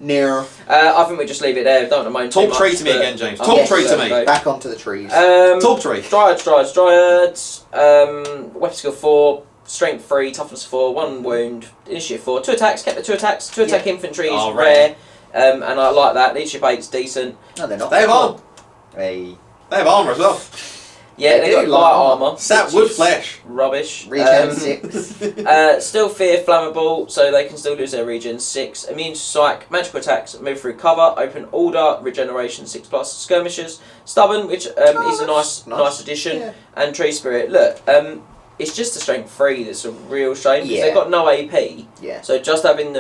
No. I think we just leave it there. Don't want to moan too Talk much. tree to me but again, James. I'm Talk just tree to gonna me. go. Back onto the trees. Talk tree. Dryads. Weapon skill 4, strength 3, toughness 4, 1 wound, initiative 4, 2 attacks, kept the 2 attacks, 2 attack infantry is Oh, rare, and I like that. Leadership 8's decent. No, they're not. They have armor. They They have armor as well. Yeah, They they do got like light armour. armour. Sat which wood is flesh. Rubbish. regen 6. Still fear flammable, so they can still lose their regen 6. Immune to psych, magical attacks, move through cover, open order, regeneration 6+, skirmishers, stubborn, which is a nice addition, Yeah. and tree spirit. Look, it's just a strength 3 that's a real shame because Yeah. they've got no AP. Yeah. So just having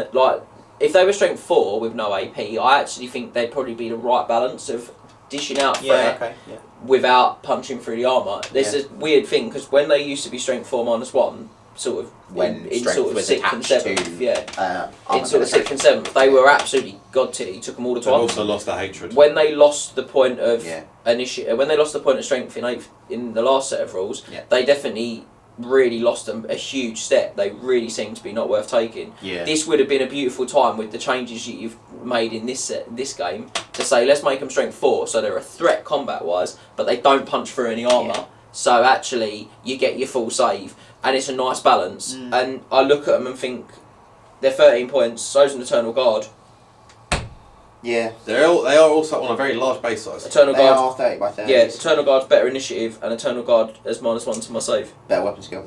if they were strength 4 with no AP, I actually think they'd probably be the right balance of dishing out threat Okay. Yeah. without punching through the armour. There's Yeah. a weird thing because when they used to be strength 4 -1, sort of When in strength sort of was 6th and attached 7th, to, yeah, armor in sort of 6th penetration. and 7th, they were absolutely god tier. You took them all the They've time. also lost their hatred. When they lost the point of Yeah. when they lost the point of strength in the last set of rules, Yeah. they definitely really lost them a huge step. They really seem to be not worth taking. Yeah. This would have been a beautiful time with the changes that you've made in this game to say let's make them strength 4 so they're a threat combat wise, but they don't punch through any armour. Yeah. So actually you get your full save, and it's a nice balance. And I look at them and think they're 13 points. So's an Eternal Guard. Yeah. They are also on a very large base size. Eternal They Guard. are 30 by 30. Yeah, Eternal Guard's better initiative, and Eternal Guard as -1 to my save. Better weapon skill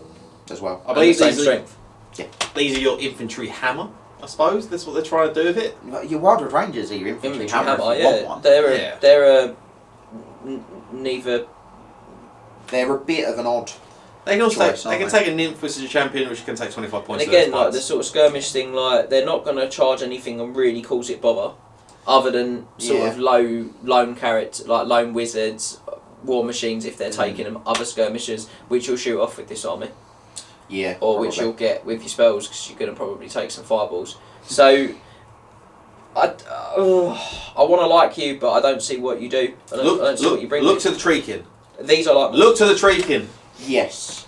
as well. I believe And the same these strength. These are your infantry hammer, I suppose. That's what they're trying to do with it. Your Wildwood Rangers are your infantry Infantry hammer. hammer, if you want yeah. one. They're neither. They're a bit of an odd. They can also Choice, they can aren't take a nymph, which is a champion, which can take 25 points. And to again, those like the fights. sort of skirmish thing, like they're not going to charge anything and really cause it bother, other than sort Yeah. of lone character, like lone wizards, war machines if they're taking them, other skirmishers which you'll shoot off with this army, Yeah. or which probably. you'll get with your spells because you're going to probably take some fireballs. So. I want to like you, but I don't see what you do. I don't see what you bring. Look to the Treekin. These are like Look to the Treekin. Yes.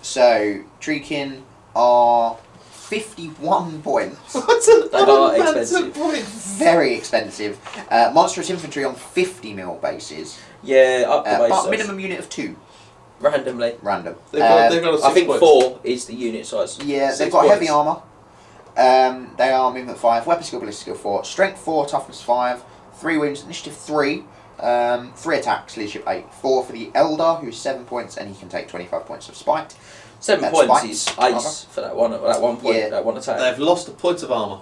So Treekin are 51 points. What's a They are expensive. Very expensive. Monstrous infantry on 50 mil bases. yeah up the base But size. minimum unit of 2. randomly. Random. They've got a 6 I think points. 4 is the unit size. Yeah, 6 they've got points. heavy armour. They are movement 5, weapon skill, ballistic skill 4, strength 4, toughness 5, 3 wounds, initiative 3, 3 attacks, leadership 8, 4 for the elder, who's 7 points, and he can take 25 points of spite. 7 That's points spite. is ace for that one point, Yeah. that one attack. They've lost a point of armour.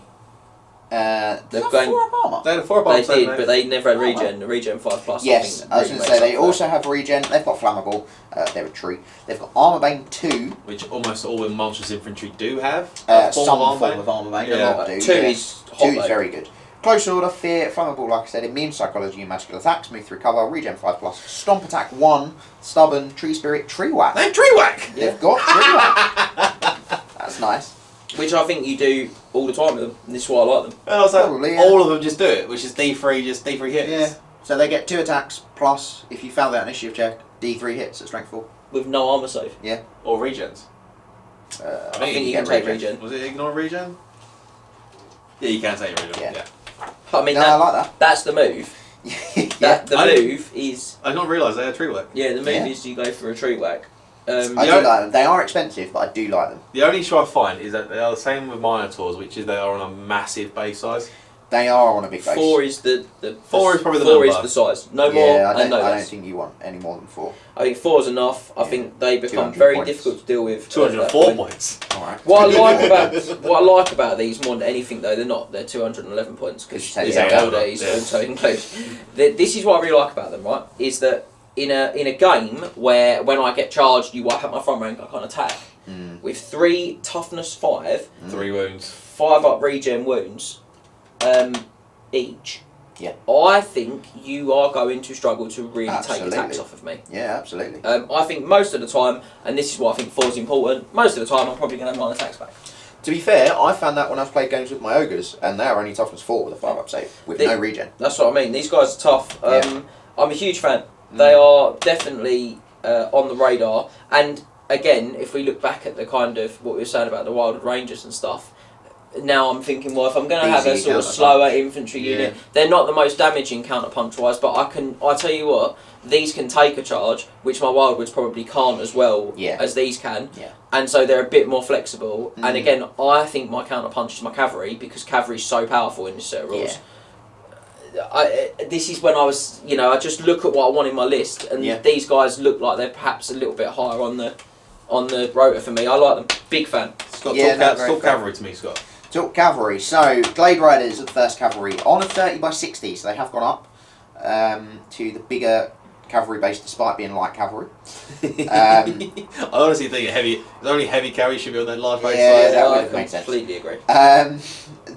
They've got gained- 4 of armour. They had a 4 They bomb did, but they never had regen. The regen 5 plus. Yes, I was going to say they also have regen. They've got flammable. They're a tree. They've got armor bane 2. Which almost all the monstrous infantry do have. Some form of armor bane. Yeah. A lot do. 2 yeah. is 2 hot. is Though. very good. Close order, fear, flammable, like I said, immune psychology and magical attacks, move through cover, regen 5 plus, stomp attack 1, stubborn, tree spirit, tree whack. They have tree whack! Yeah. They've got tree whack. That's nice. Which I think you do all the time with them. And this is why I like them. And also, Probably, yeah. all of them just do it, which is D3, just D3 hits. Yeah. So they get 2 attacks plus, if you fail that initiative check, D3 hits at strength 4. With no armor save. Or regens. I I think you can take regen. Was it ignore regen? Yeah, you can take regen. Yeah. Yeah. I mean, No, I like that's the move. that. That the I didn't- move is I did not realise they had tree whack. the move Yeah. is you go for a tree whack. I Yeah. do like them. They are expensive, but I do like them. The only issue I find is that they are the same with Minotaurs, which is they are on a massive base size. They are on a big base. 4 is the 4 is probably the 4 is number. the size. No more Yeah, and no I don't less. think you want any more than 4. I think 4 is enough. I Yeah. think they become 200 very points. difficult to deal with. 204 points. Alright. What I like about these more than anything though, they're 211 points because Because the you take the elder elder, is yeah. also included. This is what I really like about them, right? Is that in a game where when I get charged, you wipe out my front rank, I can't attack. With 3 toughness 5, 3 wounds. 5 up regen wounds, each. Yeah. I think you are going to struggle to really Absolutely. take attacks off of me. Yeah, absolutely. I think most of the time, and this is why I think 4 is important, most of the time I'm probably going to have 9 attacks back. To be fair, I found that when I've played games with my ogres, and they are only toughness 4 with a 5 up save, with no regen. That's what I mean. These guys are tough. Yeah. I'm a huge fan. They are definitely on the radar. And again, if we look back at the kind of what we were saying about the Wild Rangers and stuff, now I'm thinking, well, if I'm going to have a Easy sort of counterpunch. slower infantry Yeah. unit, they're not the most damaging counterpunch wise, but I tell you what, these can take a charge, which my Wildwoods probably can't as well Yeah. as these can. Yeah. And so they're a bit more flexible. And Mm. again, I think my counterpunch is my cavalry because cavalry is so powerful in this set of rules. This is when I was, I just look at what I want in my list, and Yeah. these guys look like they're perhaps a little bit higher on the rotor for me. I like them. Big fan. Scott, Yeah, talk, no, very talk fair. cavalry to me, Scott. Talk cavalry. So, Glade Riders are the first cavalry on a 30 by 60, so they have gone up to the bigger cavalry base despite being light cavalry. I honestly think only heavy cavalry should be on that large base Yeah, size. that would I have made sense. completely agree.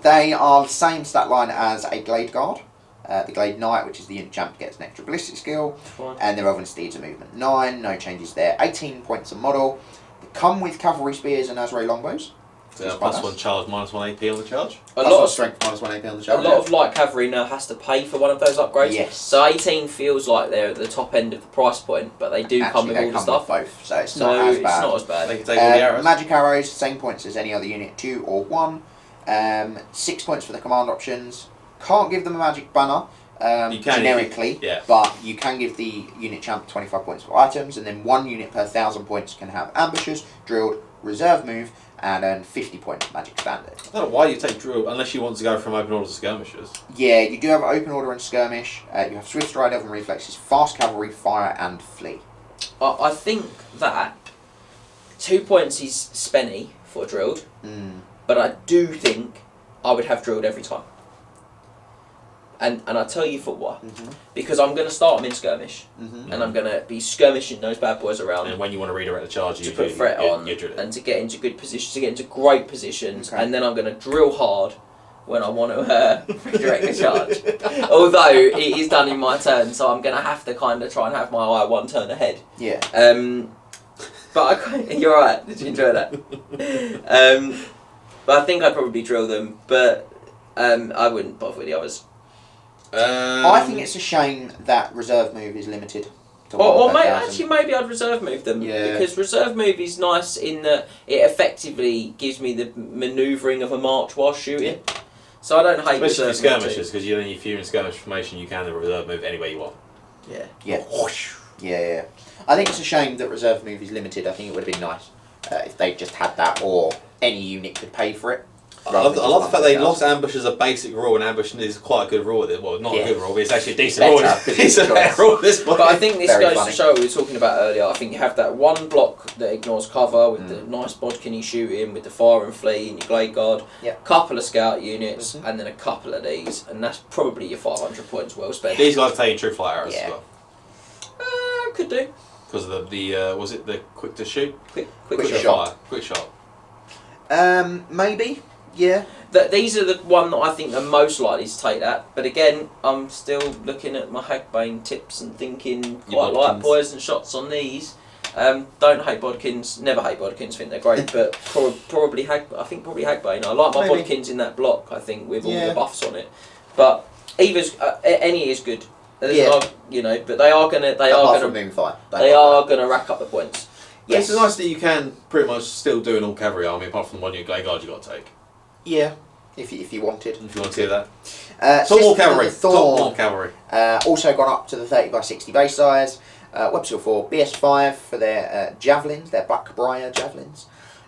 They are the same stat line as a Glade Guard. The Glade Knight, which is the unit champ, gets an extra ballistic skill. Fine. And their Elven Steeds are movement 9, no changes there. 18 points a model. They come with cavalry spears and Azray longbows. So That's quite plus nice. 1 charge, minus 1 AP on the charge. A lot of strength, minus 1 AP on the A charge. lot of light cavalry now has to pay for one of those upgrades. Yes. So 18 feels like they're at the top end of the price point, but they do come Actually, with they all the come stuff. with both, so it's So not as it's bad. not as bad. They can take all the arrows. Magic arrows, same points as any other unit, 2 or 1. 6 points for the command options. Can't give them a magic banner You can, generically, yeah. but you can give the unit champ 25 points for items, and then 1 unit per 1,000 points can have ambushes, drilled, reserve move, and earn 50 points magic standard. I don't know why you take drill unless you want to go from open order to skirmishers. Yeah, you do have open order and skirmish. You have swift stride, elven reflexes, fast cavalry, fire, and flee. I think that 2 points is spenny for drilled, but I do think I would have drilled every time. And I'll tell you for why. Because I'm going to start them in skirmish, and I'm going to be skirmishing those bad boys around. And when you want to redirect the charge, To you put threat on you drill it. and to get into good positions, to get into great positions, Okay. and then I'm going to drill hard when I want to redirect the charge. Although it is done in my turn, so I'm going to have to kind of try and have my eye 1 turn ahead. Yeah. But you're right. Did you enjoy that? But I think I'd probably drill them, but I wouldn't bother with the others. I think it's a shame that reserve move is limited. To Or 1 per 1,000. actually, maybe I'd reserve move them. Yeah. Because reserve move is nice in that it effectively gives me the manoeuvring of a march while shooting. So I don't hate Especially for reserve move skirmishers, because if you're in skirmish formation, you can reserve move any way you want. too. Yeah. Yeah. Yeah. I think it's a shame that reserve move is limited. I think it would have been nice if they just had that, or any unit could pay for it. I love the fact they lost ambush as a basic rule, and ambush is quite a good rule. Well, not a good rule, but it's actually a decent rule. It's a better rule at this point. But I think this goes to show what we were talking about earlier. I think you have that one block that ignores cover with the nice bodkin shooting, with the fire and flee and your glade guard, couple of scout units, and then a couple of these, and that's probably your 500 points well spent. These guys are taking true flight arrows as well. Could do. Because of the was it the quick to shoot? Quick shot. Quick shot. Maybe. Yeah. These are the one that I think are most likely to take that. But again, I'm still looking at my Hagbane tips and thinking quite like poison shots on these. Don't hate bodkins. Never hate bodkins. Think they're great, but probably Hagbane. I like my bodkins in that block. I think with all the buffs on it. But either's any is good. But they are gonna rack up the points. Yes. It's nice that you can pretty much still do an all cavalry army apart from the one you glade guard you got to take. Yeah, if you wanted. If you want to do that. Talk more cavalry. Talk more cavalry. Also gone up to the 30x60 base size. Web Seal 4, BS5 for their javelins, their Blackbriar javelins.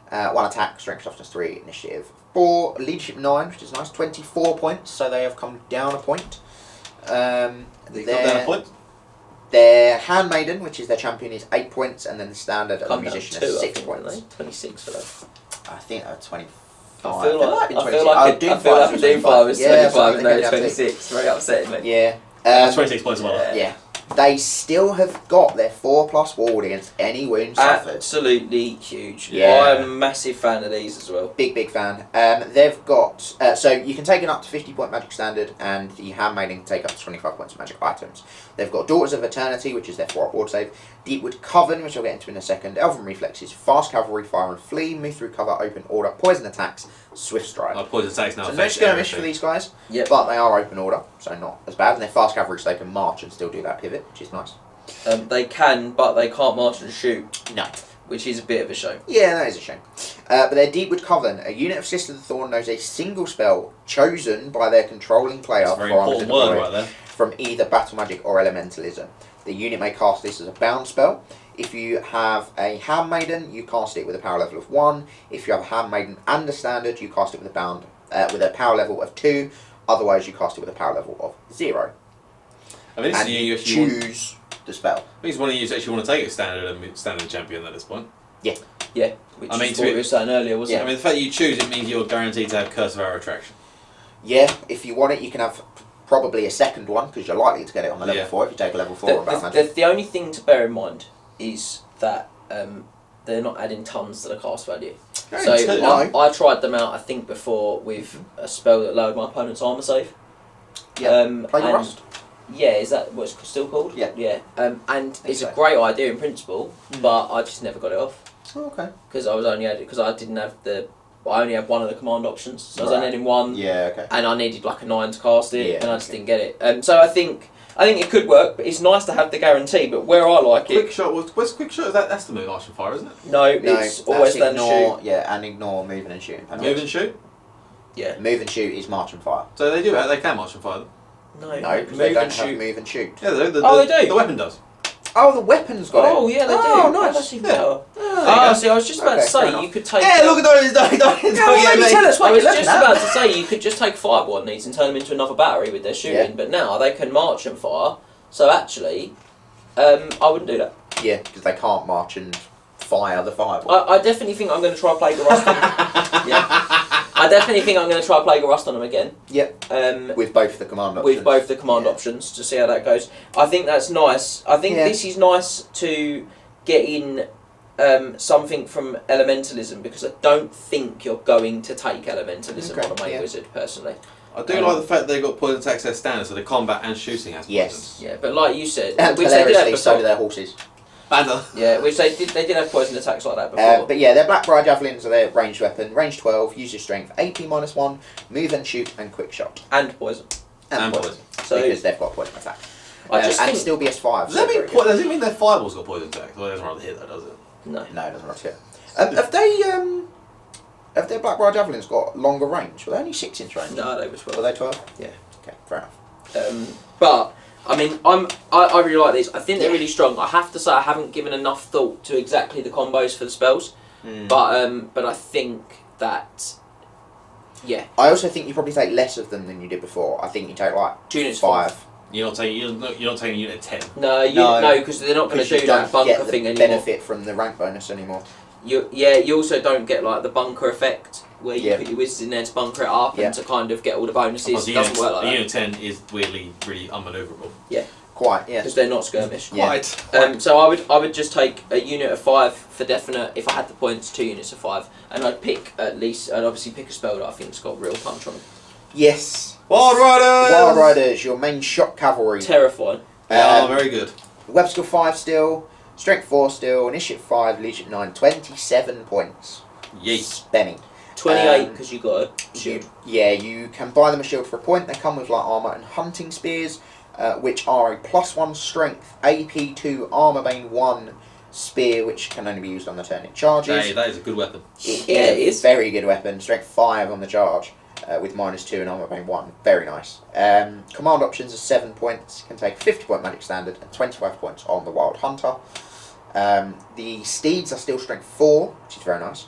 1 attack, strength toughness 3, initiative 4, leadership 9, which is nice. 24 points, so they have come down a point. They come down a point? Their Handmaiden, which is their champion, is 8 points, and then the standard and the musician is 6 points. 26 for that. I think that's 25. I feel like Doomfire was 25 and they're 26. Very upsetting, mate. Yeah. 26 points more. Yeah. They still have got their 4+ ward against any wound suffered. Absolutely huge. Yeah. I'm a massive fan of these as well. Big fan. They've got so you can take an up to 50-point magic standard, and the Handmaiden can take up to 25 points of magic items. They've got Daughters of Eternity, which is their 4-up ward save. Deepwood Coven, which I'll get into in a second. Elven Reflexes, Fast Cavalry, Fire and Flee, Move Through Cover, Open Order, Poison Attacks, Swift Strike. Poison Attacks now. So no skirmish for these guys, but they are Open Order, so not as bad. And they're Fast Cavalry, so they can march and still do that pivot, which is nice. They can, but they can't march and shoot. No. Which is a bit of a shame. Yeah, that is a shame. But their Deepwood Coven, a unit of Sister of the Thorn, knows a single spell chosen by their controlling player from either Battle Magic or Elementalism. The unit may cast this as a bound spell. If you have a Handmaiden, you cast it with a power level of 1. If you have a Handmaiden and a standard, you cast it with a power level of 2. Otherwise, you cast it with a power level of 0. I mean, and you choose the spell. I think it's one of you actually want to take a standard champion at this point. Yeah. Which is what we were saying earlier, wasn't it? I mean, the fact that you choose it means you're guaranteed to have Curse of Arrow Attraction. Yeah, if you want it, you can have probably a second one, because you're likely to get it on the level 4 if you take a level 4 about magic. The only thing to bear in mind is that they're not adding tons to the cast value. So I tried them out, I think, before with a spell that lowered my opponent's armor save. Yeah. Plague Rust. Yeah, is that what it's still called? Yeah. And it's a great idea in principle, but I just never got it off. Oh, okay. Because I only had one of the command options, so I was only adding one. Yeah, okay. And I needed like a 9 to cast it, and I just didn't get it. So I think it could work, but it's nice to have the guarantee. But where I like Quick Shot, what's Quick Shot? That's the move, March and Fire, isn't it? No, it's always stand and shoot. Yeah, and ignore moving and shooting. Move and shoot? Yeah. Move and shoot is March and Fire. So they can March and Fire them? No, because they don't have move and shoot. Yeah, they do. The weapon does. Oh, the weapon's got it. Oh, yeah, they do. Oh, nice. That's even better. See, I was just about to say you could take... Yeah, look at those. I was just about to say you could just take Fireball on these and turn them into another battery with their shooting, but now they can march and fire, so actually, I wouldn't do that. Yeah, because they can't march and fire the fireball. I definitely think I'm going to try Plague of Rust on them. I definitely think I'm going to try Plague of Rust on them again. Yep. With both the command options. To see how that goes. I think that's nice. I think this is nice to get in something from Elementalism, because I don't think you're going to take Elementalism on a main wizard, personally. I do like the fact that they've got poison attacks as standard, so the combat and shooting has poison. Yes. Yeah, but like you said, and which they did have before. So do their horses. Yeah, which they did have poison attacks like that before. But yeah, their Blackbriar Javelins are their ranged weapon. Range 12, use your strength, AP -1, move and shoot, and quick shot. And poison. And poison. So, because they've got poison attack. And still BS5. Does it mean their fireball's got poison attack? Well, it doesn't really hit though, does it? No. No, it doesn't really hit. Have their Blackbriar Javelins got longer range? Were they only 6-inch range? No, they were 12. Were they 12? Yeah. Okay, fair enough. But I mean, I really like these. I think they're really strong. I have to say I haven't given enough thought to exactly the combos for the spells, but I think that, yeah. I also think you probably take less of them than you did before. I think you take like Units 5. You're not taking unit 10. No, because they're not going to do that bunker thing anymore. Benefit from the rank bonus anymore. You also don't get like the bunker effect where you put your wizards in there to bunker it up and to kind of get all the bonuses. It doesn't work like that. Unit 10 is weirdly really unmanoeuvrable. Yeah. Quite, yeah. Because they're not skirmish. Yeah. Quite. So I would just take a unit of 5 for definite. If I had the points, 2 units of 5, and I'd obviously pick a spell that I think's got real punch on it. Yes. Wild Riders! Wild Riders, your main shock cavalry. Terrifying. Very good. Web skill 5 still, strength 4 still, initiative 5, leadership 9, 27 points. Yeet. Spending. 28 because you got a shield. Yeah, you can buy them a shield for a point. They come with like armor and hunting spears, which are a +1 strength, AP 2, armor bane 1 spear, which can only be used on the turn it charges. Hey, that is a good weapon. It is. Very good weapon. Strength 5 on the charge. With -2 and armor bane 1. Very nice. Command options are 7 points. Can take 50 point magic standard and 25 points on the wild hunter. The steeds are still strength 4, which is very nice.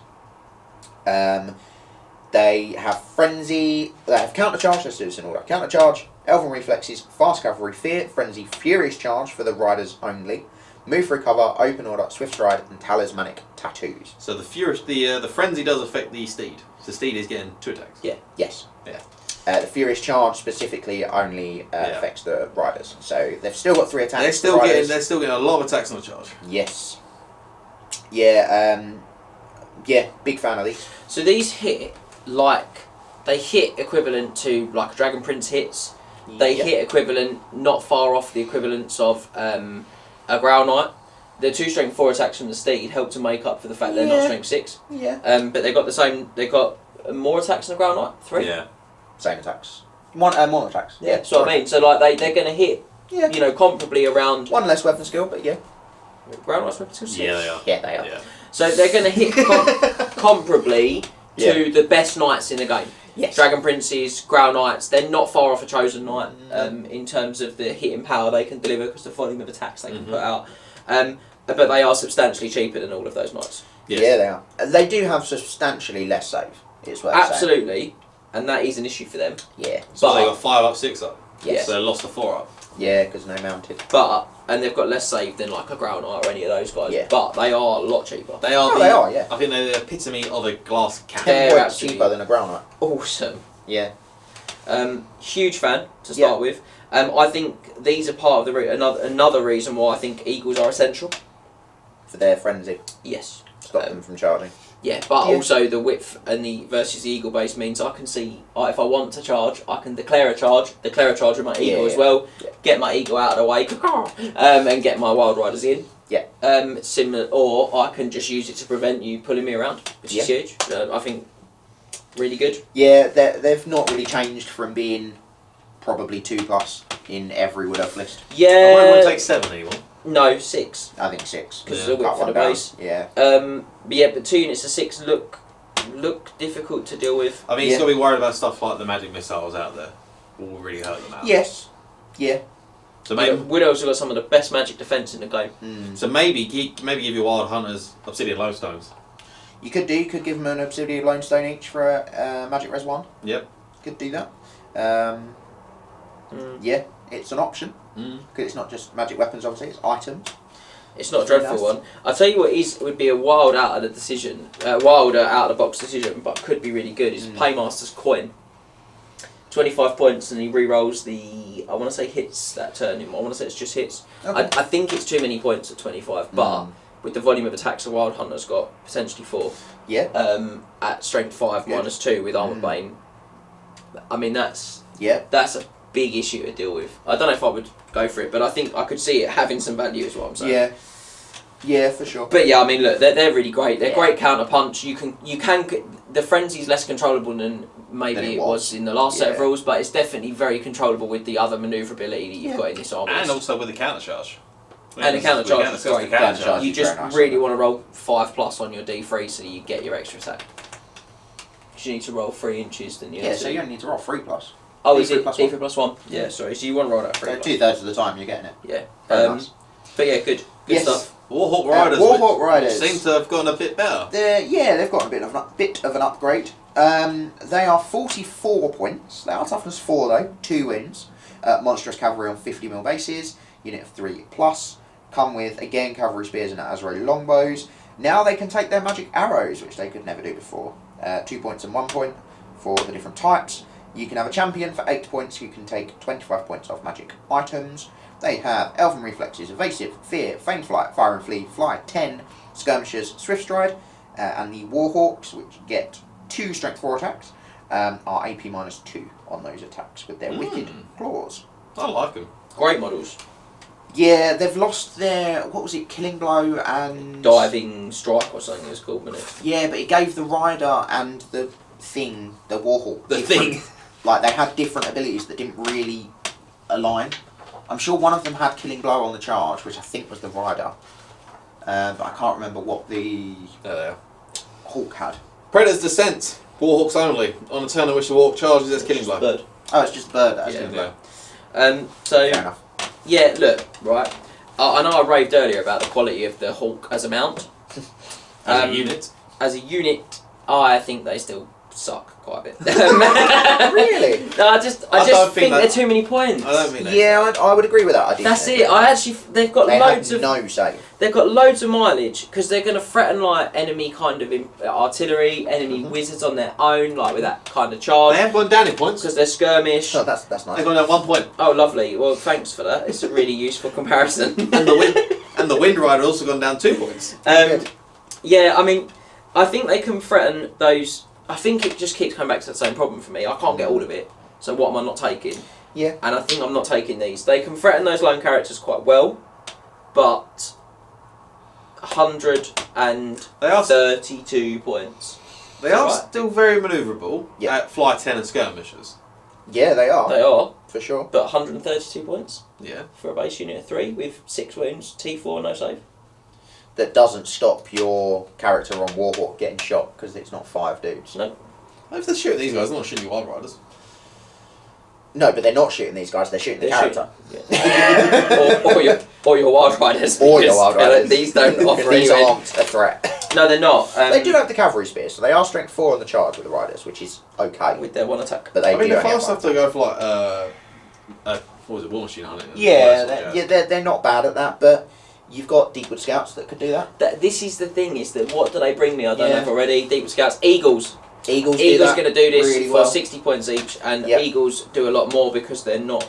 They have frenzy. They have counter charge. Let's do this in order. Counter charge, elven reflexes, fast cavalry, fear, frenzy, furious charge for the riders only. Move for recover, open order, swift stride, and talismanic tattoos. So the frenzy does affect the steed. So steed is getting 2 attacks. Yeah. Yes. Yeah. The furious charge specifically only affects the riders. So they've still got 3 attacks. They're still getting a lot of attacks on the charge. Yes. Yeah. Yeah. Big fan of these. So these hit they hit equivalent to like Dragon Prince hits. They hit equivalent, not far off the equivalence of a Growl Knight. The 2 strength 4 attacks from the steed help to make up for the fact they're not strength 6. Yeah. But they got the same. They got more attacks than the Growl Knight. 3. Yeah. Same attacks. More attacks. Yeah. That's what I mean. So like they're going to hit. Yeah. You know, comparably around. 1 less weapon skill, but yeah. Growl Knight's weapon skill 6. Yeah, they are. Yeah, they are. Yeah. So they're going to hit comparably to the best knights in the game. Yes. Dragon Princes, Growl Knights, they're not far off a Chosen Knight in terms of the hitting power they can deliver because the volume of attacks they can put out. But they are substantially cheaper than all of those knights. Yes. Yeah, they are. They do have substantially less save. It's worth Absolutely, and that is an issue for them. saying. Yeah. So they got 5 up, 6 up. Yes. So they lost the 4 up. Yeah, because no mounted. And they've got less save than like a Growl Knight or any of those guys. Yeah. But they are a lot cheaper. They are. They are. Yeah. I think they're the epitome of a glass cannon. 10 They're points absolutely cheaper than a ground knight. Awesome. Yeah. Huge fan to start with. I think these are part of the another reason why I think Eagles are essential. For their frenzy. Yes. Stop them from charging. Yeah, but also the width and the versus the eagle base means I can see if I want to charge, I can declare a charge with my eagle as well, get my eagle out of the way, and get my wild riders in. Yeah. Similar, or I can just use it to prevent you pulling me around, which is huge. I think really good. Yeah, they've not really changed from being probably 2+ in every Wood Elf list. Yeah. I won't take 7 anymore. No, 6. I think 6. Because the width for the base. Yeah. But 2 units of 6 look difficult to deal with. I mean, he's got to be worried about stuff like the magic missiles out there. Will really hurt them out. Yes. Yeah. So maybe Wood Elves have got some of the best magic defence in the game. So maybe give your wild hunters obsidian lodestones. You could give them an obsidian lodestone each for a magic res 1. Yep. Could do that. Yeah, it's an option. Because it's not just magic weapons, obviously, it's items. It's not a dreadful one. I'll tell you what would be a wild out of the box decision, but could be really good, is Paymaster's Coin. 25 points and he re-rolls I want to say hits that turn. I want to say it's just hits. Okay. I think it's too many points at 25, but with the volume of attacks the Wild Hunter's got, potentially 4. Yeah. At strength 5 -2 with Armor Bane. I mean, that's a big issue to deal with. I don't know if I would go for it, but I think I could see it having some value is what I'm saying. Yeah. Yeah, for sure. But yeah, I mean, look, they're really great. They're great counter punch. You can the frenzy's less controllable than maybe it was in the last set of rules, but it's definitely very controllable with the other manoeuvrability that you've got in this army. And also with the counter charge. And the counter charge is great. Counter charge You is just very nice really want to roll 5+ on your D3 so you get your extra attack. Because you need to roll 3 inches, then you have So to. you only need to roll 3+. Oh, is D3 it plus D3 plus 1? Yeah, sorry. So you want to roll that 3. So 2/3 of the time you're getting it. Yeah. Very nice. But yeah, good Yes. stuff. Warhawk Riders. Warhawk which Riders. seem to have gotten a bit better. They've got a bit of an upgrade. They are 44 points. They are toughness 4 though, 2 wins. Monstrous cavalry on 50mm bases, unit of 3 plus. Come with again cavalry spears and Azraeli longbows. Now they can take their magic arrows, which they could never do before. 2 points and 1 point for the different types. You can have a champion for 8 points. You can take 25 points off magic items. They have Elven Reflexes, Evasive, Fear, Feign Flight, Fire and Flee, Fly 10, Skirmishers, Swift Stride, and the Warhawks, which get 2 Strength 4 attacks, are AP -2 on those attacks with their Wicked Claws. I like them. Great models. Yeah, they've lost their, what was it, Killing Blow and... Diving Strike or something it was called, wasn't it? Yeah, but it gave the Rider and the thing, the Warhawk. The thing. Like, they had different abilities that didn't really align. I'm sure one of them had Killing Blow on the charge, which I think was the Rider. But I can't remember what the Hawk had. Predator's Descent. Warhawks only. On a turn in which the Warhawk charges as Killing Blow. Bird. Oh, it's just Bird that has Yeah, Killing Blow. So, Fair enough. yeah, look, right. I know I raved earlier about the quality of the Hawk as a mount. As a unit. As a unit, I think they still suck quite a bit. Really? No, I just think they're too many points. I don't think that. Yeah, I would agree with that. That's it. They've got they loads have of no save. They've got loads of mileage because they're going to threaten like enemy kind of artillery, enemy wizards on their own, like with that kind of charge. They have gone down in points. Because they're skirmish. Oh, that's nice. They've gone down 1 point. Oh, lovely. Well, thanks for that. It's a really useful comparison. And the Wind Rider also gone down 2 points. Yeah, I mean, I think they can threaten those. I think it just keeps coming back to the same problem for me. I can't get all of it. So what am I not taking? Yeah. And I think I'm not taking these. They can threaten those lone characters quite well, but 132 points. They are Right. still very manoeuvrable Yeah. at Fly 10 and Skirmishers. Yeah, they are. They are, For sure. but 132 points Yeah. for a base unit of 3 with 6 wounds, T4, no save. That doesn't stop your character on Warhawk getting shot because it's not 5 dudes. No. If they're shooting these guys, they're not shooting Wild Riders. No, but they're not shooting these guys, they're shooting the They're character. Yeah. or your Wild Riders. Or your because, Wild Riders. These don't offer These any. aren't a threat. No, they're not. They do have the cavalry spears, so they are strength 4 on the charge with the riders, which is okay. With their 1 attack. But they I mean, do the only have fast one. have to go for like, what was it, War Machine Hunting? They're not bad at that, but you've got Deepwood Scouts that could do that. This is the thing, is that what do they bring me? I don't Yeah. know if already. Deep Scouts. Eagles. Eagles Eagles do that going to do this really for well. 60 points each, and Yep. Eagles do a lot more because they're not.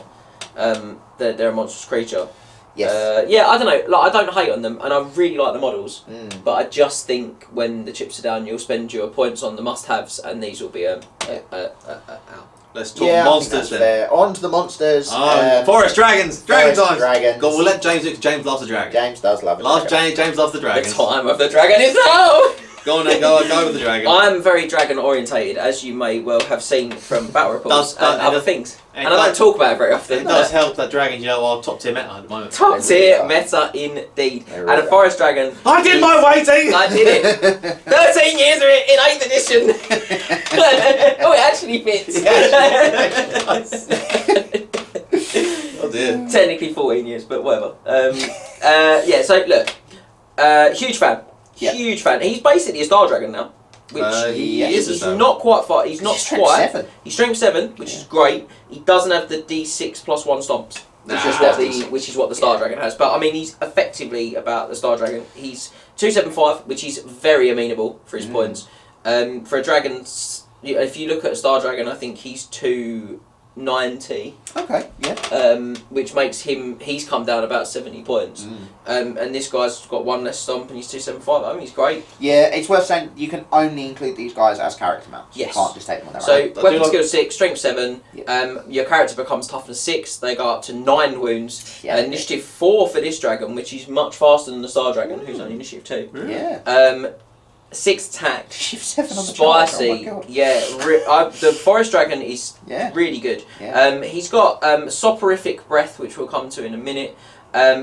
They're a monstrous creature. Yes. Yeah, I don't know. Like, I don't hate on them, and I really like the models. Mm. But I just think when the chips are down, you'll spend your points on the must-haves, and these will be out. Let's talk Yeah, monsters I think that's then. fair. On to the monsters. Forest Dragons! Dragon Forest time! Dragons. God, we'll let James do it 'cause James loves the dragon. James does love it. James loves the The dragons. time of the dragon is now. Go on then, go with the dragon. I'm very dragon orientated, as you may well have seen from battle reports and other things. And I don't talk about it very often. It does help that dragons, you know, are top tier meta at the moment. Top They really tier are. meta indeed. They really And a are. forest dragon. I did my waiting! I did it. 13 years of it in 8th edition. Oh, it actually fits. Oh dear. Technically 14 years, but whatever. Yeah, so look. Huge fan. Yeah. Huge fan. He's basically a Star Dragon now. Which He is a he's Star. not quite far. He's not He's strength quite. 7. He's strength 7, which is great. He doesn't have the D6 plus 1 stomps. Which is what the Star Dragon has. But I mean, he's effectively about the Star Dragon. He's 275, which is very amenable for his points. For a dragon, if you look at a Star Dragon, I think he's 290. Okay, yeah. Which makes him, he's come down about 70 points. And this guy's got 1 less stomp and he's 275. I mean, he's great. Yeah, it's worth saying you can only include these guys as character mounts. Yes. You can't just take them on their So, own. weapon skill 6, strength 7. Yeah. Your character becomes toughness 6. They go up to 9 wounds. Yeah. Initiative 4 for this dragon, which is much faster than the Star Dragon, who's only initiative 2. Yeah. 6 attack. Shift 7 on the charge. Spicy. Oh my God. Yeah. The forest dragon is really good. Yeah. He's got soporific breath, which we'll come to in a minute.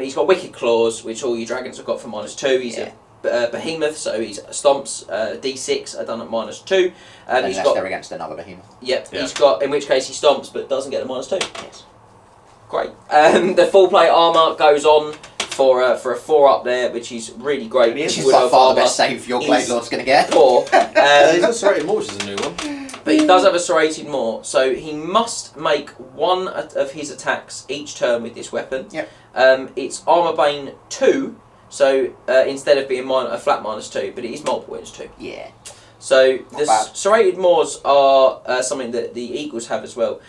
He's got wicked claws, which all you dragons have got for -2. He's a behemoth, so he's stomps D6 are done at -2. Unless they're against another behemoth. Yep, Yeah. he's got, in which case he stomps but doesn't get the -2. Yes. Great. The full plate armour goes on for a 4 up there, which is really great. Which is Wood by Elf far the armour best save your Blade is Lord's going to get. Poor. He's a serrated maw, which is a new one. But he does have a serrated maw, so he must make one of his attacks each turn with this weapon. Yep. It's armour bane 2, so instead of being a flat -2, but it is multiple wounds 2. Yeah. So the bad. serrated maws are something that the Eagles have as well.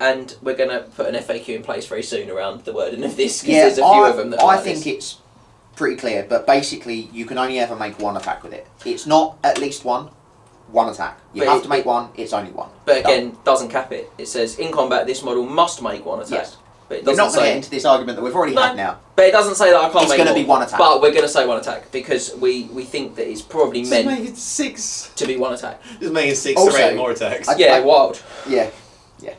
And we're going to put an FAQ in place very soon around the wording of this, because there's a few of them that are I like think this. it's pretty clear, but basically you can only ever make one attack with it. It's not at least one attack. You But have to make one, it's only one. But again, doesn't cap it. It says, in combat, this model must make one attack. Yes. But it We're doesn't not going to say... get into this argument that we've already had now. But it doesn't say that I can't It's make gonna more. be one attack. But we're going to say one attack, because we think that it's probably Just meant make it 6. to be one attack. Just making 6 Also, serrated maw attacks. Yeah, wild. Yeah.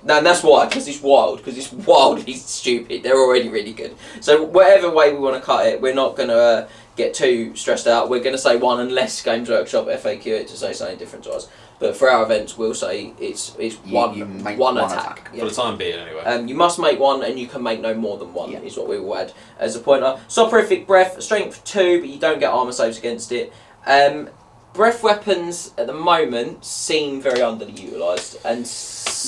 No, and that's why, because it's wild. Because it's wildly stupid. They're already really good. So whatever way we want to cut it, we're not going to get too stressed out. We're going to say one, unless Games Workshop FAQ it to say something different to us. But for our events, we'll say it's You make one one attack. attack. Yeah. For the time being, anyway. You must make one, and you can make no more than one, Yeah. is what we will add as a pointer. Soporific Breath, strength 2, but you don't get armour saves against it. Breath weapons at the moment seem very underutilised, and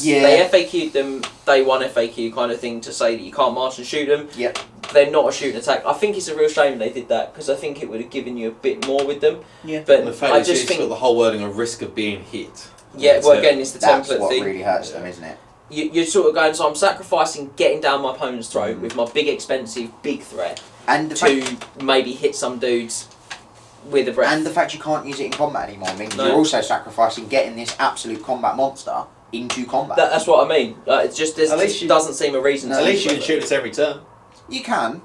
they FAQ'd them, day 1 FAQ kind of thing, to say that you can't march and shoot them. Yep. They're not a shooting attack. I think it's a real shame they did that, because I think it would have given you a bit more with them. Yeah. But And the fact I is just it's think... got the whole wording of risk of being hit. Yeah, well, So again, it's the That's template what thing. really hurts them, isn't it? You're sort of going, so I'm sacrificing getting down my opponent's throat with my big, expensive, big threat And the fact, to maybe hit some dudes with a breath. and the fact you can't use it in combat anymore means No. you're also sacrificing getting this absolute combat monster into combat. That's what I mean. It's just, there At least you- doesn't seem a reason to At least you use can shoot this every turn. You can.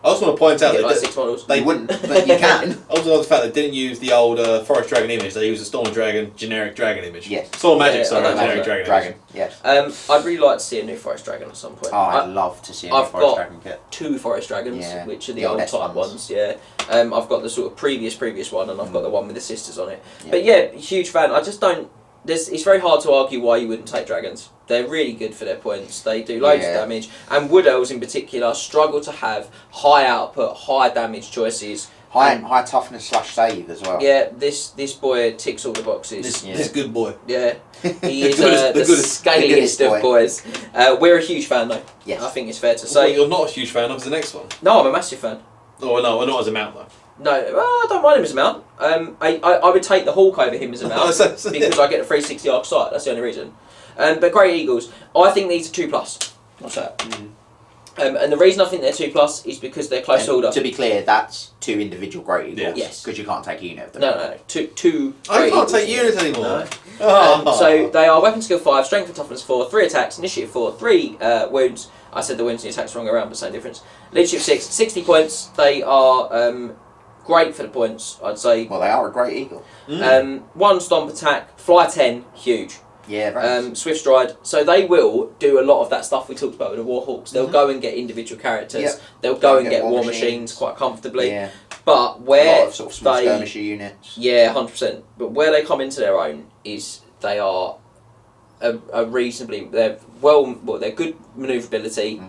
I also want to point out Get that like 6 models. You wouldn't, but you can. also love the fact they didn't use the old Forest Dragon image. They used a Storm Dragon generic dragon image. Yes. Storm Magic, Yeah, sorry, I don't generic like dragon. Yes. I'd really like to see a new Forest Dragon at some point. Oh, I'd love to see a I've Forest got- Dragon kit. 2 Forest Dragons, Yeah, which are the the old old type ones. ones, yeah. I've got the sort of previous one, and I've got the one with the sisters on it. Yeah. But yeah, huge fan. I just don't... It's very hard to argue why you wouldn't take dragons. They're really good for their points. They do loads of Yeah. damage. And Wood Elves in particular struggle to have high output, high damage choices. High toughness / save as well. Yeah, this boy ticks all the boxes. This good boy. Yeah, he is goodest- the the goodest- scaliest the of goodest boys. We're a huge fan though. Yes. I think it's fair to So what say. you're not a huge fan of is the next one. No, I'm a massive fan. Oh no, not as a mount though. No, I don't mind him as a mount. I would take the Hawk over him as a mount because I get a 360 arc sight. That's the only reason. But Great Eagles, I think these are 2+. What's that? And the reason I think they're 2+ is because they're close order. To be clear, that's 2 individual Great Eagles. Yeah. Yes. Because you can't take a unit of them. No, two. I Great can't Eagles. take units anymore. No. Oh. So they are weapon skill 5, strength and toughness 4, 3 attacks, initiative 4, 3 wounds. I said the wounds and the attacks wrong around, but same difference. Leadership 6, 60 points. They are great for the points, I'd say. Well, they are a Great Eagle. 1 stomp attack, fly 10, huge. Yeah, very nice. Swift stride. So they will do a lot of that stuff we talked about with the Warhawks. They'll go and get individual characters. Yep. They'll go and get war machines quite comfortably. Yeah. But A where lot of sort of small they... skirmisher units. Yeah, 100%. But where they come into their own is they are a reasonably... They're they're good manoeuvrability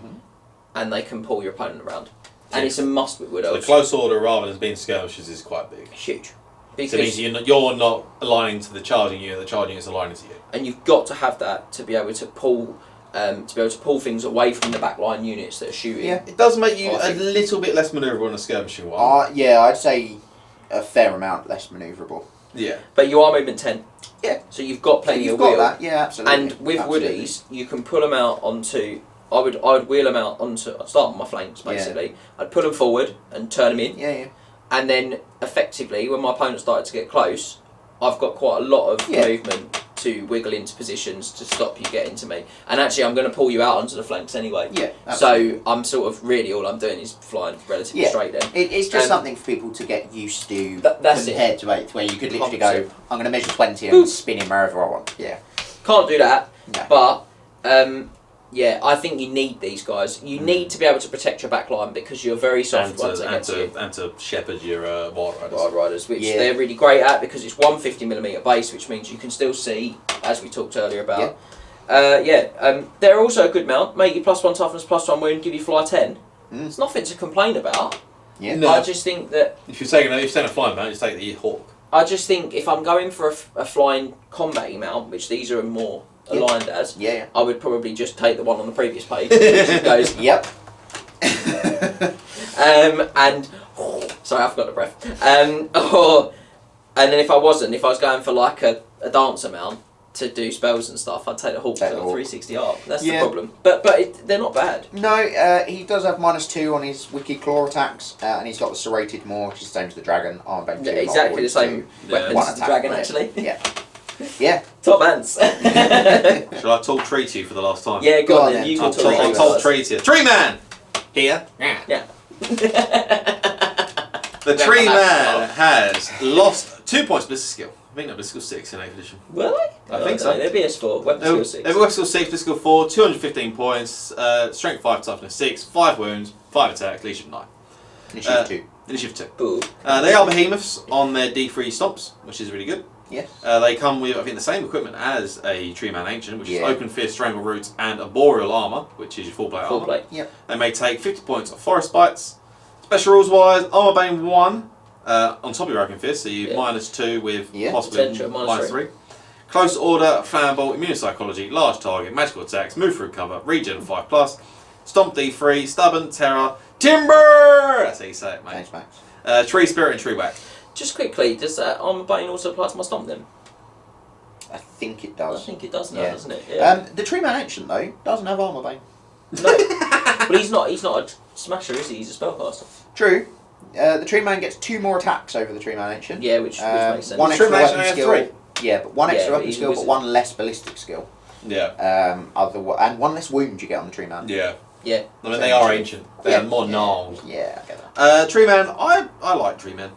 and they can pull your opponent around. And it's a must with Wood So the Elves. close order rather than being skirmishes is quite big. Huge. So it means you're not aligning to the charging unit, the charging unit's aligning to you. And you've got to have that to be able to pull things away from the backline units that are shooting. Yeah. It does make you I a think- little bit less manoeuvrable in a skirmishing one. Yeah, I'd say a fair amount less manoeuvrable. Yeah. But you are movement 10. Yeah. So you've got So plenty you've of got wheel. that, yeah, absolutely. And with Absolutely. Woodies, you can pull them out onto... I would wheel them out onto... I'd start on my flanks, basically. I'd pull them forward and turn them in. Yeah. And then, effectively, when my opponent started to get close, I've got quite a lot of movement to wiggle into positions to stop you getting to me. And actually, I'm going to pull you out onto the flanks anyway. Yeah, absolutely. So, I'm sort of... Really, all I'm doing is flying relatively straight then. It's just something for people to get used to That's compared to 8th, where you could literally 100%. go, I'm going to measure 20 and spin him wherever I want. Yeah. Can't do that, No. but Yeah, I think you need these guys. You need to be able to protect your back line because you're very soft once they get to you. And to shepherd your Wild Riders. Wild Riders, which they're really great at because it's 150mm base, which means you can still see, as we talked earlier about. They're also a good mount. Make you +1 toughness, +1 wound, give you fly 10. It's nothing to complain about. Yeah. No. I just think that If you're taking a flying mount, you take the Hawk. I just think if I'm going for a flying combat mount, which these are more aligned as, I would probably just take the one on the previous page, which goes, Yep. and sorry, I forgot the breath. And then if I was going for like a dancer mount to do spells and stuff, I'd take the Hawk for 360 arc. That's the problem. But they're not bad. No, he does have -2 on his Wicked Claw attacks, and he's got the Serrated Maw, which is the same as the Dragon. Arm Bane 2. Exactly the same weapons as the Dragon, actually. Yeah. Yeah. Top ants. Shall I talk tree to you for the last time? Yeah, go on then. You I'll talk tree to you. Tree Man! Here. Yeah. The Tree Man has lost 2 points Blister Skill. I think that Blister Skill 6 in 8th edition. Will they? I think so. They're BS4, weapon skill 6. They're weapon skill 6, Blister Skill 4, 215 points, strength 5, toughness 6, 5 wounds, 5 attack, leadership 9. Initiative 2. Initiative 2. Boo. They are behemoths on their D3 stomps, which is really good. Yes. They come with, I think, the same equipment as a Tree Man Ancient, which is Open Fist, Strangle Roots, and Arboreal Armour, which is your full plate armour. Full plate. Yep. They may take 50 points of Forest Bites. Special rules wise, Armour Bane 1 on top of your Open Fist, so you -2 with possibly Potential, -3. Close Order, Flammable, Immune Psychology, Large Target, Magical Attacks, Move Through Cover, Regen 5+, Stomp D3, Stubborn, Terror, Timber! That's how you say it, mate. Thanks, Max. Tree Spirit and Tree Whack. Just quickly, does that Armour Bane also apply to my Stomp then? I think it I does. think it does now, doesn't it? Yeah. The Tree Man Ancient, though, doesn't have Armour Bane. No. But he's not a smasher, is he? He's a spellcaster. True. The Tree Man gets 2 more attacks over the Tree Man Ancient. Yeah, which makes sense. One extra Tree Man weapon Ancient skill. only have 3. Yeah, but one extra weapon he's a skill, but wizard. 1 less ballistic skill. Yeah. And 1 less wound you get on the Tree Man. Yeah. Yeah. I mean, they are ancient. They are more gnarled. Yeah, I get that. Tree Man, I like Tree Man.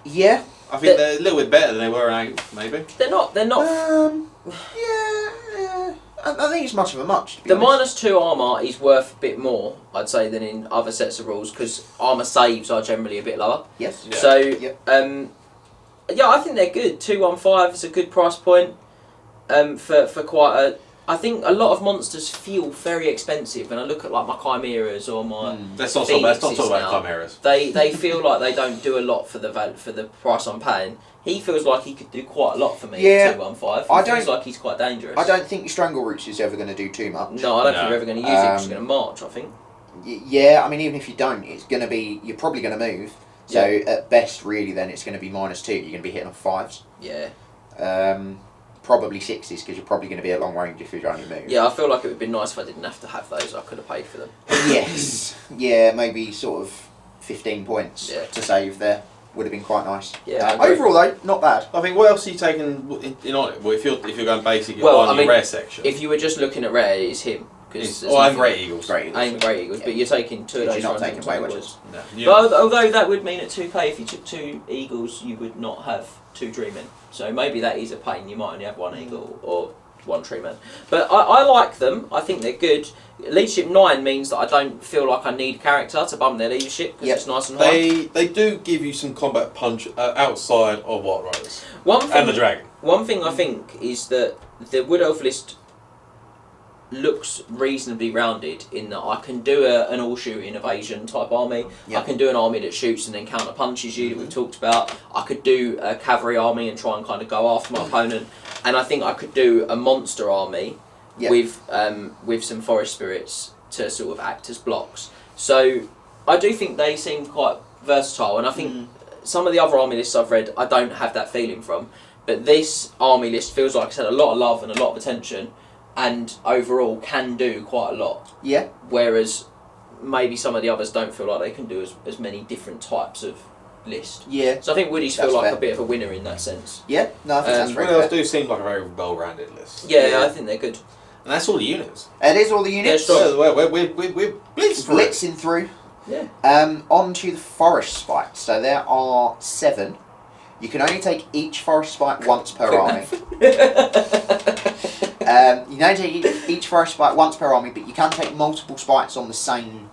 Yeah. I think they're a little bit better than they were in 8th, maybe. They're not. Yeah. I think it's much of a much. The -2 armour is worth a bit more, I'd say, than in other sets of rules because armour saves are generally a bit lower. Yes. Yeah. So, Yep. I think they're good. 215 is a good price point for quite a. I think a lot of monsters feel very expensive when I look at like my chimeras or my. Let's not talk Phoenixes about now. chimeras. They feel like they don't do a lot for the price I'm paying. He feels like he could do quite a lot for me. Yeah. At 215. I He feels don't- like he's quite dangerous. I don't think your Strangle Roots is ever going to do too much. No, I don't think you're ever going to use it. You're just going to march. I think. Yeah, I mean, even if you don't, it's going to be. You're probably going to move. So at best, really, then it's going to be -2. You're going to be hitting on 5s. Yeah. Probably 6s because you're probably going to be at long range if you're only move. Yeah, I feel like it would be nice if I didn't have to have those. I could have paid for them. Yes. Yeah, maybe sort of 15 points to save there would have been quite nice. Yeah. I agree. Overall, though, not bad. I think what else are you taking in on it? Well, if you're going basic, you're Well, on I your mean, rare section. If you were just looking at rare, it's him. I'm Great Eagles. Great Eagles. I'm Great Eagles, but you're taking 2 of those. You're not runs taking into away Witches. Witches. No. But although that would mean at 2k, if you took 2 Eagles, you would not have 2 Dreamen. So maybe that is a pain. You might only have 1 Eagle or 1 Treeman. But I like them. I think they're good. Leadership 9 means that I don't feel like I need a character to bump their leadership because it's nice and high. They do give you some combat punch outside of Wild Riders One thing, and the Dragon. One thing I think is that the Wood Elf list looks reasonably rounded in that I can do an all-shooting evasion type army. I can do an army that shoots and then counter punches you that we've talked about. I could do a cavalry army and try and kind of go after my opponent. And I think I could do a monster army with some forest spirits to sort of act as blocks. So I do think they seem quite versatile, and I think some of the other army lists I've read I don't have that feeling from. But this army list feels like it's had a lot of love and a lot of attention, and overall can do quite a lot. Yeah. Whereas maybe some of the others don't feel like they can do as many different types of list. Yeah. So I think Woodies feel like a bit of a winner in that sense. Yeah. No, I think that's very Wood Elves fair. do seem like a very well-rounded list. Yeah, I think they're good. And that's all the units. It is all the units. Yeah, sure. We're Blitzing through. Yeah. On to the forest spikes. So there are 7. You can only take each forest spike once per army. You know, take each forest spike once per army, but you can take multiple spikes on the same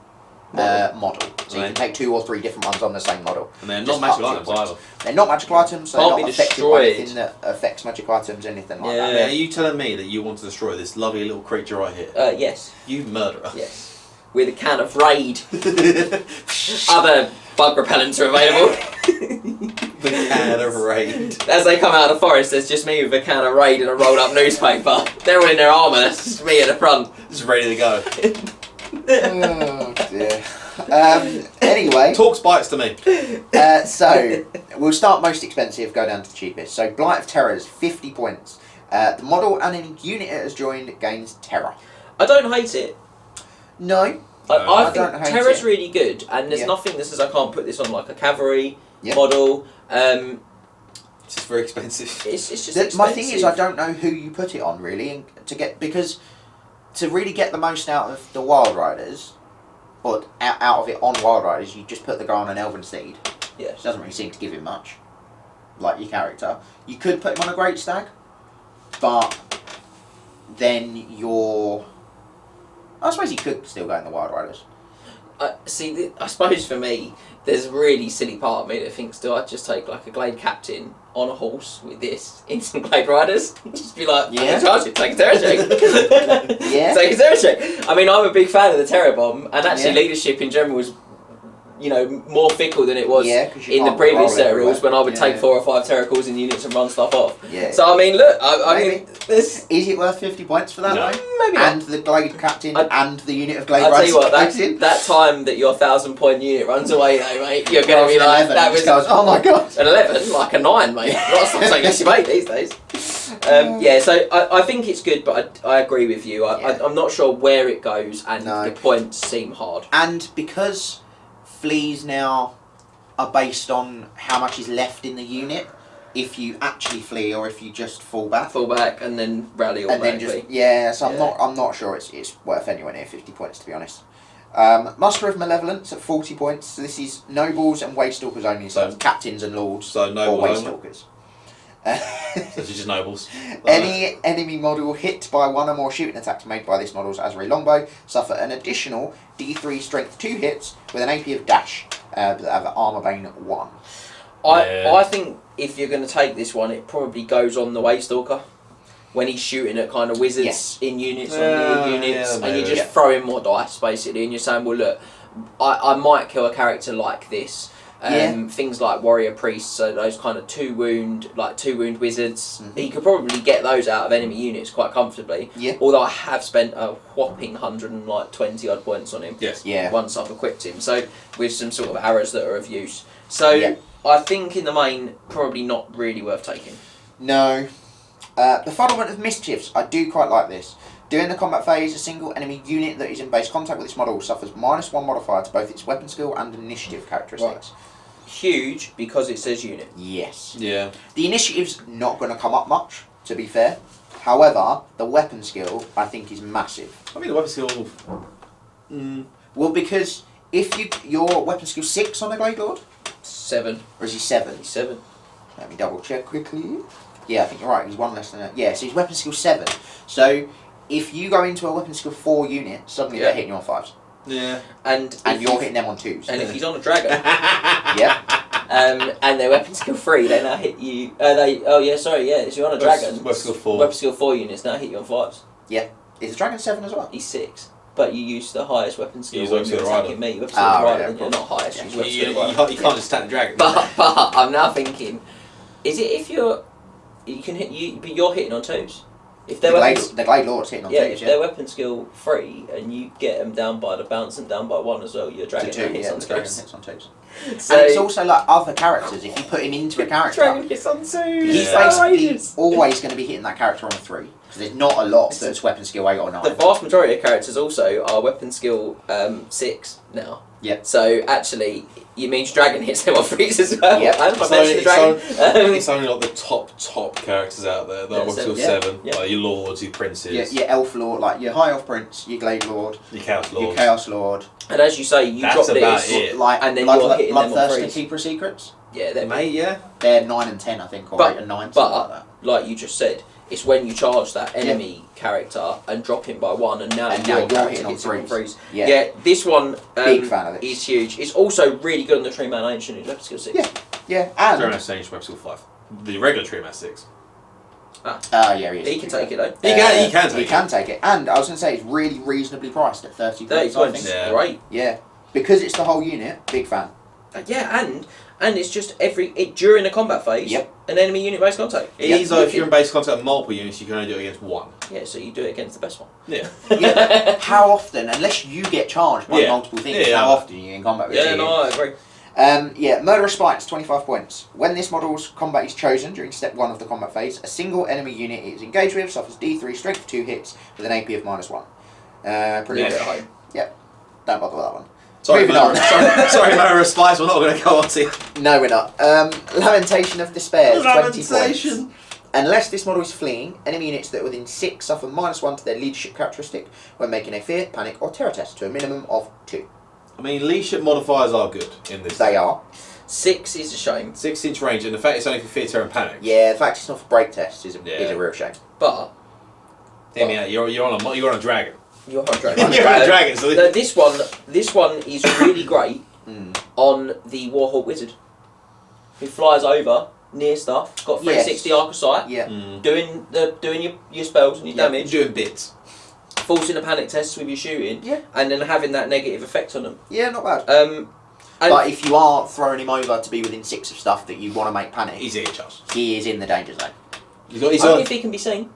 model. So you can take 2 or 3 different ones on the same model. And they're Just not magical up to items your either. They're not magical items, so Can't they're be not affected by destroyed. anything that affects magic items, anything like Yeah. that. Now, are you telling me that you want to destroy this lovely little creature right here? Yes. You murderer. Yes. With a can of Raid. Other bug repellents are available. The can of Raid. As they come out of the forest, there's just me with a can of Raid and a rolled up newspaper. They're all in their armour, that's just me at the front. Just ready to go. Oh dear. Anyway, Talk spikes to me. so we'll start most expensive, go down to the cheapest. So Blight of Terrors, 50 points. The model and any unit it has joined gains terror. I don't hate it. No. I I think don't hate Terror's it. really good, and there's Yeah. nothing that says I can't put this on like a Cavalry Yeah. model. It's just very expensive. It's just expensive. My thing is, I don't know who you put it on really, and because to really get the most out of the Wild Riders, but out of it on Wild Riders, you just put the guy on an Elven Steed. Yes. Which doesn't really seem to give him much, like your character. You could put him on a Great Stag, but then I suppose you could still go in the Wild Riders. See, I suppose for me, there's a really silly part of me that thinks, do I just take like a Glade Captain on a horse with this instant Glade Riders? Just be like, Yeah. charge it, take a terror check. Yeah. Take a terror check. I mean, I'm a big fan of the Terror Bomb, and actually Yeah. leadership in general was, more fickle than it was Yeah, 'cause you in the can't previous roll set everywhere. rules when I would Yeah, take yeah. 4 or 5 terror calls in units and run stuff off. Yeah. So I mean, look, I Maybe. mean, this Is it worth 50 points for that No. though? maybe not. And the Glade Captain and the unit of Glade I'll tell Riders you what, goes in? that time that your 1,000-point unit runs away though, mate, you're going to be like, 11, that just was goes, oh my god. an 11, like a 9, mate. Not something else you make these days. Yeah, so I think it's good, but I agree with you. I'm not sure where it goes, and No. the points seem hard. And because fleas now are based on how much is left in the unit, if you actually flee or if you just fall back. Fall back and then rally And then automatically. so I'm not sure it's worth anywhere near 50 points to be honest. Muster of Malevolence at 40 points. So this is nobles and waystalkers only, so So- captains and lords So or nobles only. waystalkers. So it's just nobles. Any enemy model hit by 1 or more shooting attacks made by this model's Azari longbow suffer an additional D3 strength 2 hits with an AP of dash, but have armor bane 1. I think if you're going to take this one, it probably goes on the Waystalker. When he's shooting at kind of wizards Yes. in units, Yeah, on the units, yeah, and you're maybe. just throwing more dice basically, and you're saying, well, look, I might kill a character like this. Things like warrior priests, so those kind of 2 wound wizards. Mhm. You could probably get those out of enemy units quite comfortably. Yeah. Although I have spent a whopping 120 odd points on him. Yes. Yeah. Once I've equipped him, so with some sort of arrows that are of use. So Yeah. I think in the main, probably not really worth taking. No. Befuddlement of Mischiefs. I do quite like this. During the combat phase, a single enemy unit that is in base contact with this model suffers -1 modifier to both its weapon skill and initiative characteristics. Huge because it says unit. Yes. Yeah. The initiative's not going to come up much, to be fair. However, the weapon skill, I think, is massive. I mean, the weapon skill. Well, because if your weapon skill 6 on a Glade Lord, 7. or is he 7? 7. Let me double check quickly. Yeah, I think you're right. He's 1 less than that. Yeah, so he's weapon skill 7. So if you go into a weapon skill 4 unit, suddenly Yeah. they're hitting you on 5s, Yeah. And you're hitting them on 2s. And if he's on a dragon, Yeah. and their weapon skill 3, they now hit you. If you're on a dragon, Weapon skill 4. weapon skill 4 units now hit you on 5s. Is the dragon 7 as well? He's 6. But you use the highest weapon skill Use when weapon you're skill attacking me. Weapon skill Ah, right, rider, yeah, then of you're course. not highest. Yeah. Use You, weapon you, skill rider. you can't just attack the dragon. But I'm now thinking, is it if you can hit you, but you're hitting on 2s? If The their weapons, Glade Lord's hitting on 2s, if their weapon skill 3 and you get them down by the bounce and down by 1 as well, your dragon To 2, hits yeah, on the dragon 2s. hits on 2s. So And it's also like other characters. If you put him into a character, dragon hits on 2s. he's Yeah. basically always going to be hitting that character on a 3. Because there's not a lot that's weapon skill 8 or 9. The vast majority of characters also are weapon skill 6 now. Yeah. So actually, it means dragon hits them on 3s as well. Yeah. And if I It's mention the dragon, It's only like the top characters out there. That Yeah, are weapon skill seven. 7. Yeah. Like your lords, your princes, your Elf Lord, like your High Elf Prince, your Glade Lord, your chaos your lords. Chaos Lord. and as you say, you That's drop about this, it. Like, and then like you're hitting them on Bloodthirst and 3s. Keeper of Secrets. Yeah, they're Mate, yeah. They're 9 and 10, I think, or But- 8 and 9, but- something like that. like you just said, It's when you charge that enemy character and drop him by 1, and now your character hitting on hits him on threes. 3s. Yeah. Yeah, this one Big fan of this. is huge. It's also really good on the Tree Man Ancient in Weapon Skill 6. Yeah. Yeah, and... They're on Exchange Web Skill 5. The regular Tree Man 6. yeah, he can take it though. He can take it. And I was going to say, it's really reasonably priced at 30 points, I think. Yeah. Great. Yeah. Because it's the whole unit, big fan. Yeah, and it's just during a combat phase, an enemy unit based contact. It is though, if you're in base contact with multiple units, you can only do it against one. Yeah, so you do it against the best one. Yeah. Yeah. How often, unless you get charged by multiple things, how often are you in combat with it? Yeah, no, I agree. Murderous Spikes, 25 points. When this model's combat is chosen during step 1 of the combat phase, a single enemy unit it is engaged with suffers D3 strength for 2 hits with an AP of -1. Pretty good. Yep. Don't bother with that one. Sorry, Moving on. sorry, Murderous Spice, we're not going to go on to. No, we're not. Lamentation of Despair, 20 points. Lamentation. Unless this model is fleeing, enemy units that are within 6 suffer -1 to their leadership characteristic when making a fear, panic, or terror test to a minimum of 2. I mean, leadership modifiers are good in this. They are. 6 is a shame. 6-inch range, and the fact it's only for fear, terror, and panic. Yeah, the fact it's not for break tests is a real shame. But Hear me out. You're on a dragon. You're on a dragon. You're on a dragon. So No, this one is really great on the Warhawk Wizard, who flies over near stuff. Got 360 arc of sight. Yeah. Doing your spells and your damage. doing bits. Forcing a panic test with your shooting. Yeah. And then having that negative effect on them. Yeah, not bad. And But if you are throwing him over to be within 6 of stuff that you want to make panic, He's in charge. he is in the danger zone. Only if he can be seen.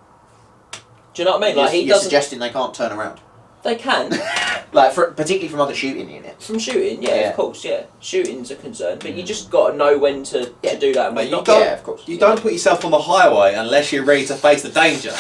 Do you know what I mean? Like You're suggesting they can't turn around. They can. Particularly from other shooting units. From shooting, of course, Shooting's a concern, but you just got to know when to do that and when not. Of course. You don't put yourself on the highway unless you're ready to face the danger.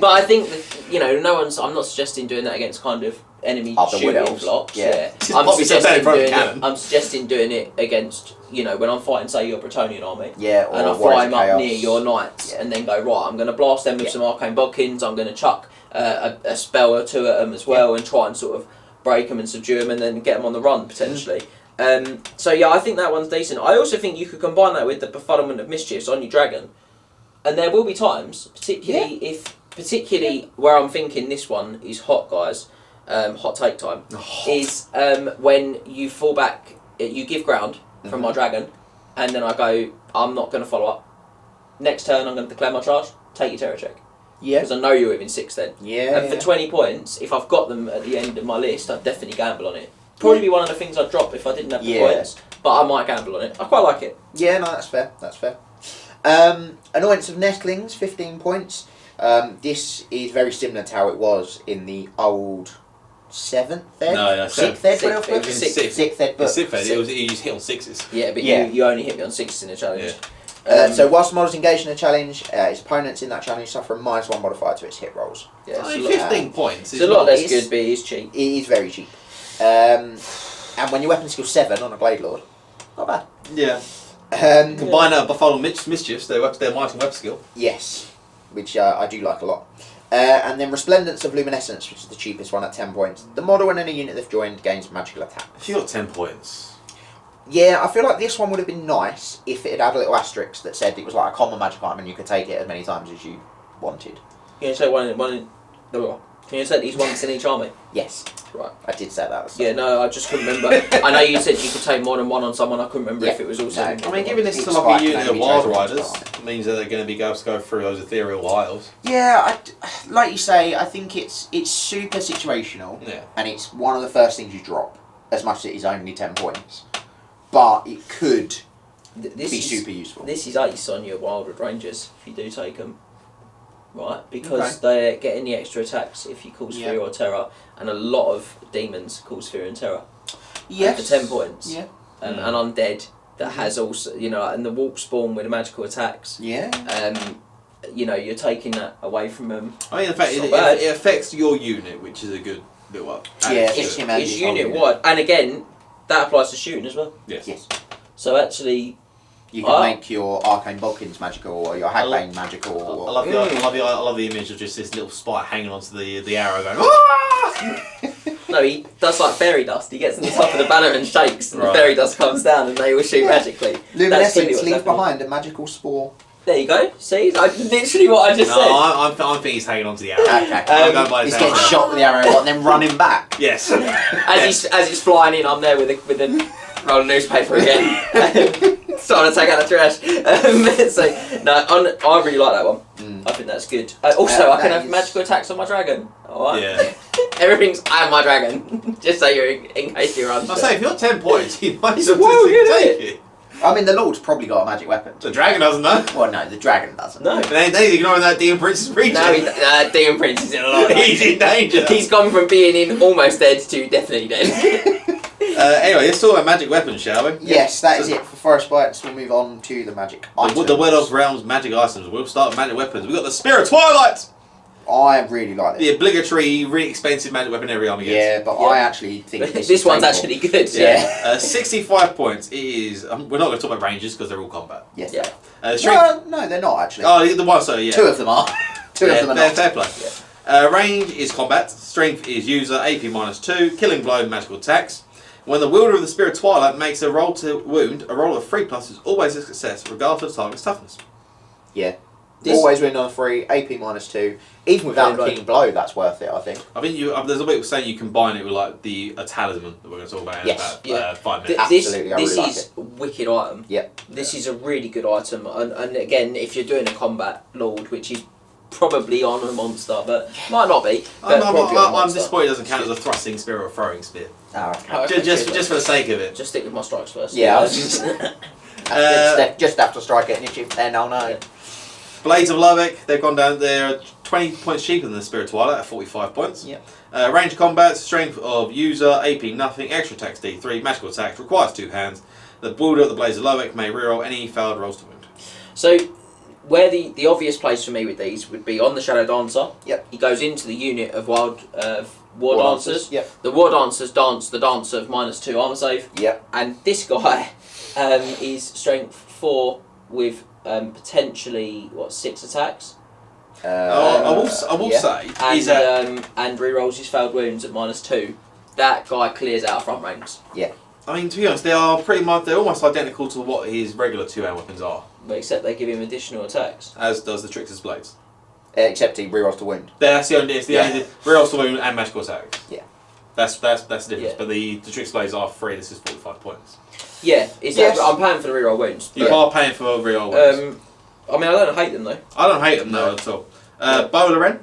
But I think that, no one's. I'm not suggesting doing that against kind of enemy shooting blocks. Yeah. I'm suggesting doing it against when I'm fighting, say, your Bretonian army. Yeah. Or and I fly them up near your knights, and then go right. I'm going to blast them with some arcane bodkins. I'm going to chuck a spell or 2 at them as well, and try and sort of break them and subdue them, and then get them on the run potentially. I think that one's decent. I also think you could combine that with the Befuddlement of Mischiefs on your dragon, and there will be times, particularly where I'm thinking this one is hot, guys. Hot take time is when you fall back, you give ground from my dragon, and then I go, I'm not going to follow up. Next turn, I'm going to declare my charge. Take your terror check. Yeah. Because I know you're within 6 then. Yeah. And for 20 points, if I've got them at the end of my list, I'd definitely gamble on it. Probably be one of the things I'd drop if I didn't have the points. But I might gamble on it. I quite like it. Yeah, no, that's fair. That's fair. Annoyance of Nestlings, 15 points. This is very similar to how it was in the old 7th ed? No, 6th ed? Sixth ed, book. you just hit on 6s. Yeah, but you only hit me on 6s in a challenge. Yeah. So whilst the model's engaged in a challenge, its opponents in that challenge suffer a -1 modifier to its hit rolls. Yeah, 15 points. It's a lot less good, but it is cheap. It is very cheap. And when your weapon skill 7 on a Blade Lord, not bad. Yeah. Combine that with Befuddled Mischiefs, their might and web skill. Yes, which I do like a lot. And then Resplendence of Luminescence, which is the cheapest one at 10 points. The model and any unit they've joined gains magical attack. If you got 10 points. Yeah, I feel like this one would have been nice if it had a little asterisk that said it was like a common magic item and you could take it as many times as you wanted. Can you say can you say these once in each army? Yes. Right. I did say that. Yeah, no, I just couldn't remember. I know you said you could take more than one on someone. I couldn't remember if it was also. No. I mean, given this to like a unit of Wild Riders, means that they're going to be able to go through those ethereal isles. Yeah, like you say, I think it's super situational. Yeah. And it's one of the first things you drop, as much as it is only 10 points. But it could be super useful. This is ace on your Wildwood Rangers if you do take them. Right, because they're getting the extra attacks if you cause fear or terror, and a lot of demons cause fear and terror. Yes. For 10 points. Yeah. And undead that has also, and the warp spawn with the magical attacks. Yeah. You're taking that away from them. I mean, in fact, it affects your unit, which is a good little up. Yeah, it's unit wide, and again, that applies to shooting as well. Yes. So actually, you can make your Arcane Vulcans magical or your Hagbane magical. I love the image of just this little spike hanging onto the arrow going. Ah! No, he does like fairy dust. He gets on the top of the banner and shakes, and the fairy dust comes down, and they all shoot magically. Luminescence leaves behind a magical spore There you go. See, literally what I just said. I think he's hanging on to the arrow. Okay. I'll go by He's his getting arrow. shot with the arrow and then running back. Yes. As he's flying in, I'm there with a roll of newspaper again, starting to take out the trash. So no, I really like that one. I think that's good. Also, I can have magical attacks on my dragon. Alright. Yeah. Everything's I am my dragon. Just so you're in case you're unsure. I say if you're 10 points, you might as Whoa, well yeah. take it. I mean, the Lord's probably got a magic weapon. The dragon doesn't know. Well, no, the dragon doesn't. No. They ignoring that Demon Prince's region. No, Demon Prince is in a lot. He's in danger. He's gone from being in almost dead to definitely dead. Anyway, let's talk about magic weapons, shall we? Yes, that is it for Forest Bites. We'll move on to the magic items. The Word of Realms magic items. We'll start with magic weapons. We've got the Spear of Twilight! I really like The this. obligatory, really expensive magic weapon every army gets. Yeah, but Yeah. I actually think This is one's painful. actually good. Yeah. 65 points. It is. We're not going to talk about rangers because they're all combat. Yes. Yeah. Strength. No, they're not actually. Oh, the one, so yeah. Two of them are. Two of them are not. Fair play. Yeah. Range is combat. Strength is user. AP -2. Killing blow, magical attacks. When the wielder of the Spear of Twilight makes a roll to wound, a roll of 3+ is always a success, regardless of the target's toughness. Yeah. This- Always win on 3, AP -2. Even without Killing the killing blow, that's worth it, I think. I think there's a bit of saying you combine it with like a talisman that we're going to talk about in Yes. about 5 minutes. Absolutely, I This really like is a wicked item. Yep. This is a really good item, and again, if you're doing a combat lord, which is probably on a monster, but might not be. But probably on a I'm monster. disappointed it doesn't count as a thrusting spear or a throwing spear. Oh, okay. Oh, okay, Just cheers, for the sake of it. just stick with my strikes first. Yeah, I was just have to strike it and you shoot 10, oh no. Blades of Lovick, they've gone down. They're 20 points cheaper than the Spear of Twilight at 45 points. Yep. Range combat, strength of user, AP nothing, extra attacks D3, magical attacks, requires 2 hands. The wielder of the Blades of Lovick may reroll any failed rolls to wound. So, where the obvious place for me with these would be on the Shadow Dancer. Yep. He goes into the unit of War War Dancers. Yep. The War Dancers dance the dance of -2 armor save. Yep. And this guy is strength 4 with potentially 6 attacks, I will yeah. say and is that and rerolls his failed wounds at -2. That guy clears out front ranks. I mean, to be honest, they're almost identical to what his regular 2-hand weapons are, But except they give him additional attacks. as does the Trickster's Blades. Except he rerolls the wound. That's the only. It's the Yeah. only rerolls to wound and magical attacks. Yeah. That's the difference. Yeah. But the Trickster's Blades are free. This is 45 points. Yeah, is Yes. that, I'm paying for the reroll wounds. You but, are paying for reroll wounds. I mean, I don't hate them though. I don't hate them though at all. Bow Loren?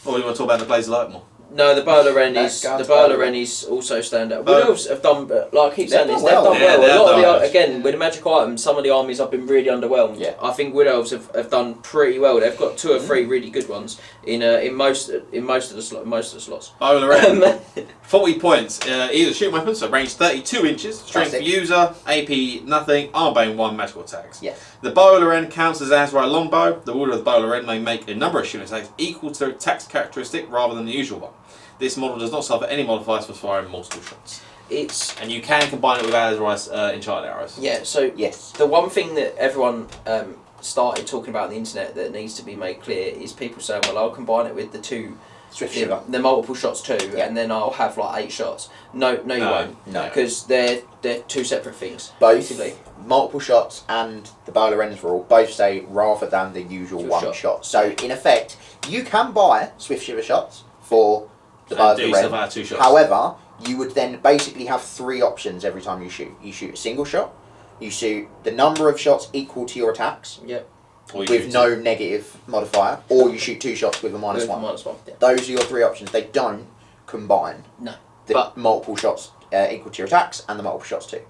Or do you want to talk about the Blades of Light more? No, the Bow Loren No, is go on the to Bow Bow Loren Loren. is also standout. Bow- Wood Elves have done, like I keep saying They've this, done they've well. done Yeah, well. they've A lot done of well. again with the magic items, some of the armies I've been really underwhelmed. Yeah. I think Wood Elves have done pretty well. They've got 2 or 3 really good ones in most of the slots. Bow Loren, 40 points. Either shooting weapon, so range 32 inches. Strength Classic. user, AP nothing, armbane 1, magical attacks. Yeah. The Bow Loren counts as Azrael longbow. The wielder of the Bow Loren may make a number of shooting attacks equal to their attack's characteristic rather than the usual one. This model does not suffer any modifiers for firing multiple shots. It's And you can combine it with Azrael's enchanted arrows. yeah. So Yes. the one thing that everyone started talking about on the internet that needs to be made clear is people saying, well, I'll combine it with the 2. Swift Shiver. The multiple shots too, Yeah. and then I'll have like 8 shots. No, you No, won't. no. Because they're 2 separate things. Both basically. multiple shots and the Bow Loren's rule both say rather than the usual Two one shot. shot. So in effect, you can buy Swift Shiver shots for the Bow And do yourself Loren. out 2 shots. However, you would then basically have 3 options every time you shoot. You shoot a single shot, you shoot the number of shots equal to your attacks Yep. Or you with shoot no negative modifier, or you shoot 2 shots with a With -1. -1. Yeah. Those are your 3 options. They don't combine No. the But- multiple shots equal to your attacks and the multiple shots too.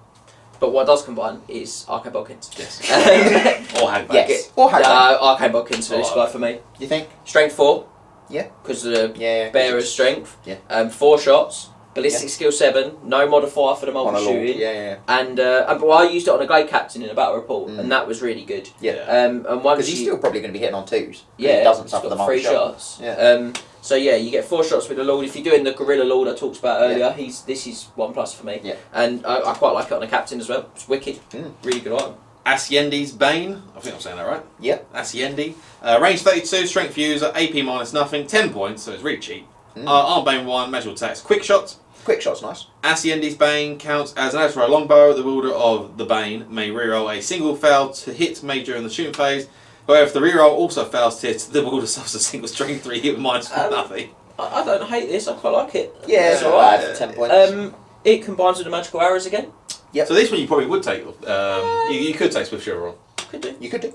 But what does combine is Arcane Bodkins. Yes. Um, Or Hagback. Yes. Or Hagback. Arcane Bodkins for this Oh, guy for me. You think? Strength 4. Yeah. Because of the Yeah. bearer's strength. Yeah. 4 shots. Ballistic skill 7. No modifier for the On a multi lord. shooting. Yeah. And but I used it on a Glade Captain in a battle report, and that was really good. Yeah. And once Because he's still probably going to be hitting on 2s. yeah, He doesn't it's suffer got the 3 multi shot. shots. Yeah. So yeah, you get 4 shots with the Lord. If you're doing the Gorilla Lord I talked about earlier, this is 1+ for me. Yeah. And I quite like it on a Captain as well. It's wicked. Mm. Really good item. Asyendi's Bane. I think I'm saying that right. Yep. Asyendi. Range 32, strength user, AP -0, 10 points, so it's really cheap. Mm. Armbane 1, magical attacks, quick shots. Quick shot's nice. Asyendi's Bane counts as an Azrael longbow. The wielder of the Bane may reroll a single fail to hit made during the shooting phase. However, if the reroll also fails tier 2, the wielder suffers a single strength 3 hit with -1 nothing. I don't hate this. I quite like it. Yeah, it's it's alright. alright for 10 points. It combines with the magical arrows again. Yep. So this one you probably would take. You could take Swift Shield on. Could do. You could do.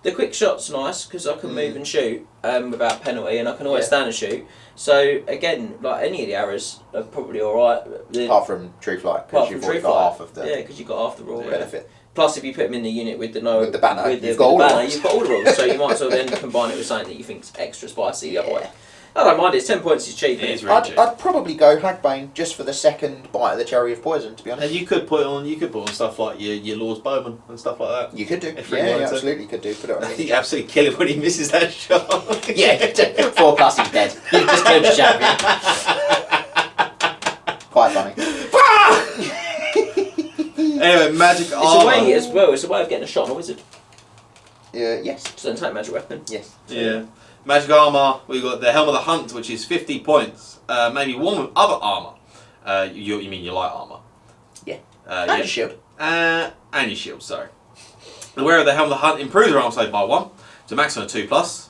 The quick shot's nice because I can move and shoot without penalty, and I can always Yeah. stand and shoot. So again, like any of the arrows are probably alright. Apart from True Flight, Apart because from you've True already got Flight. half of the Yeah, because you've got half the rule. benefit. Plus, if you put them in the unit with the With the banner, you've got all the rules. you've got all the rules. So you might as well then combine it with something that you think's extra spicy the other way. I don't mind it. It's 10 points is cheap. It is really cheap. I'd probably go Hagbane just for the second bite of the cherry of poison, to be honest. And you could put on stuff like your Lord's Bowman and stuff like that. You could do. If you Yeah, wanted you to. absolutely could do. Put it on. You absolutely kill him when he misses that shot. Yeah, 4+ he's dead. You've just killed the champion. Quite funny. Anyway, magic It's armor. a way as well. It's a way of getting a shot on a wizard. Yes. So don't take magic weapon. Yes. Yeah. Magic armor. We got the Helm of the Hunt, which is 50 points. Maybe one with other armor. You mean your light armor? Yeah. And And a shield. And your shield. Sorry. The wearer of the Helm of the Hunt improves your armor save by 1 to a maximum of 2+.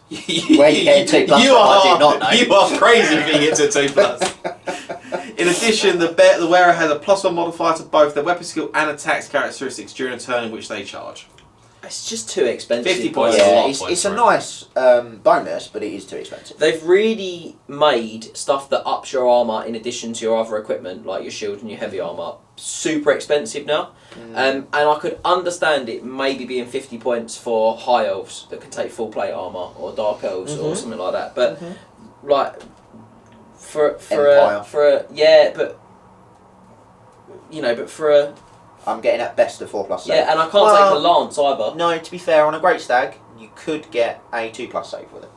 Where you get 2+, You I are, did not know. You are crazy if you get to 2+. In addition, the wearer has a +1 modifier to both their weapon skill and attacks characteristics during a turn in which they charge. It's just too expensive. 50 points. Yeah, a lot of it's points a for it. nice bonus, but it is too expensive. They've really made stuff that ups your armour in addition to your other equipment, like your shield and your heavy armour, super expensive now. And I could understand it maybe being 50 points for high elves that can take full plate armour, or dark elves or something like that. But like for Empire. a I'm getting at best of 4+ save. yeah, and I can't take a lance either. No, to be fair, on a Great Stag, you could get a 2+ save with it.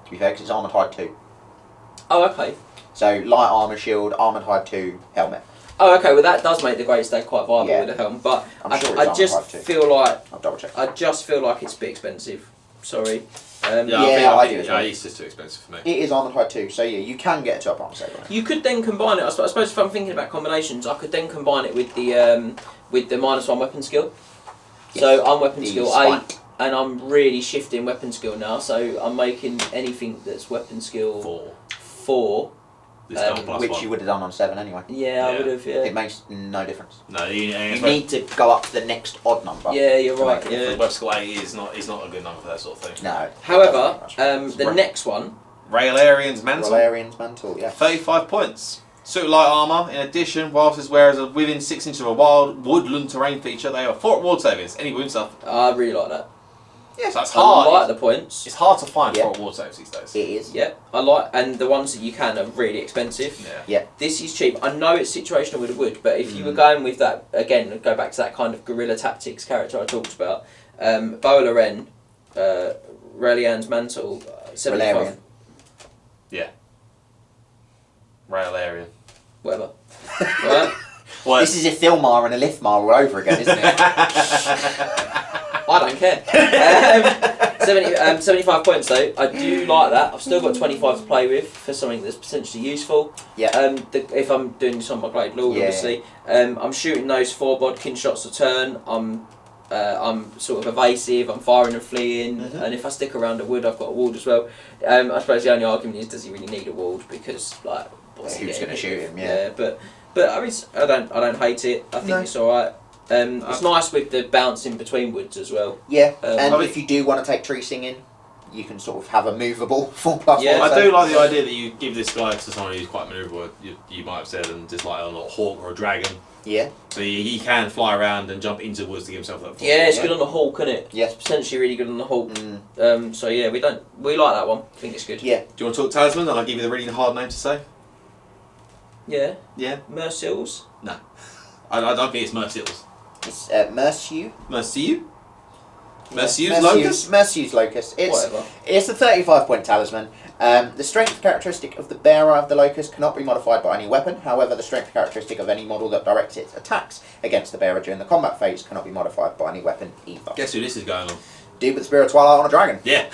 To be fair, because it's Armoured Hide 2. Oh, okay. So, light armour, shield, Armoured Hide 2, helmet. Oh, okay. Well, that does make the Great Stag quite viable Yeah. with the helm, but I'm sure it's I Armoured just Hide 2. feel like I'll double check. I just feel like it's a bit expensive. Sorry. Yeah, I do as well. It's just too expensive for me. It is Armoured Hide 2, so yeah, you can get a top armor save on it. You could then combine it. I suppose if I'm thinking about combinations, I could then combine it with the -1 weapon skill. So Yes. I'm weapon The skill spike. 8, and I'm really shifting weapon skill now. So I'm making anything that's weapon skill 4. This time +1. Which you would have done on 7 anyway. Yeah, I Yeah. would have. It Yeah. makes no difference. No, You need to go up to the next odd number. Yeah, you're to right. make it. Yeah. Web School 8 is not a good number for that sort of thing. No. However, It's the next one. Railarian's Mantle. Valerian's Mantle, yeah. 35 points. Suit of light armour. In addition, whilst his wearers are within 6 inches of a wild woodland terrain feature, they have 4 ward savings. Any wound stuff. I really like that. Yeah, so that's I hard. like the points. It's hard to find Yeah. 4 ward saves these days. It is. Yeah, I like, and the ones that you can are really expensive. Yeah. This is cheap. I know it's situational with a wood, but if you were going with that, again, go back to that kind of guerrilla tactics character I talked about, Loren, Relian's Mantle, 75, Valerian. Railarian. whatever. Right? Well, This is a Thilmar and a Lithmar all over again, isn't it? I don't care. 75 points though, I do like that. I've still got 25 to play with for something that's potentially useful. Yeah. If I'm doing this on my Glade Lord, Yeah. obviously. I'm shooting those 4 bodkin shots a turn. I'm sort of evasive, I'm firing and fleeing, and if I stick around a wood, I've got a ward as well. I suppose the only argument is, does he really need a ward? Because, like, what's he Who's getting gonna hit shoot with? him, yeah. But I mean, I don't hate it. I think No. it's alright. It's nice with the bouncing between woods as well. Yeah, Um, and I mean- if you do want to take tree singing, you can sort of have a movable 4+1. Yeah, I save. do like the idea that you give this guy to someone who's quite manoeuvrable, you might have said, and just like a little hawk or a dragon. Yeah. So he can fly around and jump into woods to give himself that. Yeah, it's Yeah. good on the hawk, isn't it? Yes. It's potentially really good on the hawk. Mm. So yeah, we like that one. I think it's good. Yeah. Do you want to talk talisman? And I'll give you the really hard name to say. Yeah. Yeah. Mercils. I don't think it's Mercils. It's Merciu. Merciu? Merciu's Merciu's Locus? Merciu's Locus. Whatever. It's a 35-point talisman. The strength characteristic of the bearer of the locus cannot be modified by any weapon. However, the strength characteristic of any model that directs its attacks against the bearer during the combat phase cannot be modified by any weapon either. Guess who this is going on? Dude with the Spear of Twilight on a dragon. Yeah.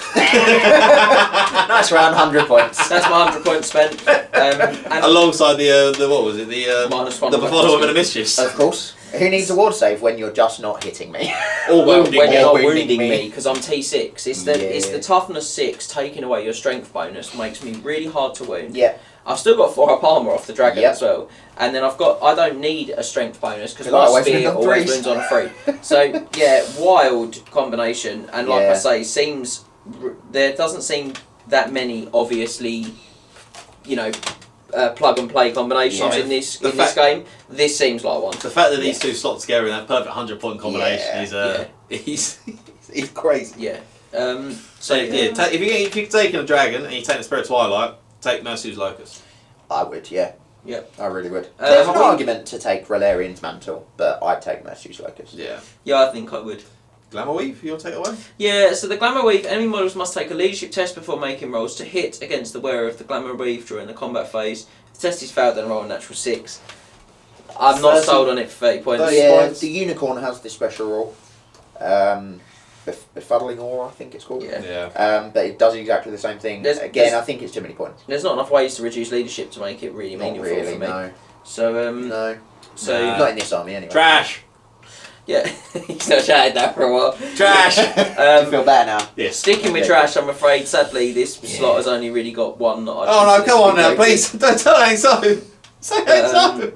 Nice round, 100 points. That's my 100 points spent. And Alongside the what was it? The -1 the weapon befuddlement skill. of mischiefs. Of course. Who needs a ward save when you're just not hitting me? Or Well, wounding when me. you're not wounding wounding me. me, because I'm T6. It's the toughness 6 taking away your strength bonus makes me really hard to wound. Yeah. I've still got 4 up armor off the dragon Yep. as well, and then I don't need a strength bonus because Because I my always spear wound on always threes. wounds on a 3. So yeah, wild combination, and like I say, there doesn't seem that many obviously, plug and play combinations Yeah. in this The game. This seems like one. The fact that these two slot together in that perfect 100-point combination is he's crazy. Yeah. So if you're taking a dragon and you take the Spirit Twilight, take Mercy's Locust. I would, yeah. Yep. I really would. There's an we- argument to take Relarian's Mantle, but I'd take Mercy's Locust. Yeah. Yeah, I think I would. Glamour Weave, you want to take it away? Yeah, so the Glamour Weave, enemy models must take a leadership test before making rolls to hit against the wearer of the Glamour Weave during the combat phase. If the test is failed, then roll a natural 6. I'm not 30 sold on it for 30 points. 30 Yeah, points. the Unicorn has this special rule. Befuddling Aura, I think it's called. Yeah. But it does exactly the same thing. There's- I think it's too many points. There's not enough ways to reduce leadership to make it really Not meaningful really, for me. no. So, No. so Nah. Not in this army, anyway. Trash! yeah, he's not chatted that for a while. Trash! Do you feel better now? Yes. Sticking with Okay. trash, I'm afraid. Sadly, this slot has only really got one that I. Oh no, come on now, consider please. Don't tell it ain't so. Say it ain't so.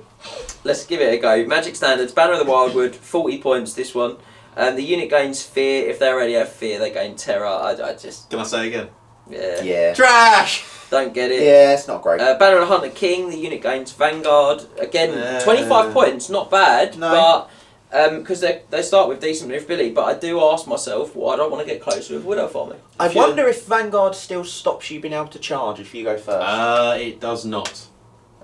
Let's give it a go. Magic Standards, Banner of the Wildwood, 40 points this one. The unit gains fear. If they already have fear, they gain terror. I just, Can I say it again? Yeah. Trash! don't get it. Yeah, it's not great. Banner of the Hunter King, the unit gains Vanguard. Again, 25 points, not bad, No. but because they start with decent maneuverability. But I do ask myself, well, I don't want to get closer with Widow Farming. I if you- wonder if Vanguard still stops you being able to charge if you go first. It does not.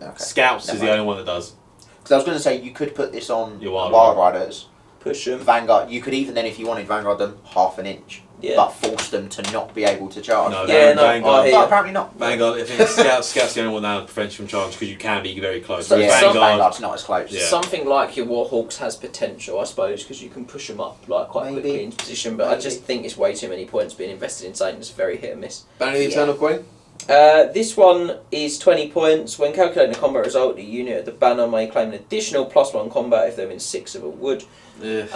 Okay. Scouts is Never the mind. only one that does. Because I was going to say you could put this on Your Wild Wild Riders. Push them. Vanguard. You could even then, if you wanted, Vanguard them half an inch, Yeah. but force them to not be able to charge. No, Yeah, no, Vanguard. I hear But you. apparently not. Vanguard, if it's Scouts the only one that prevents you from charge because you can be very close. So Yeah, some Vanguard's not as close. Yeah. Something like your Warhawks has potential, I suppose, because you can push them up like quite Maybe. quickly into position. But I Maybe. just think it's way too many points being invested in Satan. It's very hit and miss. Banner of the Yeah. Eternal Queen? This one is 20 points. When calculating the combat result, the unit of the banner may claim an additional +1 combat if they're in 6 of a wood. Yeah.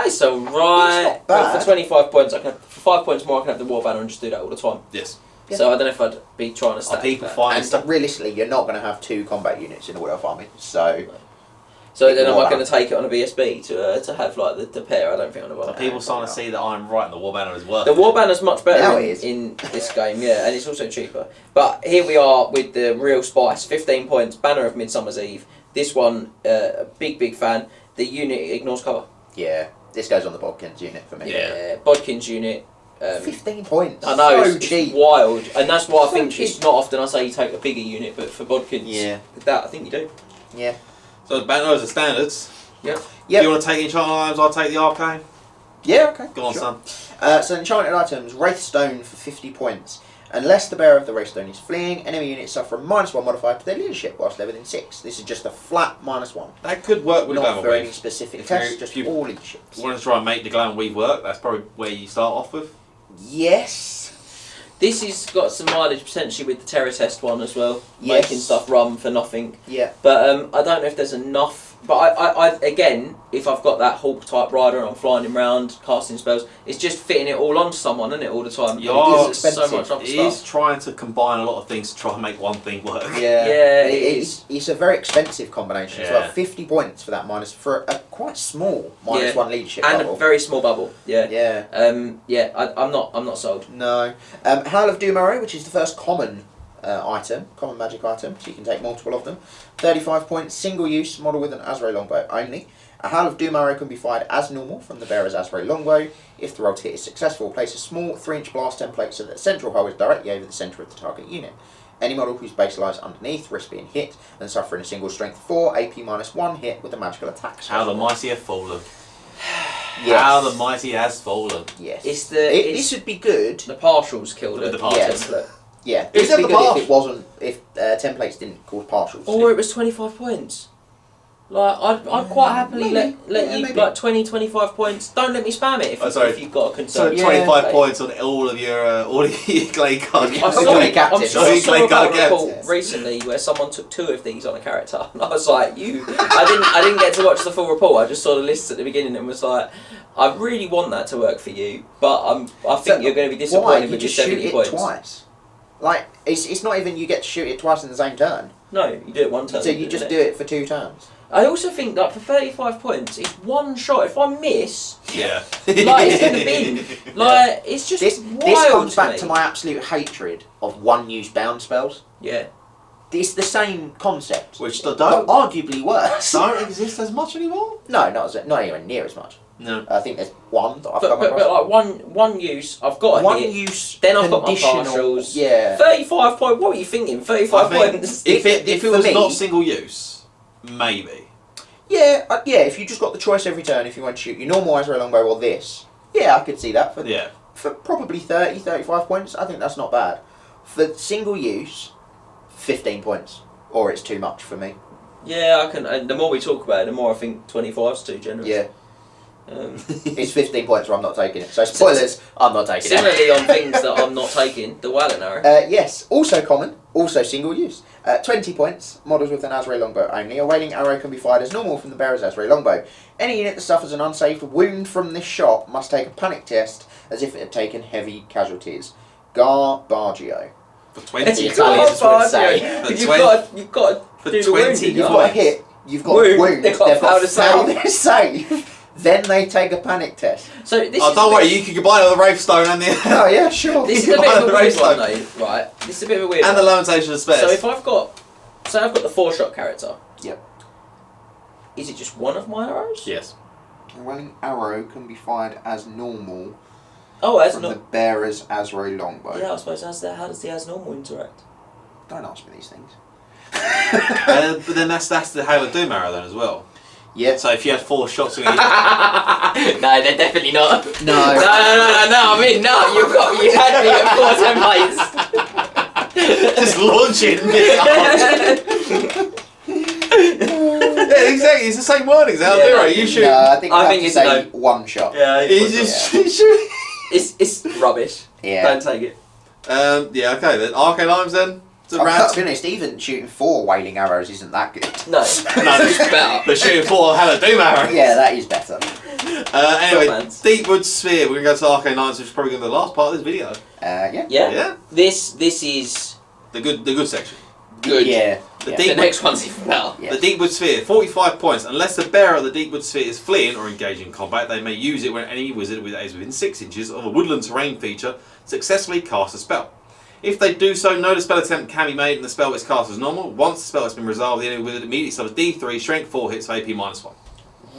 It's alright. It's not But bad. for 25 points, for 5 points more, I can have the war banner and just do that all the time. Yes. Yeah. So I don't know if I'd be trying to stack people that. find And stuff? realistically, you're not going to have 2 combat units in the Widow Army, so So then am War I going banner. to take it on a BSB to have like the pair? I don't think I'm going Are to. people starting to see that I'm right and the War Banner as well? The war banner's much better Now in, it is. in this game, yeah, and it's also cheaper. But here we are with the real spice, 15 points, Banner of Midsummer's Eve. This one, a big fan. The unit ignores cover. yeah, this goes on the Bodkins unit for me. Yeah. Bodkin's unit. 15 points. I know, so it's cheap. wild, and that's why I So think cheap. it's not often I say you take a bigger unit, but for Bodkins, Yeah. that I think you do. Yeah. So Banner is the standards. Yep. If you want to take the Enchanted Items, I'll take the Arcane. Yeah, okay. Go on, sure. son. So enchanted items, Wraithstone for 50 points. Unless the bearer of the Wraithstone is fleeing, enemy units suffer a -1 modifier to their leadership whilst they're within 6. This is just a flat -1. That could work with Not Glamour for any Weave. specific If test, you- just if you- all leadership. If you want to try and make the Glamour Weave work, that's probably where you start off with. Yes. This has got some mileage potentially with the terror test one as well, Yes. making stuff run for nothing. Yeah. But I don't know if there's enough. But I again, if I've got that Hawk type rider and I'm flying him around, casting spells, it's just fitting it all onto someone, isn't it, all the time? Yeah, Because it's there's so expensive. much other It is stuff. trying to combine a lot of things to try and make one thing work. Yeah. Yeah, it is. It's a very expensive combination as well. Yeah. 50 points for that for a quite small Yeah. -1 leadership And bubble. a very small bubble. Yeah. Yeah. I'm not sold. No. Howl of Doomaro, which is the first common common magic item, so you can take multiple of them. 35 points, single use, model with an Azrael longbow only. A Howl of Doomaro can be fired as normal from the bearer's Azrael longbow. If the roll to hit is successful, place a small 3-inch blast template so that the central hull is directly over the centre of the target unit. Any model whose base lies underneath risk being hit and suffering a single strength 4 AP -1 hit with a magical attack. How the mighty have fallen. Yes. How the mighty has fallen. Yes. It's this would be good. the partials killed The it. partials. template. Yeah, Is this that would be the good path? if it wasn't, if templates didn't cause partials. Or it was 25 points. Like, I'd quite happily Maybe. let Yeah, you, maybe. like, 20, 25 points. Don't let me spam it if you've got a So concern. 25 Okay. points on all of your Glade card. Yeah. I Okay, saw, I'm captain. sure I saw Okay, about a captain. report recently where someone took 2 of these on a character, and I was like, I didn't get to watch the full report. I just saw the lists at the beginning and was like, I really want that to work for you, but I think you're going to be disappointed Why? You with your just shoot 70 it points. twice. Like, it's not even you get to shoot it twice in the same turn. No, you do it one turn. So you just do it for 2 turns. I also think that for 35 points, it's one shot. If I miss, Yeah. like, it's in the bin. Like, it's just This wild comes back me. to my absolute hatred of one-use bound spells. Yeah. It's the same concept, Which but don't arguably worse. exist as much anymore. No, not even near as much. No. I think there's one that I've But come across. like one use, I've got a One hit. use. Then I've got my conditional- partials. Yeah. 35 points. What were you thinking? 35 I think points. if it for was me- not single use, maybe. Yeah, yeah. If you just got the choice every turn, if you want to shoot your normal Azrael longbow or this, yeah, I could see that for Yeah. for probably 30, 35 points. I think that's not bad. For single use, 15 points, or it's too much for me. Yeah, I can. And the more we talk about it, the more I think 25's too generous. Yeah, It's it's 15 points, or I'm not taking it. So spoilers, I'm not taking it. similarly on things that I'm not taking, the Whaling Arrow. Yes, also common, also single use. 20 points, models with an Azrael longbow only. A wailing arrow can be fired as normal from the bearer's Azrael longbow. Any unit that suffers an unsaved wound from this shot must take a panic test as if it had taken heavy casualties. Garbaggio. For 20 It's all points. far- say. For You've got for to do the 20 wounding. You've got a hit, you've got Wound, wound, they've got failed to failed to save. Then they take a panic test. So this Oh, is don't a worry, bit- you can combine it with the Wraithstone and the Oh yeah, sure. This is You a bit can of a buy the weird one Wraithstone. though, right? This is a bit of a weird and the one. Lamentation of Spares. So if I've got the 4-shot character. Yep. Is it just one of my arrows? Yes. A wailing arrow can be fired as normal Oh, as from not. the bearer's Azrael longbow. Yeah, I suppose how does the as normal interact? Don't ask me these things. But then that's the Hail of Doom arrow then as well. Yeah. So if you had 4 shots in each... No, they're definitely not. No. I mean, no, you had me at 4 templates. Just launching Yeah, exactly. It's the same wordings. How Yeah, do no, you shoot? No, I think I you have think to it's say no. one shot. Yeah, You just shoot. it's rubbish. Yeah. Don't take it. Yeah. Okay then. Arcane Arms then. To I've got rant. to be honest, even shooting 4 wailing arrows isn't that good. No, No, it's better. but shooting 4 Hail of Doom arrow. Yeah, that is better. Anyway, Filmans. Deepwood Sphere. We're gonna go to Arcane Arms, which is probably gonna be the last part of this video. Yeah. Yeah. Yeah. This is The good section. good. Yeah. The yeah. The Deepwood next one's even better. Yeah. The Deepwood Sphere, 45 points. Unless the bearer of the Deepwood Sphere is fleeing or engaging in combat, they may use it when any wizard is within 6 inches of a woodland terrain feature successfully casts a spell. If they do so, no spell attempt can be made and the spell is cast as normal. Once the spell has been resolved, the enemy wizard immediately suffers D3, strength 4 hits for AP -1.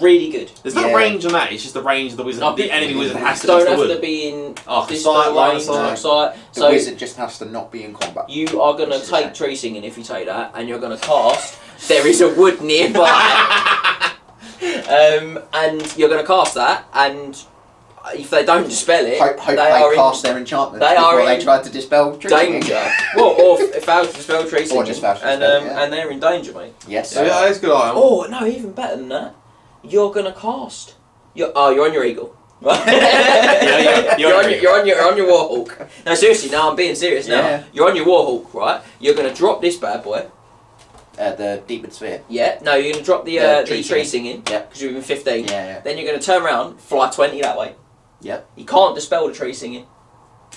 Really good. There's no Yeah. range on that, it's just the range of the wizard. No, the enemy wizard has to Don't touch the have wood. to be in Oh, this sight, line of range, sight. sight. The So wizard just has to not be in combat. you are going to Which is take nice. tree singing if you take that, and you're going to cast. There is a wood nearby, and you're going to cast that, and if they don't dispel it, Hope they they are cast in their enchantment they are before they in tried to dispel tree singing. danger. Well, or fail to dispel tree singing, just fail to and dispel it, yeah. and they're in danger, mate. Yes. So yeah, that's a good item. Oh no, even better than that, you're going to cast. You're on your eagle. Right? Yeah, you're on your you're on your warhawk. No, seriously, now I'm being serious now. Yeah. You're on your warhawk, right? You're gonna drop this bad boy. The Deepwood Sphere. Yeah. No, you're gonna drop the Tree tree singing. singing. Yeah. Because you're within 15. Yeah. Then you're gonna turn around, fly 20 that way. Yep. You can't dispel the tree singing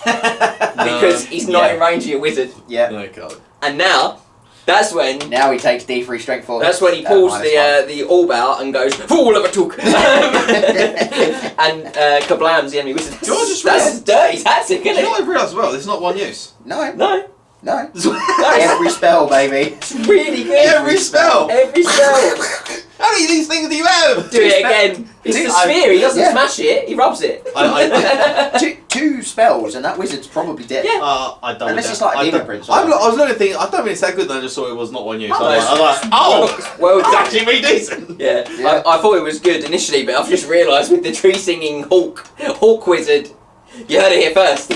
because he's not Yeah. in range of your wizard. Yeah. No, God. And now, that's when. Now he takes D3 strength 4. That's when he pulls the orb out and goes fool of a took, and kablams the enemy wizard. Do you know what I just That's dirty tactic, Do you isn't know it? what I've realised as well? It's not one use. No. No, No. that's Every spell, baby. it's really good. Every spell! Every spell. How many of these things do you have? Do it again. It's the sphere. He doesn't Yeah. smash it. He rubs it. two spells and that wizard's probably dead. Yeah. I don't. Unless it's like a I Demon don't- Prince or I something. was looking at thinking, I don't mean it's that good, and I just thought it was not one use. Oh, I was like, oh, well, it's actually really decent. yeah. Yeah. I thought it was good initially, but I've just realised with the tree singing hawk wizard, you heard it here first.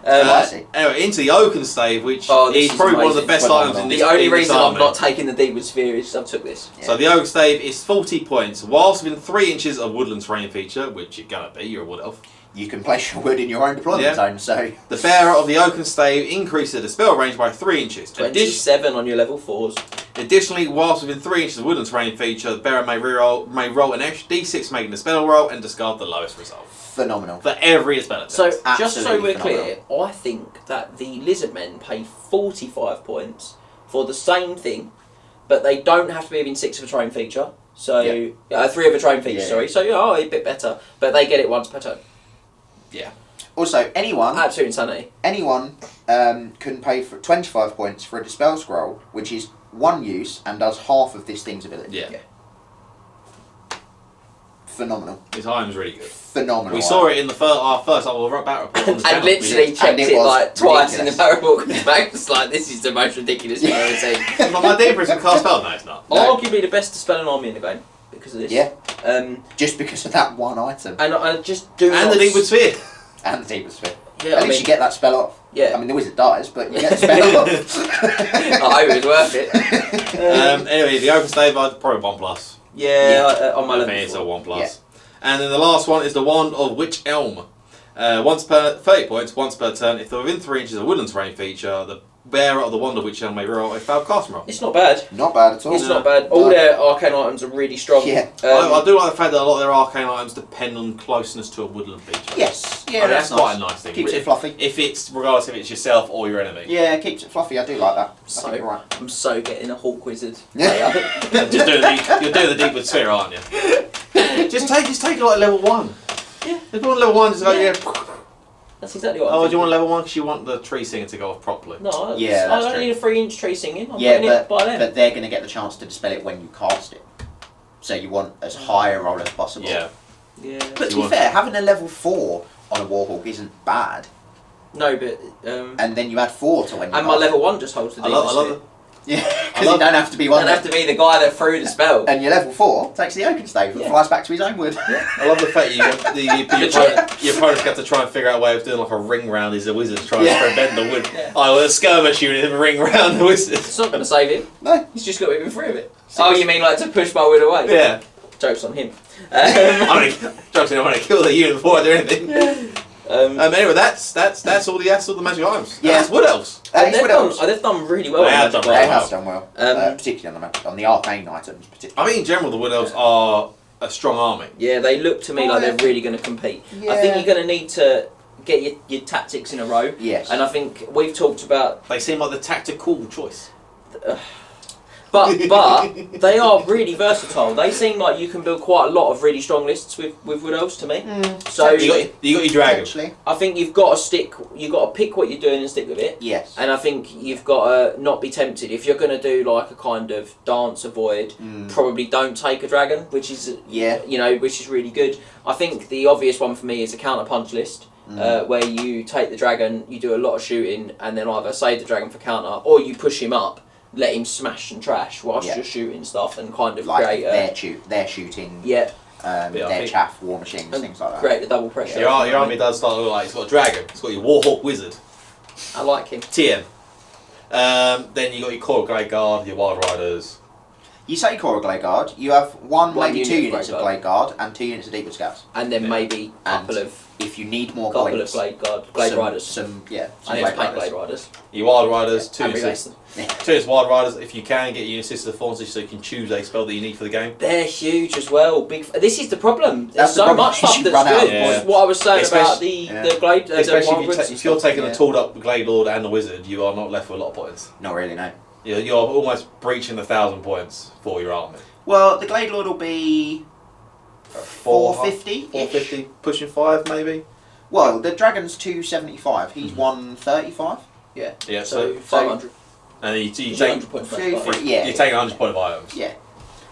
Anyway, into the Oaken Stave, which this is is probably one of the amazing. best items in this. The only in this reason I'm army. not taking the Deepwood Sphere is I took this. So the Oak Stave is 40 points. Whilst within 3 inches of woodland terrain feature, which you're gonna be, you're a wood elf. You can place your wood in your own deployment zone, so... The bearer of the Oaken Stave increases the dispel range by 3 inches. 27 on your level 4s. Additionally, whilst within 3 inches of woodland terrain feature, the bearer may roll an extra d6 making the spell roll and discard the lowest result. Phenomenal. For every spell attempt. So, just so Absolutely we're clear, I think that the Lizardmen pay 45 points for the same thing, but they don't have to be within 6 of a terrain feature. So, 3 of a terrain feature, sorry. So, a bit better. But they get it once per turn. Yeah. Also, anyone Absolute insanity. can pay for 25 points for a Dispel Scroll, which is 1 use and does half of this thing's ability. Yeah. Phenomenal. His item's really good. Phenomenal. We saw it in the our first battle report. On the And channel. literally checked it it was like twice in the ridiculous. barrel walk and back. It's like, this is the most ridiculous thing I've ever seen. My Deeper is a cast spell. No, it's not. No. Arguably the best to spell an army in the game because of this. Yeah. Just Just because of that one item. and I just do And not the Deepwood Sphere. And the Deepwood Sphere. Yeah, At least you get that spell off. Yeah. I mean, the wizard dies, but you get the spell off. I hope it was worth it. Anyway, the Open Stave, I'd probably 1+. On my I level think it's a 4. 1+. Yeah. And then the last one is the Wand of Witch Elm. Once per 30 points, once per turn. If they're within 3 inches of woodland terrain feature, the bearer of the Wand of Witch Elm may roll a failed casting roll. It's not bad. Not bad at all. It's not bad. All their arcane items are really strong. Yeah. I do like the fact that a lot of their arcane items depend on closeness to a woodland feature. Yes. Yeah, I mean, that's quite a nice. nice thing. Keeps it fluffy. If it's regardless if it's yourself or your enemy. Yeah, keeps it fluffy. I do like that. I So, think you're right. I'm so getting a Hawk Wizard. Yeah. Just you're doing the Deepwood Sphere, aren't you? just take it like level 1. Yeah. If you want level 1, just go, yeah. That's exactly what Oh, I'm do you want level 1 because you want the tree singer to go off properly? No, Yeah, I that's don't true. need a 3-inch tree singing. I'm Yeah, putting it by them. but they're going to get the chance to dispel it when you cast it. So you want as high a roll as possible. Yeah. Yeah. But to be fair, having a level 4 on a Warhawk isn't bad. No, but And then you add 4 to when you and my cast level 1 just holds the I love it. it. Yeah, because you don't have to be You one. don't have to be the guy that threw the spell. And your level 4 takes the Oaken Stave and Yeah. flies back to his own wood. I love the fact your opponent's got to try and figure out a way of doing like a ring round his wizard to try and prevent the wood. Yeah. I will skirmish you and ring round the wizard. It's not going to save him. No. He's just got to be free of it. Oh, you mean like to push my wood away? Yeah. Joke's on him. I'm gonna kill the unit before I do anything. Anyway, that's all the magic items. Yeah. That's wood elves. It's wood elves. They've done really well. They on have that. done They really have well. done well, particularly on the arcane items. I Particularly. think in general the wood elves are a strong army. Yeah, they look to me like they're really going to compete. I think you're going to need to get your tactics in a row. Yes. And I think we've talked about... They seem like the tactical choice. But they are really versatile. They seem like you can build quite a lot of really strong lists with Wood Elves to me. So You got your dragon. Potentially. I think you've got to pick what you're doing and stick with it. Yes. And I think you've got to not be tempted. If you're going to do like a kind of dance avoid, probably don't take a dragon, which is which is really good. I think the obvious one for me is a counter punch list. Where you take the dragon, you do a lot of shooting, and then either save the dragon for counter, or you push him up, let him smash and trash whilst you're shooting stuff, and kind of like create their shooting. Yeah. Their chaff, war machines, things like that. Create the double pressure. Your army does start with like it's got a dragon, it's got your Warhawk wizard, I like him. TM. Then you got your Coil Grey Guard, your Wild Riders. You say Cora Glade Guard, you have one maybe unit 2 of units Glade of Glade Guard and 2 units of Deepwood Scouts. And then maybe a couple And of if you need more points, Glade some, Riders. some I Glade need to paint Riders. Glade Riders. Your Wild Riders, two And units. replace them. Two Wild Riders. If you can get your assisted performances, so you can choose a spell that you need for the game. They're huge as well. This is the problem. There's That's the so problem. much stuff You that's run out of good. points. What I was saying about Especially- the Glade, the Especially Wild Woods and if you're stuff. taking a tooled up Glade Lord and the Wizard, you are not left with a lot of points. Not really, no. You're almost breaching the 1,000 points for your army. Well, the Glade Lord will be 450. 450, pushing 5 maybe. Well, the Dragon's 275. He's 135. Yeah. Yeah, So so 500. and you He's take 100 points Three, back. three, yeah. you're taking 100 point of items. Yeah.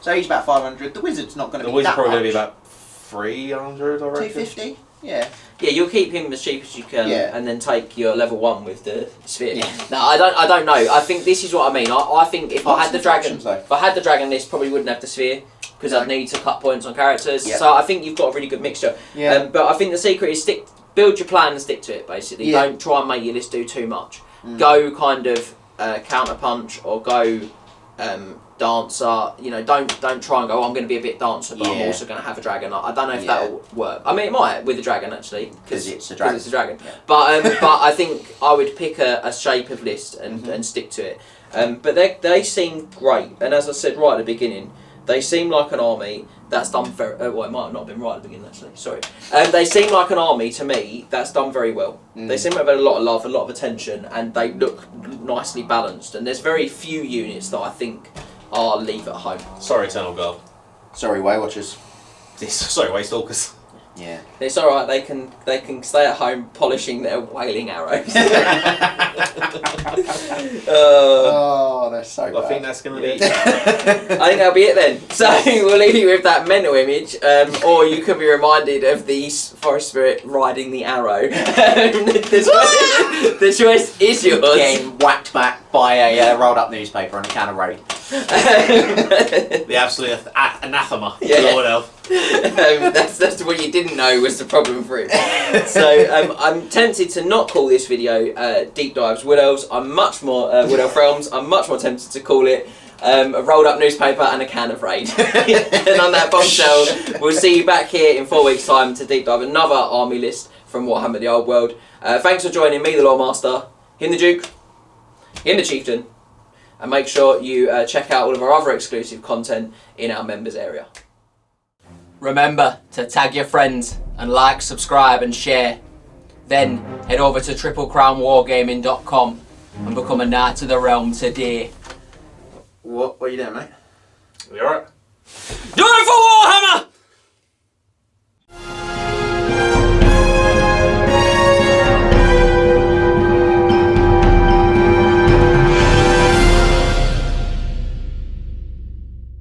So he's about 500. The Wizard's not going to The be Wizard's that probably much. going to be about 300, I reckon. 250. Yeah. Yeah, you'll keep him as cheap as you can, Yeah. and then take your level 1 with the sphere. Yeah. No, I don't know. I think this is what I mean. I think if I Lots had the of dragon, options, though. if I had the dragon list, probably wouldn't have the sphere because I'd need to cut points on characters. Yeah. So I think you've got a really good mixture. Yeah. But I think the secret is build build your plan and stick to it. Basically, Yeah. don't try and make your list do too much. Go kind of counter punch or go dancer. You know, don't try and go. I'm going to be a bit dancer, but I'm Yeah. also going to have a dragon. I don't know if Yeah. that'll work. I mean, it might with a dragon actually, Because it's a dragon. It's a dragon. Yeah. But I think I would pick a shape of list and stick to it. But they seem great, and as I said right at the beginning, they seem like an army that's done very well. It might have not been right at the beginning actually. Sorry. They seem like an army to me that's done very well. They seem to have had a lot of love, a lot of attention, and they look nicely balanced. And there's very few units that I think are leave at home. Sorry, Eternal Guard. Sorry, Way Watchers. Sorry, Way Stalkers. Yeah. It's all right. They can stay at home polishing their whaling arrows. Oh, they're so I bad. think that's going to be. I think that'll be it then. So we'll leave you with that mental image, or you can be reminded of the forest spirit riding the arrow. The choice is yours. Getting whacked back by a rolled up newspaper and a can of raid. The absolute anathema. Yeah. Lord Elf. That's what you didn't know was the problem for him. So I'm tempted to not call this video Deep Dives Wood Elves. I'm much more Wood Elf Realms. I'm much more tempted to call it a rolled up newspaper and a can of raid. And on that bombshell, we'll see you back here in 4 weeks' time to deep dive another army list from Warhammer the Old World. Thanks for joining me, the Loremaster, him the Duke, him the Chieftain, and make sure you check out all of our other exclusive content in our members area. Remember to tag your friends and like, subscribe and share. Then head over to triplecrownwargaming.com and become a Knight of the Realm today. What are you doing, mate? You alright? Do it for Warhammer!